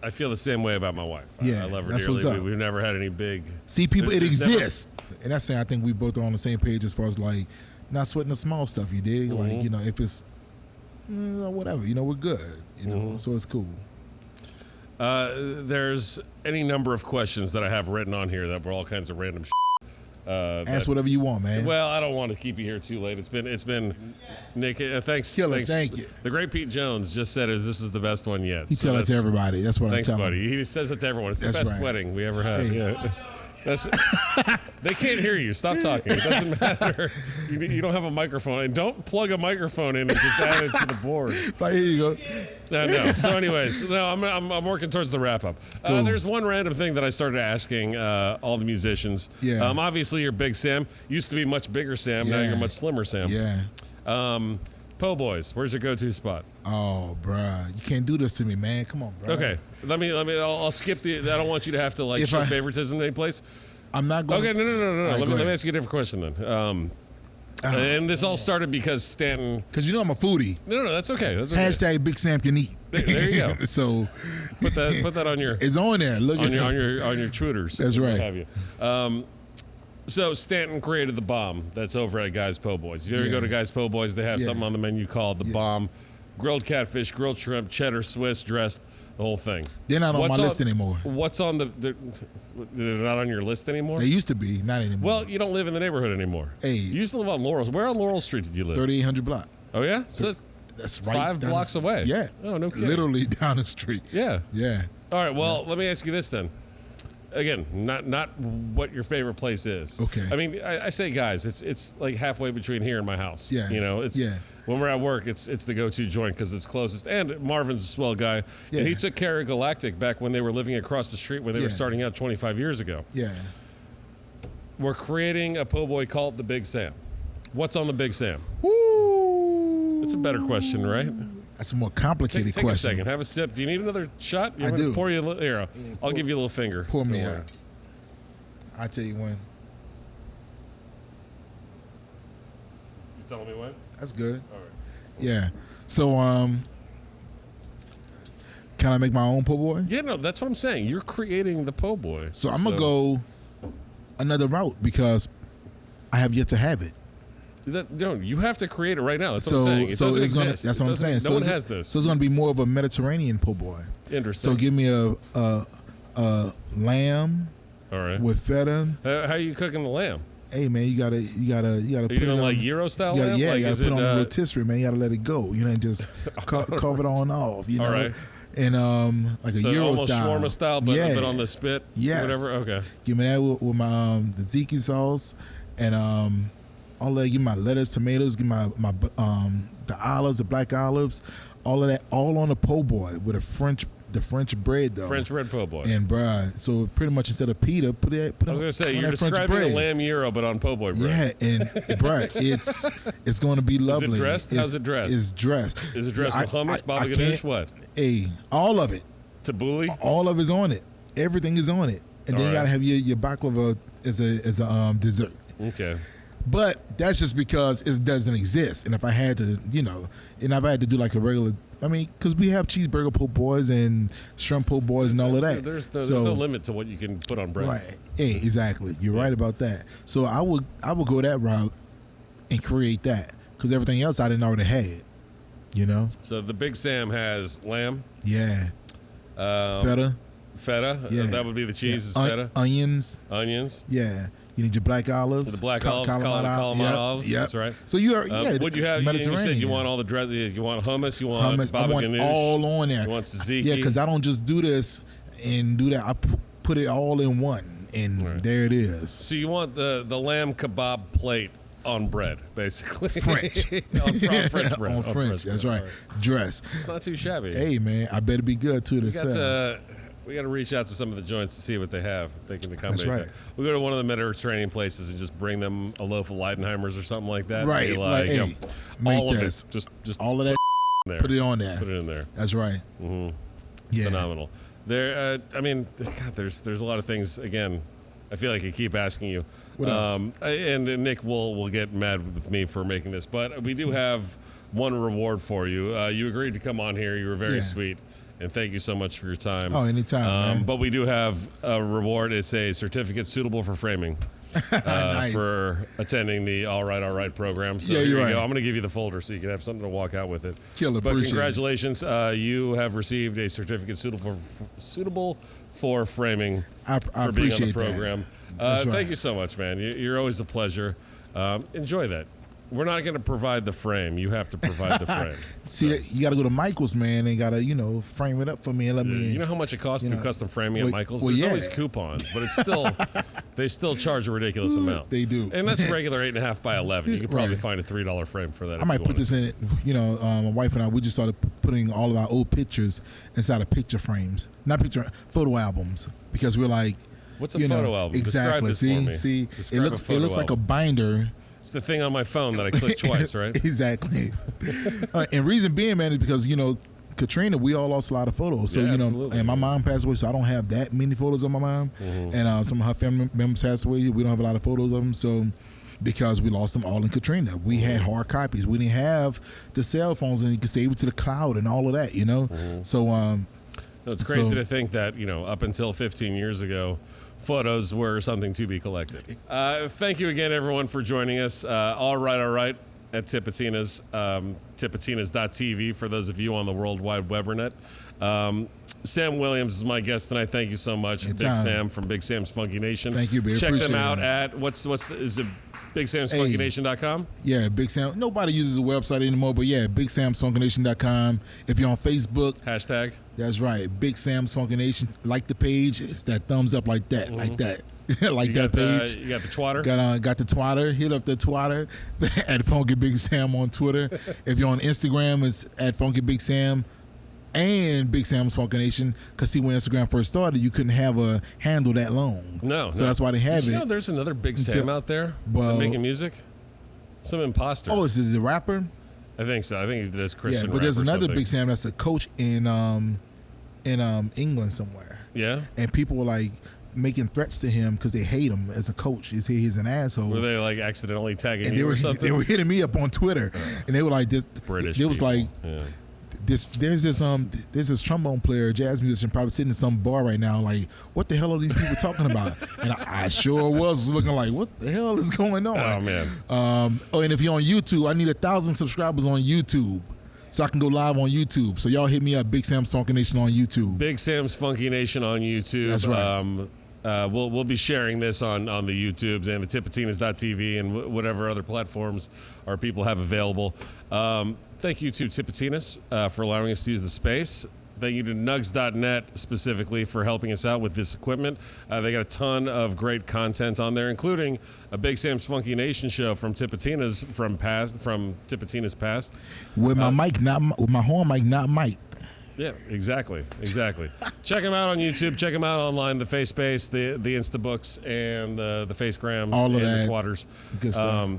I feel the same way about my wife. Yeah, I love her that's dearly. What's up. We've never had any big. See, people, it exists, and that's saying I think we both are on the same page as far as like not sweating the small stuff. You dig? Like if it's whatever, we're good. So it's cool. There's any number of questions that I have written on here that were all kinds of random. Ask whatever you want, man. Well, I don't want to keep you here too late. It's been Nick. Thanks. Killer, thank you. The great Pete Jones just said this is the best one yet. He tell it to everybody. That's what I tell him. Thanks, buddy. He says it to everyone. It's the best wedding we ever had. Hey. Yeah. They can't hear you. Stop talking. It doesn't matter. You don't have a microphone. And don't plug a microphone in and just add it to the board. But here you go. No. So anyways, I'm working towards the wrap up. Cool. There's one random thing that I started asking all the musicians. Yeah. Obviously, you're Big Sam. Used to be much bigger Sam. Yeah. Now you're much slimmer Sam. Yeah. Po' Boys, where's your go-to spot? Oh, bruh, you can't do this to me, man. Come on, bro. Okay, let me. I'll skip the. I don't want you to have to show favoritism in any place. I'm not going. Okay, no. Right, let me ask you a different question then. And this all started because Stanton. Because I'm a foodie. No, that's okay. Hashtag Big Sam can eat. There you go. So put that on your. It's on there. Look on your Twitters. That's right. Have you? So Stanton created the bomb that's over at Guy's Po' Boys. If you ever go to Guy's Po' Boys, they have something on the menu called the bomb, grilled catfish, grilled shrimp, cheddar Swiss dressed, the whole thing. They're not on my list anymore. What's on they're not on your list anymore? They used to be, not anymore. Well, you don't live in the neighborhood anymore. Hey. You used to live on Laurel. Where on Laurel Street did you live? 3800 block. Oh, yeah? So that's right. 5 blocks away. Yeah. Oh, no kidding. Literally down the street. Yeah. Yeah. All right, well, let me ask you this then. Again, not what your favorite place is. Okay. I mean, I say, guys, it's like halfway between here and my house. Yeah. When we're at work, it's the go-to joint because it's closest. And Marvin's a swell guy. Yeah. And he took care of Galactic back when they were living across the street when they were starting out 25 years ago. Yeah. We're creating a po' boy called the Big Sam. What's on the Big Sam? Woo! That's a better question, right? That's a more complicated question. Take a second. Have a sip. Do you need another shot? I do. Pour you a little. Here, I'll give you a little finger. Pour me out. I'll tell you when. You telling me when? That's good. All right. Yeah. So, can I make my own po' boy? Yeah, no, that's what I'm saying. You're creating the po' boy. So I'm gonna go another route because I have yet to have it. You have to create it right now. That's what I'm saying. That's what I'm saying. No one has this. So it's gonna be more of a Mediterranean po' boy. Interesting. So give me a lamb. All right. With feta. How are you cooking the lamb? hey man, you gotta Are put you it doing on, like Euro style? you gotta, lamp? yeah, Like, you gotta is put it it, on the rotisserie, man. You gotta let it go, you know, and just carve it on off, you know. All right. And like a So Euro almost style, shawarma style, but on the spit, whatever. Okay. Give me that with my the tzatziki sauce, and all that. Give me my lettuce, tomatoes. Give my the olives, the black olives, all of that, all on the po' boy with the French bread though. French bread po' boy. And bruh, so pretty much instead of pita, put I was gonna say you're describing a lamb gyro, but on po' boy bread. Yeah, and bruh, it's going to be lovely. Is it dressed? How's it dressed? It's dressed. Is it dressed with hummus, baba ganoush, what? Hey, all of it. Tabbouleh? All of it's on it. Everything is on it. And then you gotta have your baklava as a dessert. Okay. But that's just because it doesn't exist. And if I had to, and if I had to do like a regular, because we have cheeseburger po' boys and shrimp po' boys and all of that. There's no limit to what you can put on bread. Right. Yeah, exactly. You're right about that. So I would go that route and create that because everything else I didn't already had. So the Big Sam has lamb. Yeah. Feta. Yeah. That would be the cheese. Is feta. Onions. Yeah. You need your black olives. The black olives, Kalamata olives. Yep. That's right. So you are, what you have? You said you want all the dress. You want hummus. You want baba ganoush. All on there. You want tzatziki. Yeah, because I don't just do this and do that. I put it all in one, and there it is. So you want the lamb kebab plate on bread, basically. French. on French bread. On French. That's right. Dress. It's not too shabby. Hey man, I better be good too. We got to reach out to some of the joints to see what they have. They can accommodate That's right. that. We go to one of the Mediterranean places and just bring them a loaf of Leidenheimers or something like that. Right. Like, all of it. Just all of that. There. Put it on there. Put it in there. That's right. Mm-hmm. Yeah. Phenomenal. There. God, there's a lot of things. Again, I feel like I keep asking you. What else? And Nick will get mad with me for making this, but we do have one reward for you. You agreed to come on here. You were very sweet. And thank you so much for your time. Oh, anytime, man. But we do have a reward. It's a certificate suitable for framing nice. for attending the All Right program. So yeah, here you're you right. go. I'm going to give you the folder so you can have something to walk out with it. Killer, but appreciate congratulations. You have received a certificate suitable for framing I for being on appreciate the program. Right. Thank you so much, man. You're always a pleasure. Enjoy that. We're not going to provide the frame. You have to provide the frame. See, you got to go to Michael's, man, and got to, frame it up for me and let me. You know how much it costs to do custom framing at Michael's? Well, There's always coupons, but it's still, they still charge a ridiculous amount. They do. And that's regular 8.5 by 11. You could probably find a $3 frame for that. I might put this in it. My wife and I, we just started putting all of our old pictures inside of picture frames, photo albums, because we're like. What's a photo album? Exactly. Describe this for me. See, it looks like a binder. It's the thing on my phone that I click twice, right? Exactly. And reason being, man, is because Katrina, we all lost a lot of photos. So absolutely. And my mom passed away, so I don't have that many photos of my mom. Mm-hmm. And some of her family members passed away. We don't have a lot of photos of them. So because we lost them all in Katrina, we had hard copies. We didn't have the cell phones, and you could save it to the cloud and all of that. Mm-hmm. So it's crazy to think that up until 15 years ago, photos were something to be collected. Thank you again, everyone, for joining us. All right, at Tipitina's, tipitinas.tv for those of you on the World Wide Webernet. Sam Williams is my guest tonight. Thank you so much. Big Sam from Big Sam's Funky Nation. Thank you, baby. Check Appreciate them out it, at, is it BigSamsFunkyNation.com? Yeah, Big Sam. Nobody uses the website anymore, but yeah, BigSamsFunkyNation.com. If you're on Facebook. Hashtag. That's right. Big Sam's Funky Nation. Like the page. It's that thumbs up like that. Like that. Like that page. You got the twatter? Got the twatter. Hit up the twatter at Funky Big Sam on Twitter. If you're on Instagram, it's at Funky Big Sam and Big Sam's Funky Nation. Because see, when Instagram first started, you couldn't have a handle that long. No. So that's why they have it. There's another Big Sam out there making music. Some imposter. Oh, is it a rapper? I think so. I think there's Christian. Yeah, but there's another something. Big Sam that's a coach in England somewhere. Yeah. And people were like making threats to him because they hate him as a coach. He's an asshole. Were they like accidentally tagging and you or something? They were hitting me up on Twitter, and they were like, "This British." It was people. like, there's this trombone player, jazz musician, probably sitting in some bar right now. Like, what the hell are these people talking about? And I sure was looking like, what the hell is going on? Oh man. And if you're on YouTube, I need 1,000 subscribers on YouTube, so I can go live on YouTube. So y'all hit me up, Big Sam's Funky Nation on YouTube. Big Sam's Funky Nation on YouTube. That's right. We'll be sharing this on the YouTubes and the Tipitinas.tv and whatever other platforms our people have available. Thank you to Tipitinas for allowing us to use the space. Thank you to Nugs.net specifically for helping us out with this equipment. They got a ton of great content on there, including a Big Sam's Funky Nation show from Tipitinas from Tipitinas past. With my with my horn mic not mic'd. Yeah, exactly. Check them out on YouTube. Check them out online. The FaceBase, the Instabooks, and the Facegrams, all of and that. the Twatters. Good stuff.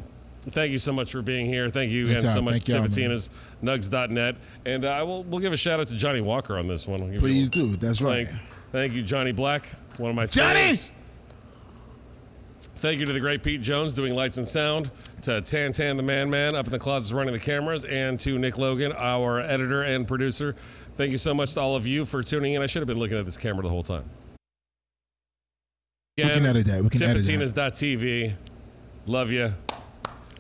Thank you so much for being here. Thank you again so much to Tipitinas, Nugs.net. And we'll give a shout out to Johnny Walker on this one. Please do. That's right. Thank you, Johnny Black. One of my Johnny! favorites. Thank you to the great Pete Jones doing lights and sound, to Tan the Man up in the closets running the cameras, and to Nick Logan, our editor and producer. Thank you so much to all of you for tuning in. I should have been looking at this camera the whole time. Again, we can edit that. We can edit that. Tipitinas.tv. Love you.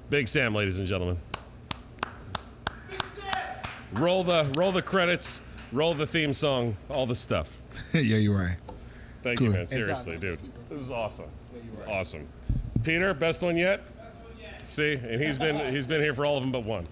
Big Sam, ladies and gentlemen. Roll the credits, roll the theme song, all the stuff. Yeah, you're right. Thank you, man. Seriously, dude. This is awesome. This is awesome. Peter, best one yet? See, and he's been here for all of them but one.